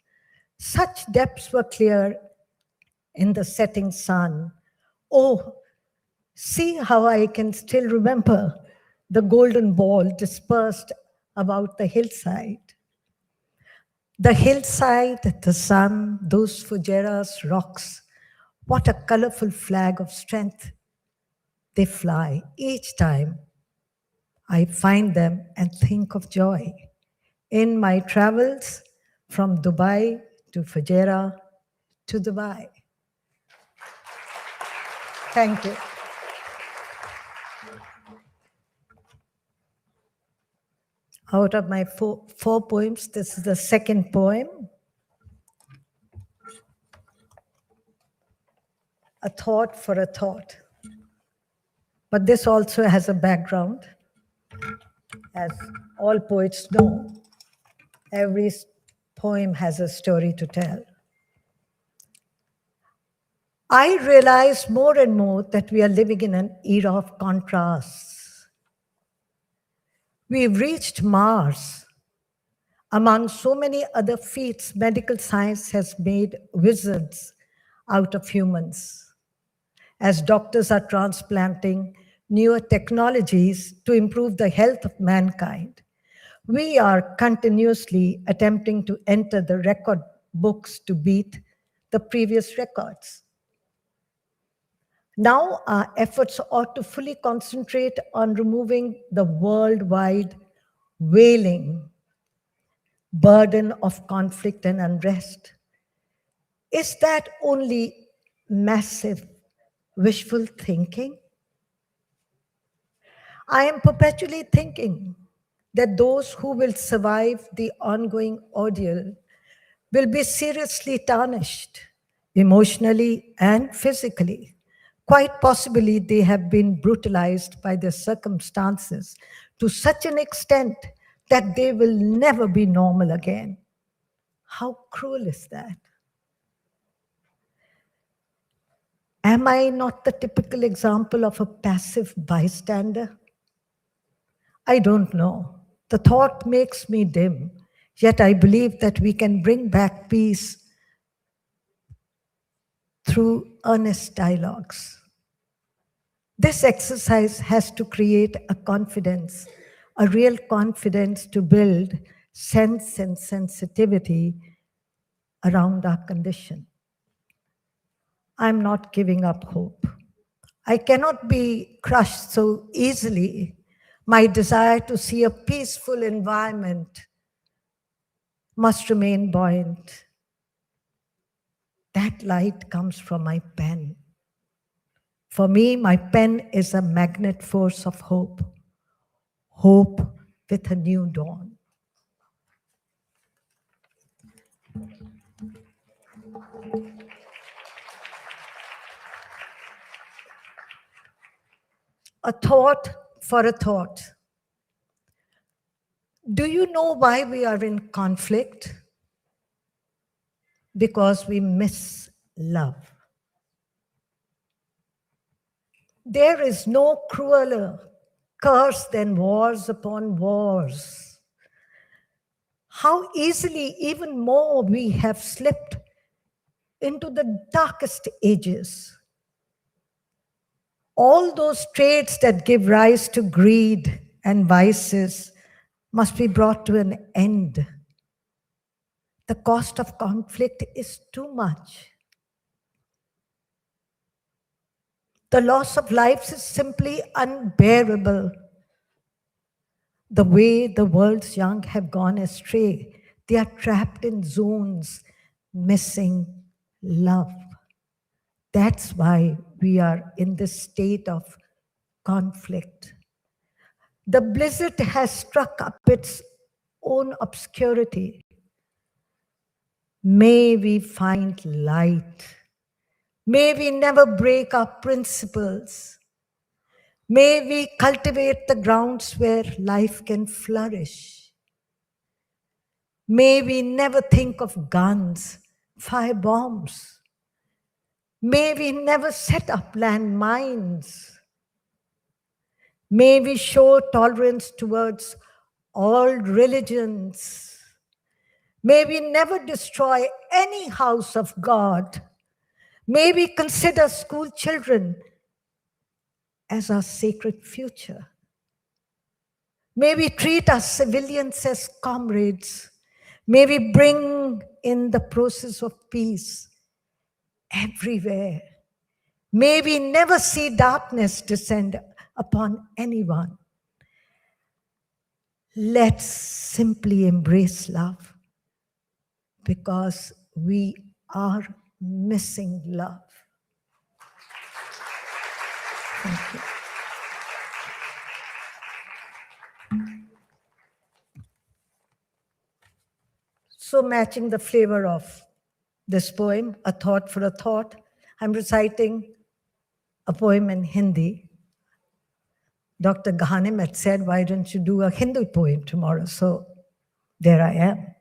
Such depths were clear in the setting sun. Oh, see how I can still remember the golden ball dispersed about the hillside. The hillside, the sun, those Fujairah's rocks, what a colorful flag of strength they fly each time I find them and think of joy. In my travels from Dubai to Fujairah to Dubai. Thank you. Out of my four poems, this is the second poem. a thought for a thought. But this also has a background. As all poets know, every poem has a story to tell. I realize more and more that we are living in an era of contrasts. We've reached Mars. Among so many other feats, medical science has made wizards out of humans, as doctors are transplanting newer technologies to improve the health of mankind. We are continuously attempting to enter the record books to beat the previous records. Now our efforts ought to fully concentrate on removing the worldwide wailing burden of conflict and unrest. Is that only massive wishful thinking? I am perpetually thinking that those who will survive the ongoing ordeal will be seriously tarnished, emotionally and physically. Quite possibly, they have been brutalized by the circumstances to such an extent that they will never be normal again. How cruel is that? Am I not the typical example of a passive bystander? I don't know. The thought makes me dim, yet I believe that we can bring back peace through earnest dialogues. This exercise has to create a confidence, a real confidence to build sense and sensitivity around our condition. I'm not giving up hope. I cannot be crushed so easily. My desire to see a peaceful environment must remain buoyant. That light comes from my pen. For me, my pen is a magnet force of hope. Hope with a new dawn. A thought for a thought. Do you know why we are in conflict? Because we miss love. There is no crueler curse than wars upon wars. How easily, even more, we have slipped into the darkest ages. All those traits that give rise to greed and vices must be brought to an end. The cost of conflict is too much. The loss of lives is simply unbearable. The way the world's young have gone astray, they are trapped in zones, missing love. That's why we are in this state of conflict. The blizzard has struck up its own obscurity. May we find light. May we never break our principles. May we cultivate the grounds where life can flourish. May we never think of guns, fire bombs. May we never set up landmines. May we show tolerance towards all religions. May we never destroy any house of God. May we consider school children as our sacred future. May we treat our civilians as comrades. May we bring in the process of peace everywhere. May we never see darkness descend upon anyone. Let's simply embrace love because we are missing love. Thank you. So matching the flavor of this poem, A Thought for a Thought, I'm reciting a poem in Hindi. Dr. Ghanem had said, why don't you do a Hindu poem tomorrow? So there I am.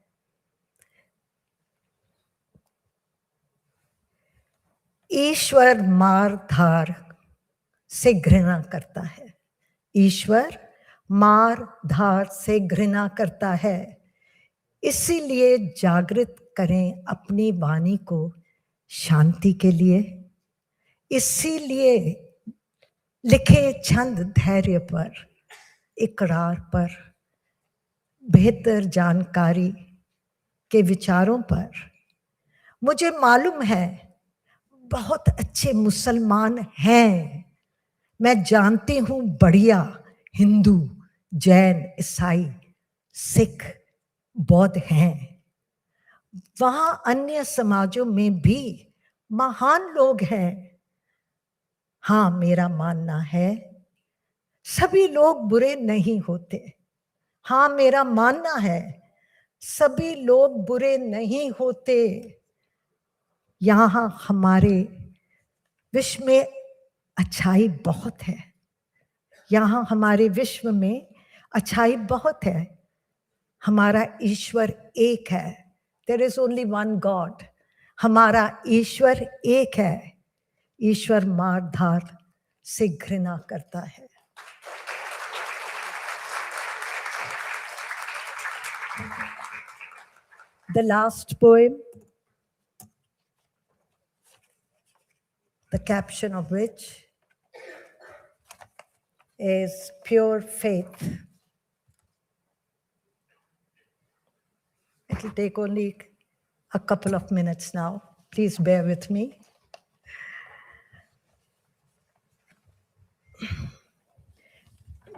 ईश्वर मार धार से घृणा करता है. ईश्वर मार धार से घृणा करता है. इसीलिए जागृत करें अपनी वाणी को शांति के लिए. इसीलिए लिखे छंद धैर्य पर, इकरार पर, बेहतर जानकारी के विचारों पर. मुझे मालूम है बहुत अच्छे मुसलमान हैं. मैं जानती हूं बढ़िया हिंदू, जैन, ईसाई, सिख, बौद्ध हैं. वहां अन्य समाजों में भी महान लोग हैं. हाँ, मेरा मानना है सभी लोग बुरे नहीं होते. हाँ, मेरा मानना है सभी लोग बुरे नहीं होते. यहाँ हमारे विश्व में अच्छाई बहुत है. यहाँ हमारे विश्व में अच्छाई बहुत है. हमारा ईश्वर एक है. There is only one God. हमारा ईश्वर एक है. ईश्वर मार धार से घृणा करता है. The last poem, the caption of which is Pure Faith. It will take only a couple of minutes now. Please bear with me.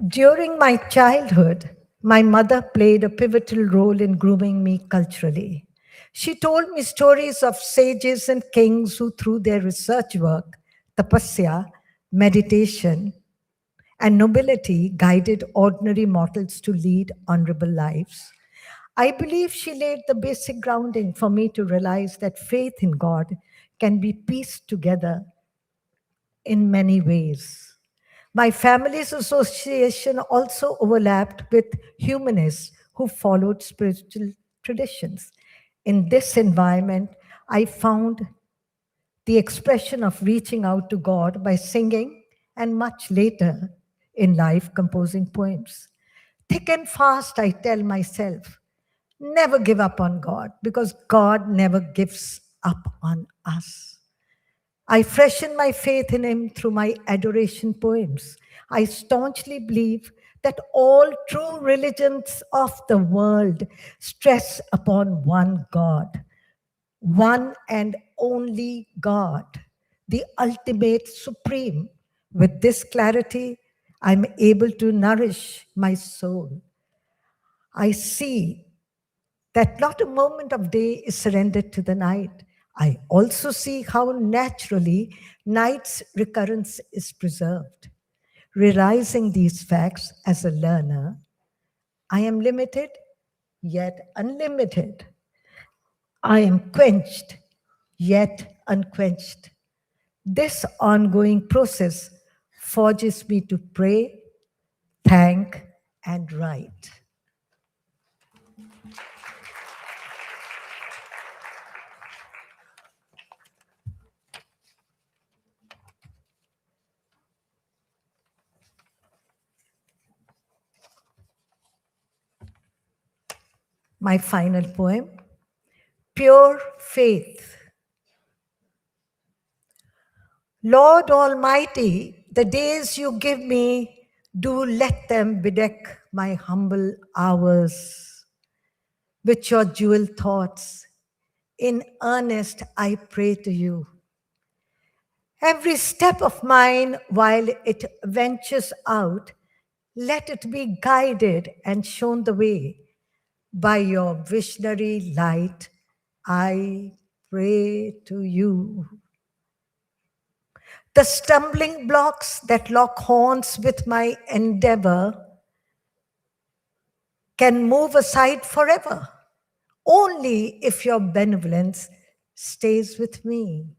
During my childhood, my mother played a pivotal role in grooming me culturally. She told me stories of sages and kings who, through their research work, tapasya, meditation, and nobility, guided ordinary mortals to lead honorable lives. I believe she laid the basic grounding for me to realize that faith in God can be pieced together in many ways. My family's association also overlapped with humanists who followed spiritual traditions. In this environment, I found the expression of reaching out to God by singing and much later in life composing poems. Thick and fast, I tell myself, never give up on God because God never gives up on us. I freshen my faith in Him through my adoration poems. I staunchly believe that all true religions of the world stress upon one God, one and only God, the ultimate supreme. With this clarity, I'm able to nourish my soul. I see that not a moment of day is surrendered to the night. I also see how naturally night's recurrence is preserved. Realizing these facts as a learner, I am limited yet unlimited. I am quenched yet unquenched. This ongoing process forces me to pray, thank, and write. My final poem, Pure Faith. Lord Almighty, the days you give me, do let them bedeck my humble hours with your jewel thoughts. In earnest, I pray to you. Every step of mine, while it ventures out, let it be guided and shown the way by your visionary light. I pray to you. The stumbling blocks that lock horns with my endeavor can move aside forever, only if your benevolence stays with me.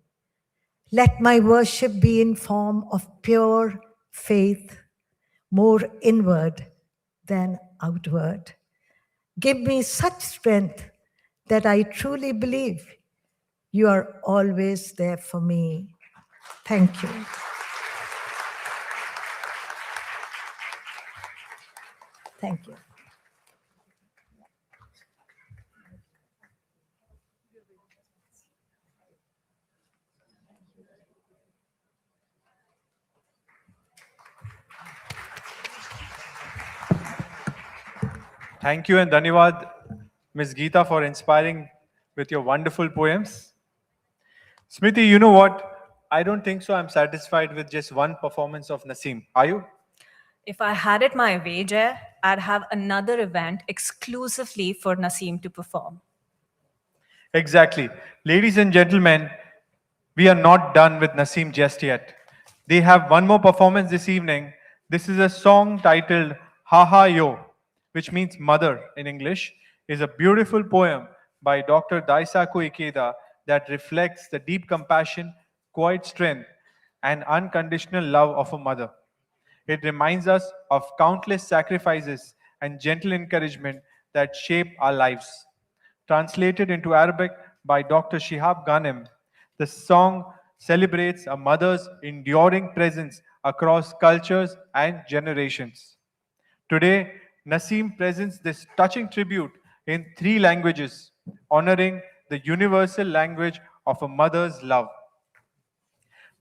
Let my worship be in form of pure faith, more inward than outward. Give me such strength that I truly believe you are always there for me. Thank you. Thank you. Thank you and Dhanyavad, Ms. Geeta, for inspiring with your wonderful poems. Smriti, you know what? I don't think so. I'm satisfied with just one performance of Naseem. Are you? If I had it my way, Jay, I'd have another event exclusively for Naseem to perform. Exactly. Ladies and gentlemen, we are not done with Naseem just yet. They have one more performance this evening. This is a song titled Ha Ha Yo, which means mother in English, is a beautiful poem by Dr. Daisaku Ikeda that reflects the deep compassion, quiet strength, and unconditional love of a mother. It reminds us of countless sacrifices and gentle encouragement that shape our lives. Translated into Arabic by Dr. Shihab Ghanem, the song celebrates a mother's enduring presence across cultures and generations. Today, Naseem presents this touching tribute in three languages, honoring the universal language of a mother's love.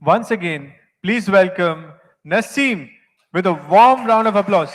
Once again, please welcome Naseem with a warm round of applause.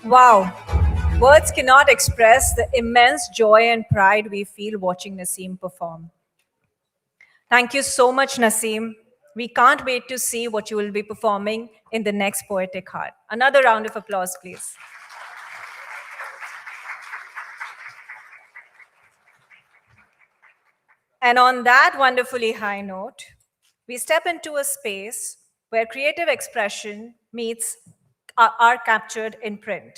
Wow, words cannot express the immense joy and pride we feel watching Naseem perform. Thank you so much, Naseem. We can't wait to see what you will be performing in the next Poetic Heart. Another round of applause, please. And on that wonderfully high note, we step into a space where creative expression meets are captured in print,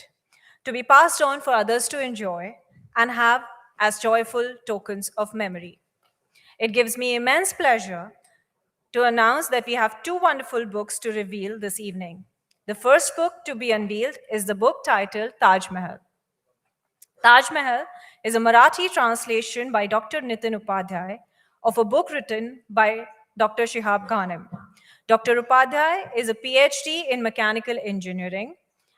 to be passed on for others to enjoy and have as joyful tokens of memory. It gives me immense pleasure to announce that we have two wonderful books to reveal this evening. The first book to be unveiled is the book titled Taj Mahal. Taj Mahal is a Marathi translation by Dr. Nitin Upadhyay of a book written by Dr. Shihab Ghanem. Dr. Upadhyay is a PhD in mechanical engineering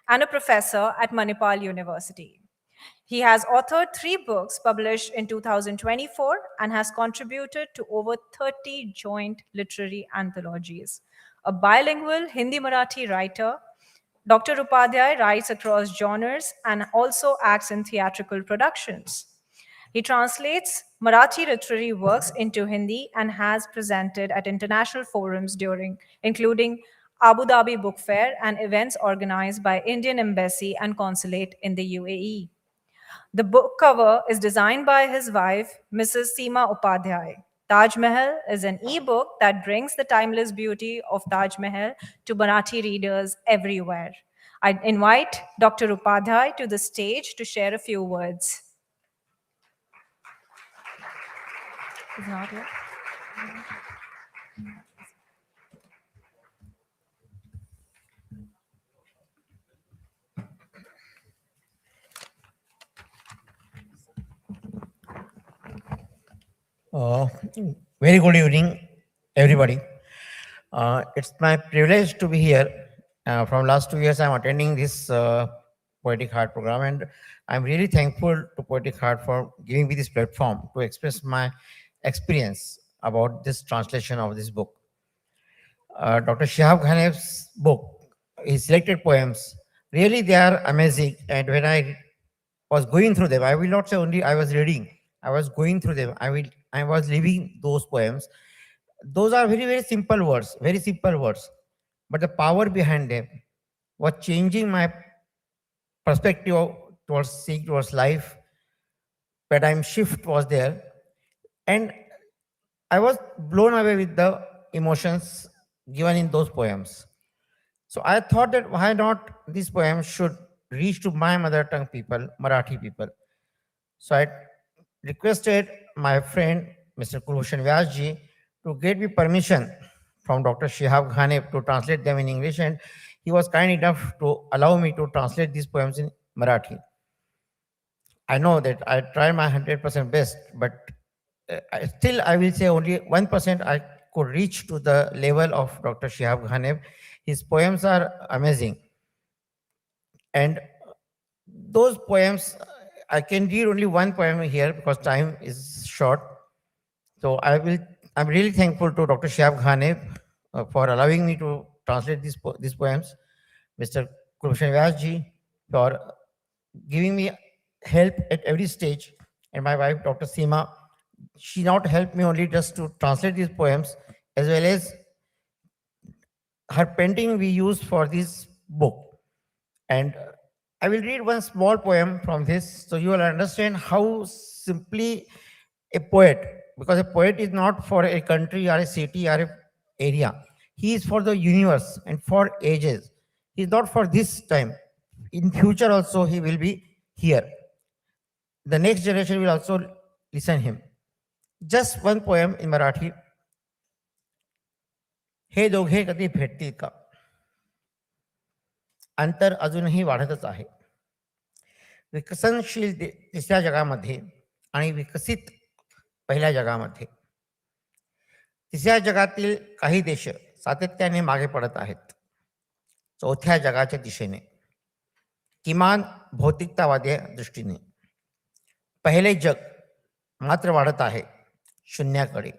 and a professor at Manipal University. He has authored 3 books published in 2024 and has contributed to over 30 joint literary anthologies. A bilingual Hindi-Marathi writer, Dr. Upadhyay writes across genres and also acts in theatrical productions. He translates Marathi literary works into Hindi and has presented at international forums including Abu Dhabi Book Fair and events organized by Indian Embassy and Consulate in the UAE. The book cover is designed by his wife, Mrs. Seema Upadhyay. Taj Mahal is an e-book that brings the timeless beauty of Taj Mahal to Marathi readers everywhere. I invite Dr. Upadhyay to the stage to share a few words. He's not here. Very good evening, everybody. It's my privilege to be here. From last 2 years, I'm attending this Poetic Heart program, and I'm really thankful to Poetic Heart for giving me this platform to express my experience about this translation of this book. Dr. Shihab Ghanev's book, his selected poems, really they are amazing. And when I was going through them, I will not say only I was reading, I was going through them. I was living those poems. Those are very, very simple words, very simple words. But the power behind them was changing my perspective towards seeing towards life. Paradigm shift was there. And I was blown away with the emotions given in those poems. So I thought that why not this poem should reach to my mother tongue people, Marathi people. So I requested my friend, Mr. Kulbhushan Vyasji, to get me permission from Dr. Shihab Ghanev to translate them in English, and he was kind enough to allow me to translate these poems in Marathi. I know that I try my 100% best, but still I will say only 1% I could reach to the level of Dr. Shihab Ghanev. His poems are amazing. And those poems, I can read only one poem here because time is short. So I'm really thankful to Dr. Shihab Ghanev for allowing me to translate these poems. Mr. Kulbhushan Vyasji for giving me help at every stage. And my wife, Dr. Seema, she not helped me only just to translate these poems, as well as her painting we use for this book. And I will read one small poem from this, so you will understand how simply a poet, because a poet is not for a country or a city or an area. He is for the universe and for ages. He is not for this time. In future also he will be here. The next generation will also listen him. Just one poem in Marathi. हे दोघे कधी भेटतील का? अंतर अजूनही वाढतच आहे. विकसनशील तिसऱ्या जगामध्ये आणि विकसित पहिल्या जगामध्ये तिसऱ्या जगातील काही देश सातत्याने मागे पडत आहेत चौथ्या जगाच्या दिशेने, किमान भौतिकतावादी दृष्टीने. पहिले जग मात्र वाढत आहे शून्याकडे,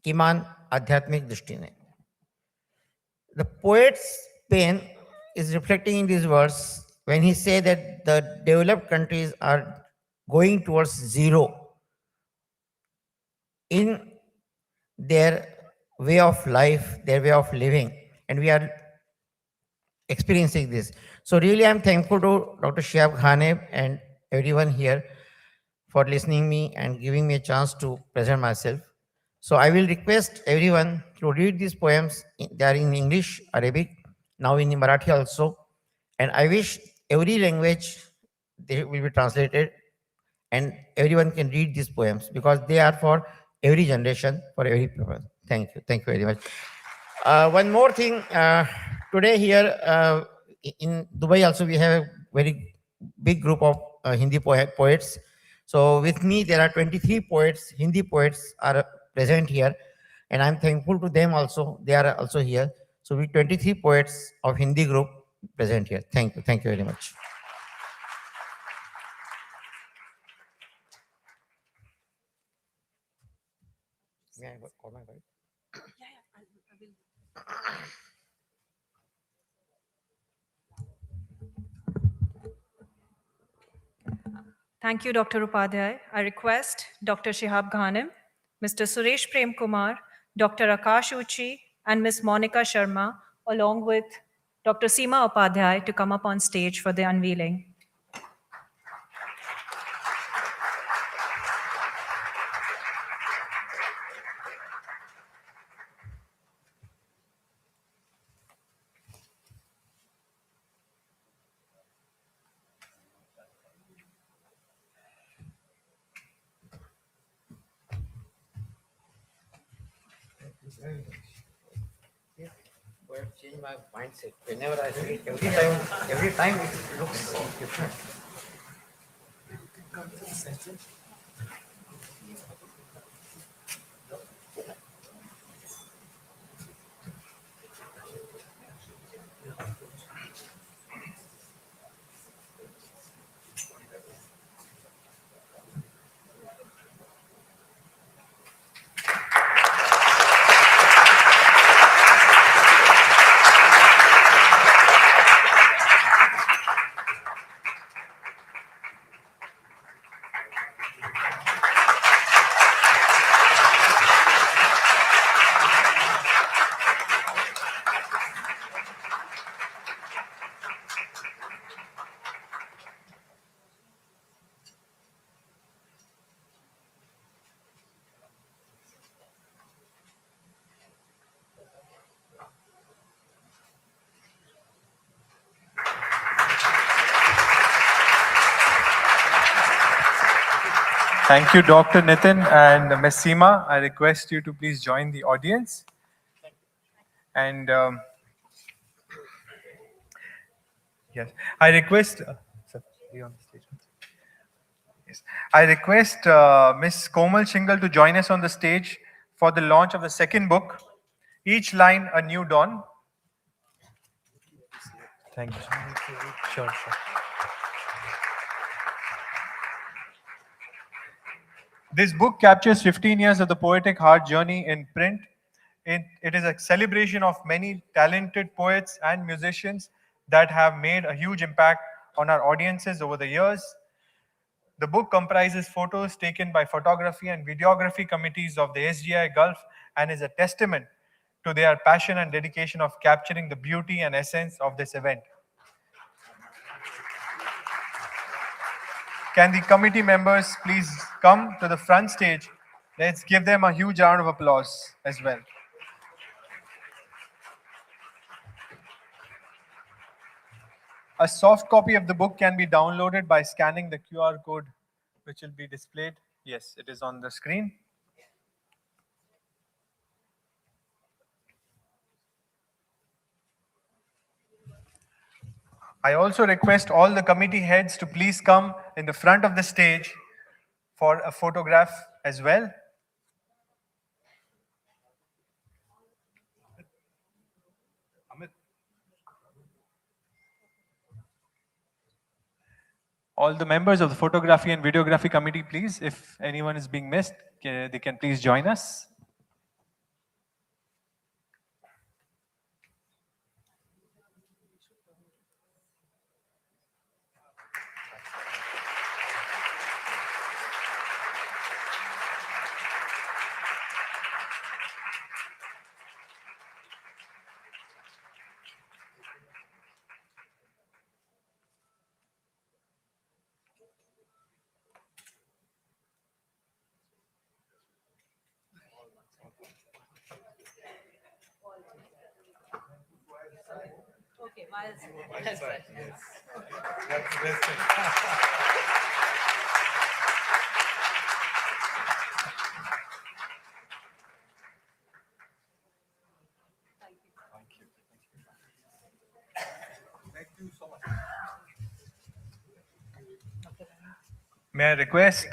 किमान आध्यात्मिक दृष्टीने. The poet's pen is reflecting in these words when he say that the developed countries are going towards zero in their way of life, their way of living, and we are experiencing this. So really, I'm thankful to Dr. Shiab Khaneb and everyone here for listening me and giving me a chance to present myself. So I will request everyone to read these poems. They are in English, Arabic, now in Marathi also. And I wish every language they will be translated and everyone can read these poems because they are for every generation, for every people. Thank you. Thank you very much. One more thing. Today here in Dubai also we have a very big group of Hindi poets. So with me there are 23 poets, Hindi poets are present here, and I'm thankful to them also. They are also here. So we 23 poets of Hindi group present here. Thank you. Thank you very much. May I call my wife? Thank you, Dr. Upadhyay. I request Dr. Shihab Ghanem, Mr. Suresh Prem Kumar, Dr. Akash Uchi, and Ms. Monica Sharma, along with Dr. Seema Upadhyay, to come up on stage for the unveiling. I have changed my mindset. Whenever I read, every time it looks different. Thank you, Dr. Nitin and Ms. Seema. I request you to please join the audience. And yes, I request. Sir, you on the stage. Yes, I request Ms. Komal Shingal to join us on the stage for the launch of the second book, Each Line a New Dawn. Thank you. Sure, sure. This book captures 15 years of the Poetic Heart journey in print. It is a celebration of many talented poets and musicians that have made a huge impact on our audiences over the years. The book comprises photos taken by photography and videography committees of the SGI Gulf and is a testament to their passion and dedication of capturing the beauty and essence of this event. Can the committee members please come to the front stage? Let's give them a huge round of applause as well. A soft copy of the book can be downloaded by scanning the QR code, which will be displayed. Yes, it is on the screen. I also request all the committee heads to please come in the front of the stage for a photograph as well. All the members of the photography and videography committee, please, if anyone is being missed, they can please join us. Okay, well said. That's Well right. said. Yes. That's the best thing. Thank you so much. May I request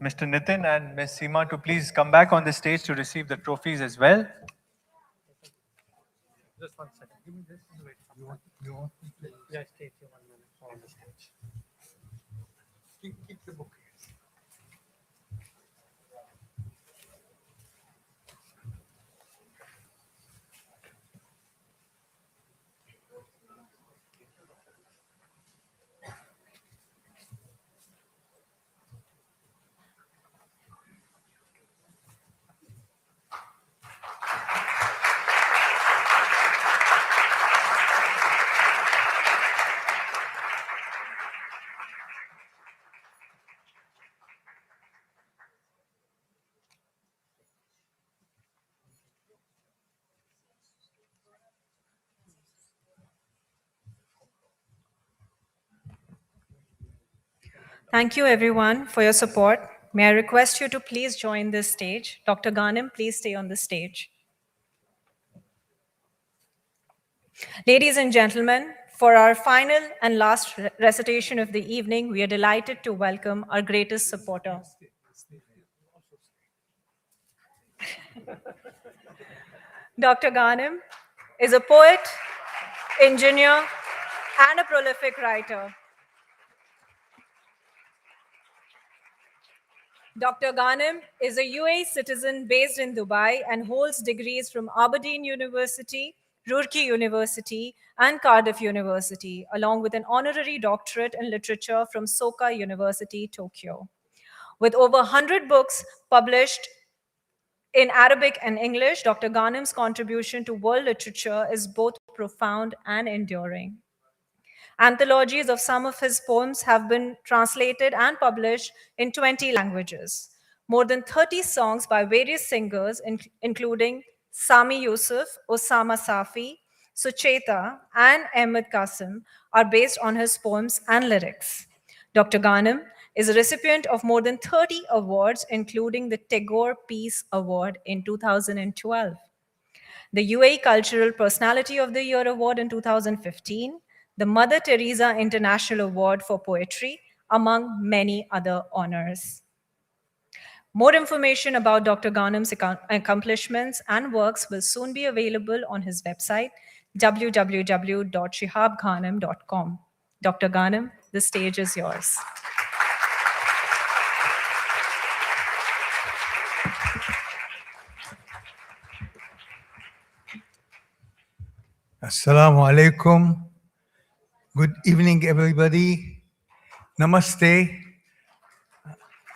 Mr. Nitin and Ms. Seema to please come back on the stage to receive the trophies as well. Just 1 second. Give me this. Wait. You want me to? Yeah, stay here 1 minute on the stage. Keep the book. Thank you, everyone, for your support. May I request you to please join this stage. Dr. Ghanem, please stay on the stage. Ladies and gentlemen, for our final and last recitation of the evening, we are delighted to welcome our greatest supporter. Dr. Ghanem is a poet, engineer, and a prolific writer. Dr. Ghanem is a UAE citizen based in Dubai and holds degrees from Aberdeen University, Roorkee University, and Cardiff University, along with an honorary doctorate in literature from Soka University, Tokyo. With over 100 books published in Arabic and English, Dr. Ghanem's contribution to world literature is both profound and enduring. Anthologies of some of his poems have been translated and published in 20 languages. More than 30 songs by various singers, including Sami Yusuf, Osama Safi, Sucheta, and Ahmed Qasim, are based on his poems and lyrics. Dr. Ghanem is a recipient of more than 30 awards, including the Tagore Peace Award in 2012, the UAE Cultural Personality of the Year Award in 2015, the Mother Teresa International Award for Poetry, among many other honors. More information about Dr. Ghanem's accomplishments and works will soon be available on his website, www.shihabghanem.com. Dr. Ghanem, the stage is yours. Assalamu alaikum. Good evening, everybody. Namaste.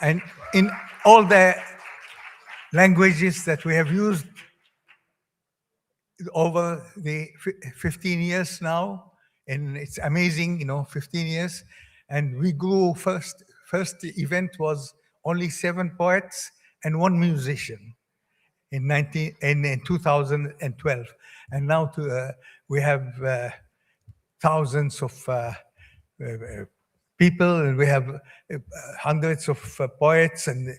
And in all the languages that we have used over the 15 years now, and it's amazing, 15 years. And we grew first event was only 7 poets and 1 musician in 2012. And now we have thousands of people, and we have hundreds of poets and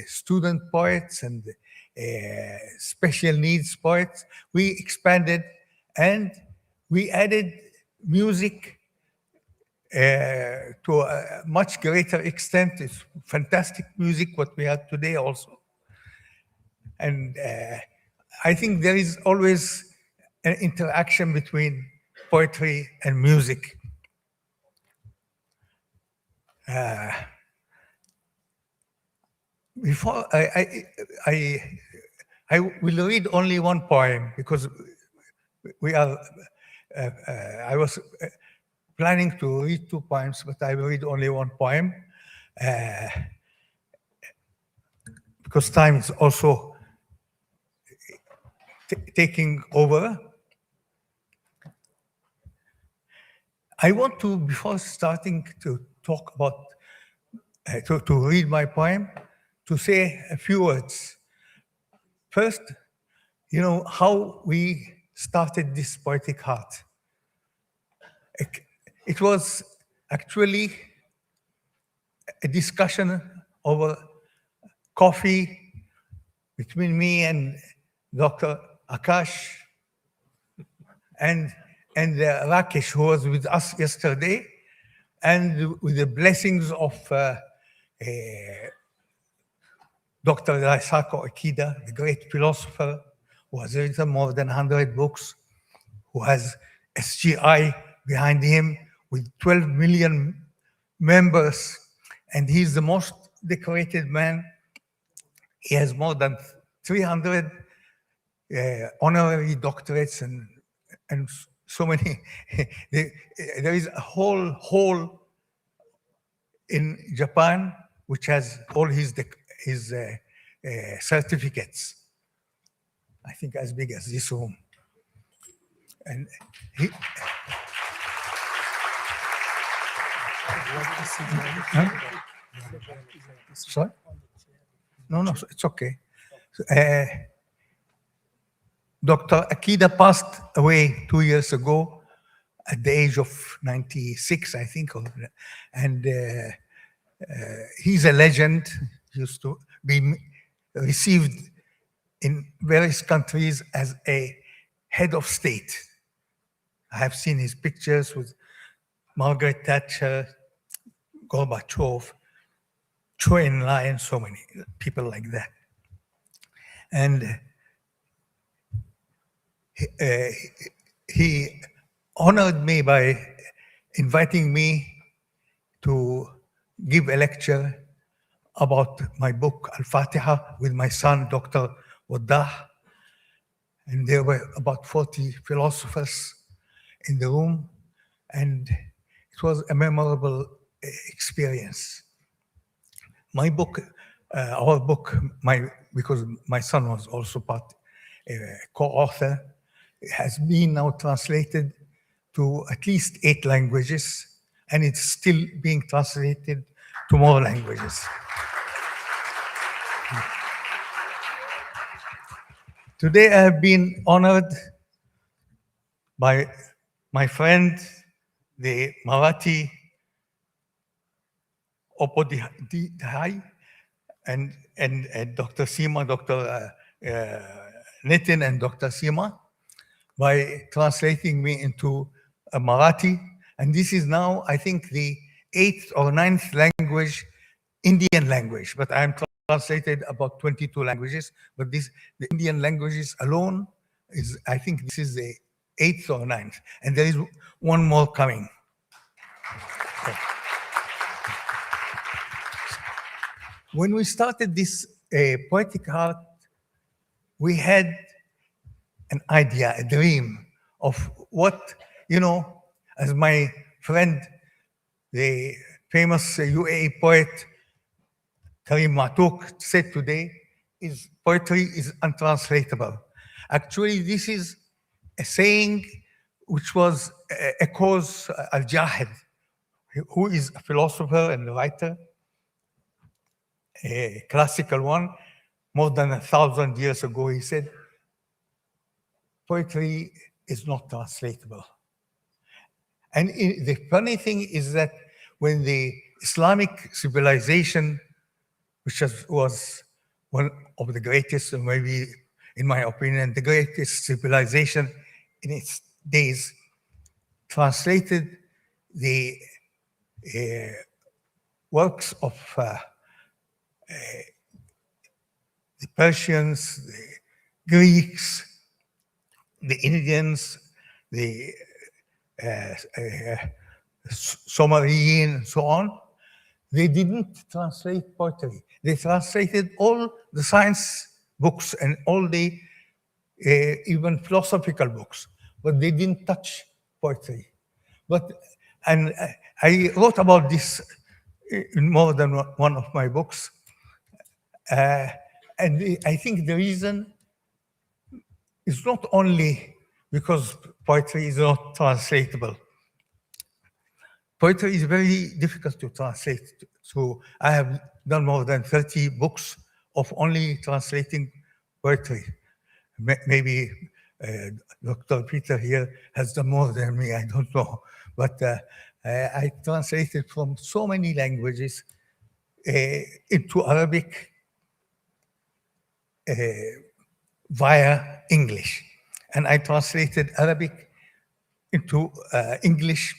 student poets and special needs poets. We expanded and we added music to a much greater extent. It's fantastic music what we have today also. And I think there is always an interaction between poetry and music. Before I will read only 1 poem because we are. I was planning to read 2 poems, but I will read only 1 poem because time is also taking over. I want to, before starting to talk about, to read my poem, to say a few words. First, how we started this Poetic Heart. It was actually a discussion over coffee between me and Dr. Akash and Rakesh, who was with us yesterday, and with the blessings of Dr. Raisako Akida, the great philosopher, who has written more than 100 books, who has SGI behind him with 12 million members, and he's the most decorated man. He has more than 300 honorary doctorates and so many. There is a whole hall in Japan which has all his certificates. I think as big as this room. And he. Huh? Sorry? No, it's okay. Dr. Akida passed away 2 years ago at the age of 96, I think. And he's a legend. He used to be received in various countries as a head of state. I have seen his pictures with Margaret Thatcher, Gorbachev, Chou En-lai, and so many people like that. And he honored me by inviting me to give a lecture about my book, Al-Fatiha, with my son, Dr. Waddah. And there were about 40 philosophers in the room. And it was a memorable experience. My book, our book, because my son was also co-author, has been now translated to at least 8 languages, and it's still being translated to more languages. Today I have been honored by my friend, the Marathi Opodihai, and Dr. Seema, Dr. Nitin and Dr. Seema, by translating me into a Marathi. And this is now, I think, the 8th or 9th language, Indian language, but I'm translated about 22 languages, but the Indian languages alone is, I think this is the 8th or 9th, and there is one more coming. When we started this Poetic Heart, we had an idea, a dream of what, as my friend, the famous UAE poet Karim Matuk said today, is poetry is untranslatable. Actually, this is a saying which was echoes Al-Jahid, who is a philosopher and writer, a classical one, more than 1,000 years ago. He said, poetry is not translatable. And the funny thing is that when the Islamic civilization, which was one of the greatest, or maybe, in my opinion, the greatest civilization in its days, translated the works of the Persians, the Greeks, the Indians, the Sumerian, and so on. They didn't translate poetry. They translated all the science books and all the even philosophical books, but they didn't touch poetry. And I wrote about this in more than one of my books. And I think the reason is not only because poetry is not translatable. Poetry is very difficult to translate. So I have done more than 30 books of only translating poetry. Maybe Dr. Peter here has done more than me, I don't know. but I translated from so many languages into Arabic via English. And I translated Arabic into English,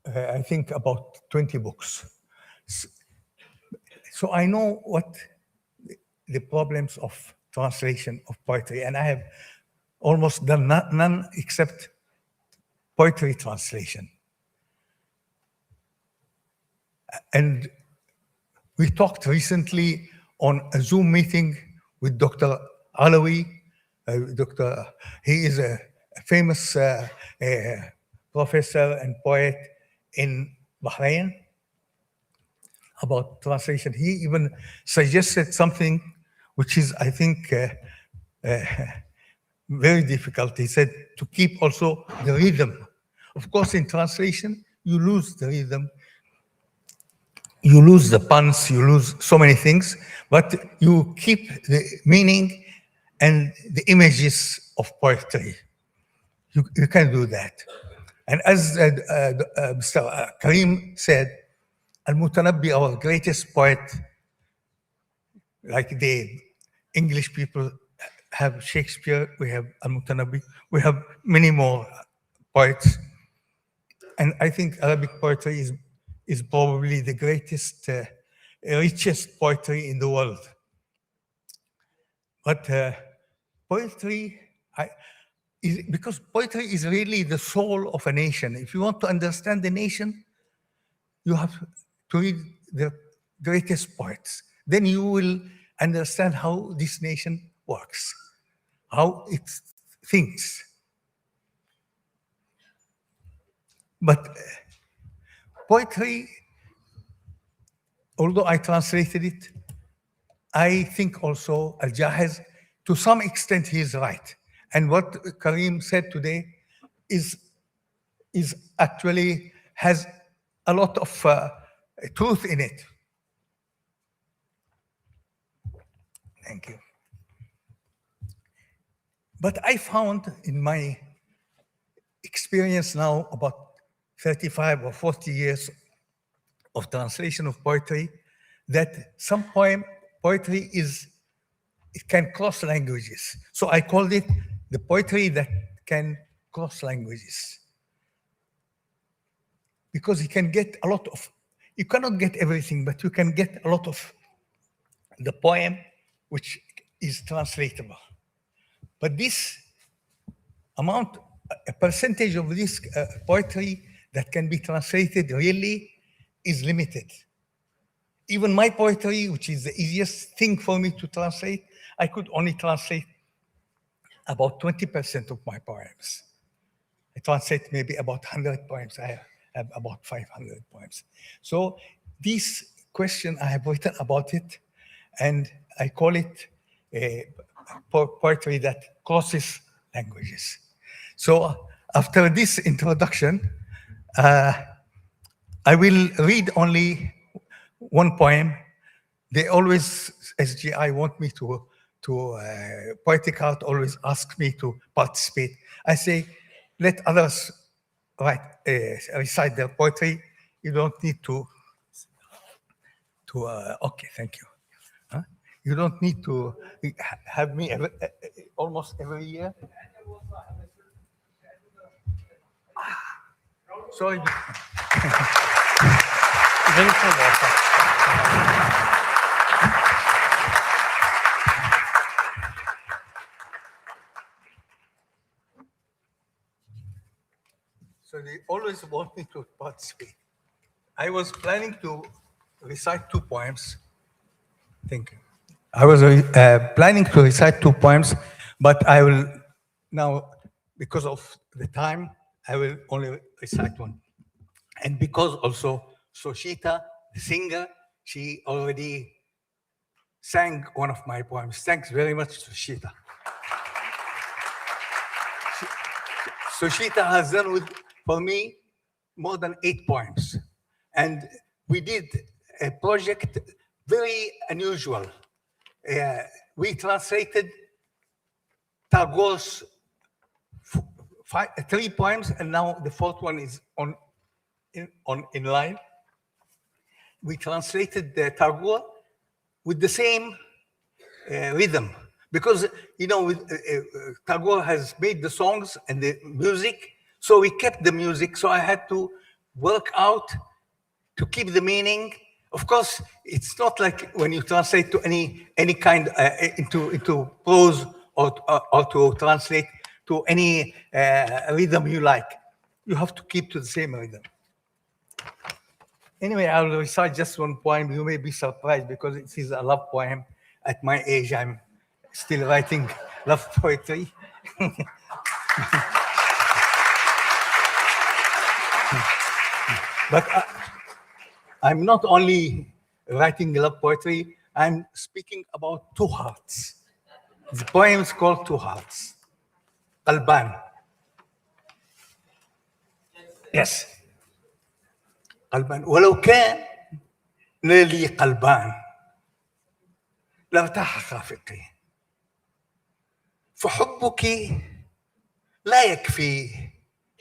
I think about 20 books. So I know what the problems of translation of poetry, and I have almost done none except poetry translation. And we talked recently on a Zoom meeting with Dr. Alawi. He is a famous professor and poet in Bahrain about translation. He even suggested something which is, I think, very difficult. He said to keep also the rhythm. Of course, in translation, you lose the rhythm, you lose the puns, you lose so many things, but you keep the meaning and the images of poetry. You can do that. And as Mr. Karim said, Al-Mutanabbi, our greatest poet, like the English people have Shakespeare, we have Al-Mutanabbi, we have many more poets. And I think Arabic poetry is probably the greatest, richest poetry in the world. But poetry, because poetry is really the soul of a nation. If you want to understand the nation, you have to read the greatest poets. Then you will understand how this nation works, how it thinks. But poetry, although I translated it, I think also Al-Jahiz, to some extent, he is right. And what Karim said today is actually has a lot of truth in it. Thank you. But I found in my experience now about 35 or 40 years of translation of poetry that some poetry it can cross languages. So I called it the poetry that can cross languages. Because you can get a lot of, you cannot get everything, but you can get a lot of the poem which is translatable. But this amount, a percentage of this poetry that can be translated really is limited. Even my poetry, which is the easiest thing for me to translate, I could only translate about 20% of my poems. I translate maybe about 100 poems. I have about 500 poems. So this question, I have written about it, and I call it poetry that crosses languages. So after this introduction, I will read only one poem. They always, SGI want me to Poetic Heart always asks me to participate. I say, let others recite their poetry. You don't need to okay, thank you. Huh? You don't need to have me almost every year. Sorry. Drink some water. So they always want me to participate. I was planning to recite 2 poems. Thank you. I was planning to recite 2 poems, but I will now, because of the time, I will only recite one. And because also Soshita, the singer, she already sang one of my poems. Thanks very much, Soshita. Soshita has done for me more than 8 poems. And we did a project very unusual. We translated Tagore's 3 poems, and now the fourth one is in line. We translated the Tagore with the same rhythm, because Tagore has made the songs and the music, so we kept the music. So I had to work out to keep the meaning. Of course, it's not like when you translate to any kind into prose or to translate to any rhythm you like. You have to keep to the same rhythm. Anyway, I will recite just one poem. You may be surprised because it is a love poem. At my age, I'm still writing love poetry. But I'm not only writing love poetry, I'm speaking about two hearts. The poem is called Two Hearts. قلبان. Yes. قلبان. ولو كان لي قلبان لارتاح خافقي، فحبك لا يكفي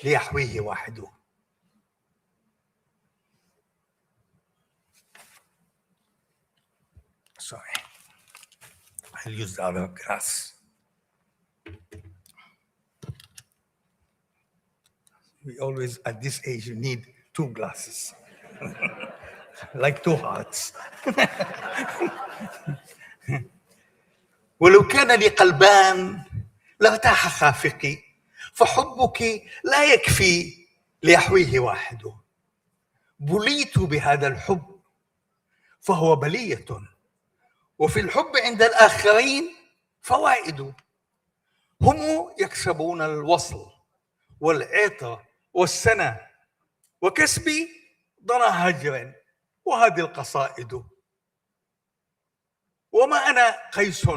ليحويه وحده. Sorry, I'll use the other glass. We always, at this age, you need 2 glasses. Like 2 hearts. ولو كان لي قلبان لارتاح خافقي، فحبك لا يكفي ليحويه وحده. بليت بهذا الحب فهو بلية، وفي الحب عند الآخرين فوائد. هم يكسبون الوصل والعطر والسنة، وكسبي ضنا هجر وهذه القصائد. وما أنا قيس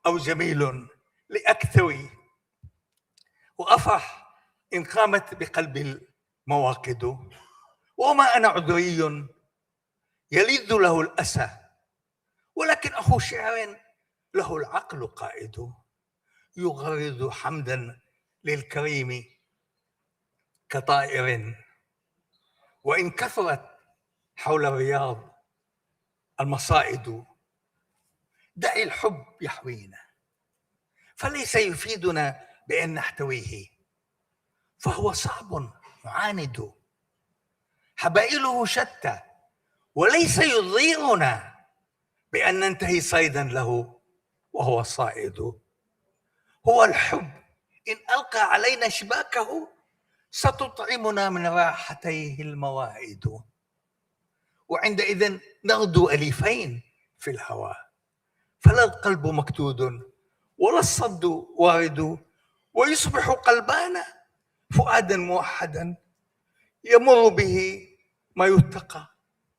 أو جميل لأكثوي، وأفرح إن قامت بقلبي المواقد. وما أنا عذري يلذ له الأسى، ولكن أخو شعر له العقل قائد. يغرد حمدا للكريم كطائر، وإن كثرت حول الرياض المصائد. دعي الحب يحوينا، فليس يفيدنا بأن نحتويه، فهو صعب معاند. حبائله شتى، وليس يضيرنا بأن ننتهي صيدا له وهو صائد. هو الحب إن ألقى علينا شباكه، ستطعمنا من راحتيه الموائد. وعندئذ نغدو أليفين في الهوى، فلا القلب مكتود ولا الصد وارد. ويصبح قلبانا فؤادا موحدا، يمر به ما يتقى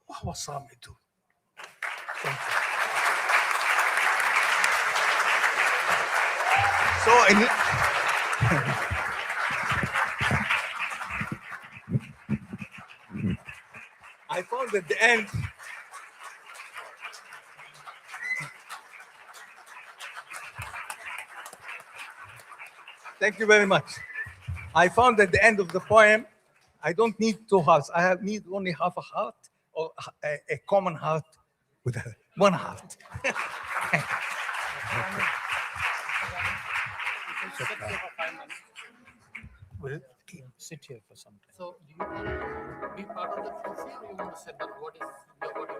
وهو صامد. So I found at the end thank you very much. I found at the end of the poem, I don't need 2 hearts. I need only half a heart, or a common heart with 1 heart. We'll sit here for some time. So, do you want to be part of the process, or you want to set up what you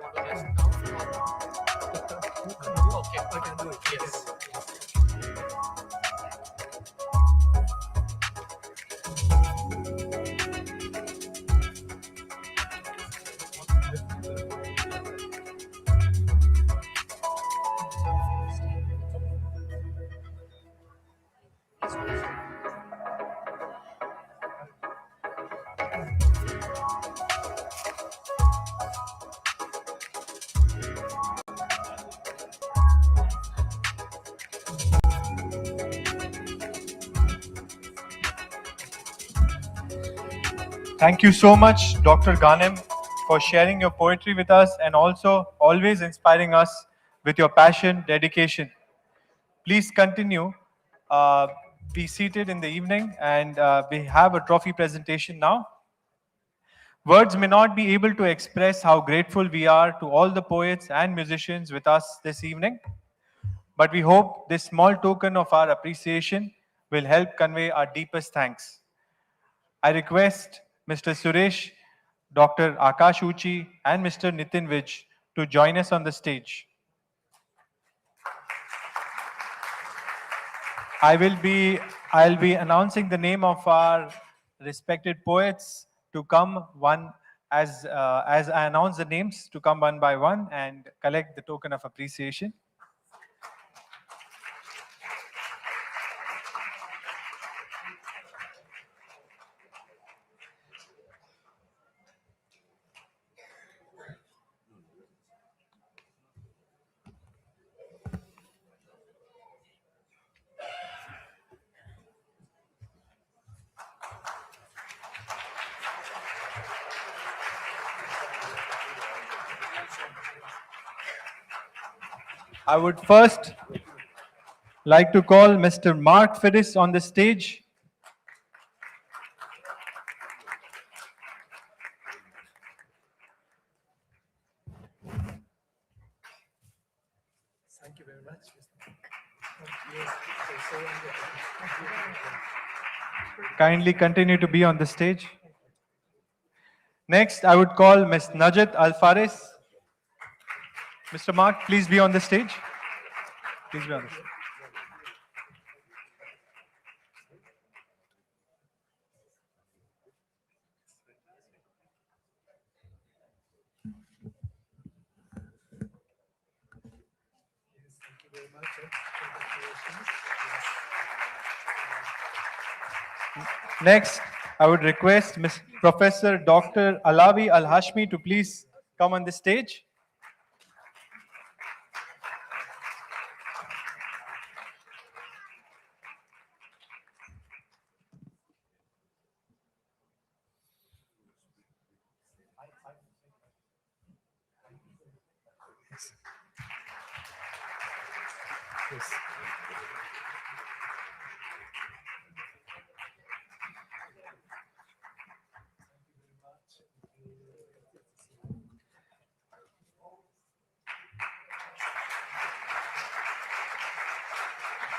want to rest now? Okay, I can do it. Yes. Thank you so much, Dr. Ghanem, for sharing your poetry with us and also always inspiring us with your passion, dedication. Please continue be seated in the evening, and we have a trophy presentation now. Words may not be able to express how grateful we are to all the poets and musicians with us this evening, but we hope this small token of our appreciation will help convey our deepest thanks. I request Mr. Suresh, Dr. Akash Uchi, and Mr. Nitin Vij to join us on the stage. I'll be announcing the name of our respected poets to come one as I announce the names to come one by one and collect the token of appreciation. I would first like to call Mr. Mark Fiddis on the stage. Thank you very much. Kindly continue to be on the stage. Next, I would call Ms. Najat Al Faris. Mr. Mark, please be on the stage. Please be on the stage. Thank you very much. Congratulations. Next, I would request Ms. Professor Dr. Alawi Al Hashmi to please come on the stage. Yes.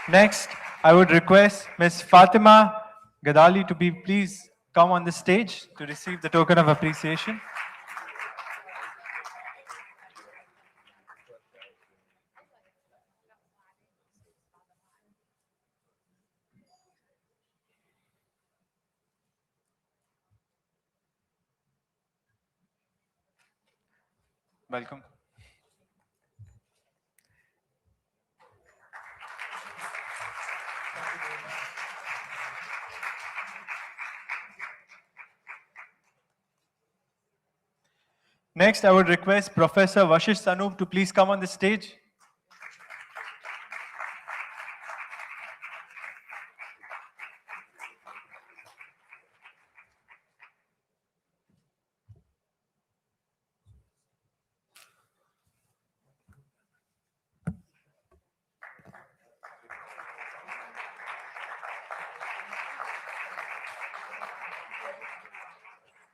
Next, I would request Ms. Fatima Gadali to be please come on the stage to receive the token of appreciation. Welcome. Next, I would request Professor Vashish Sanup to please come on the stage.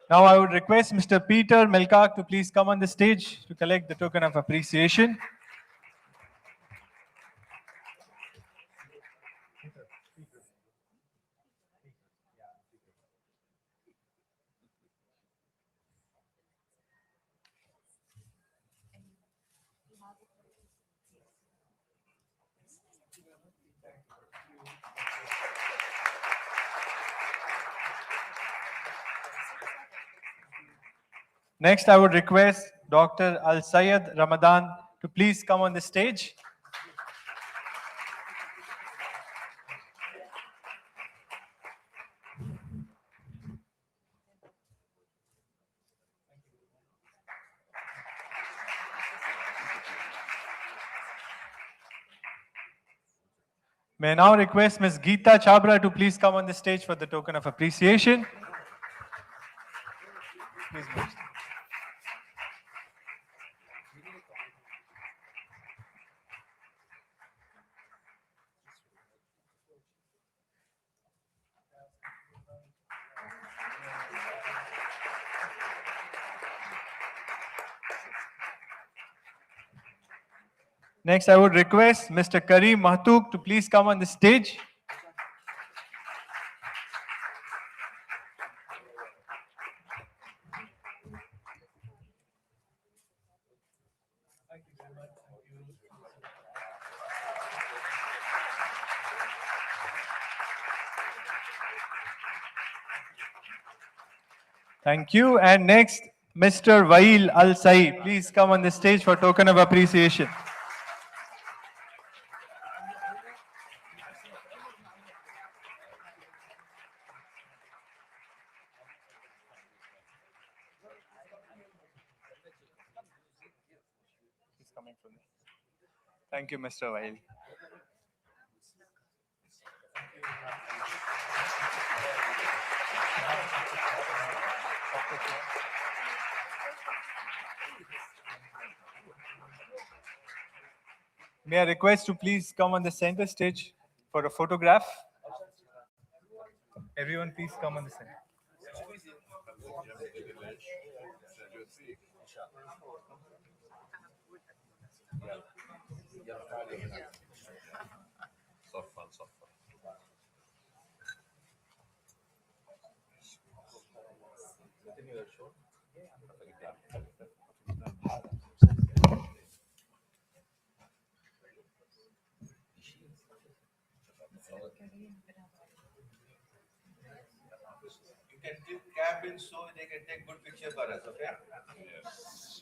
Now I would request Mr. Peter Melkak to please come on the stage to collect the token of appreciation. Next, I would request Dr. Al Sayed Ramadan to please come on the stage. May I now request Ms. Geeta Chabra to please come on the stage for the token of appreciation. Please move. Next, I would request Mr. Kareem Mahtouk to please come on the stage. Thank you. And next, Mr. Wail Al Sai, please come on the stage for token of appreciation. Thank you, Mr. Wail. May I request to please come on the center stage for a photograph? Everyone, please come on the center. You can give cabin so they can take good picture for us, okay? Yes.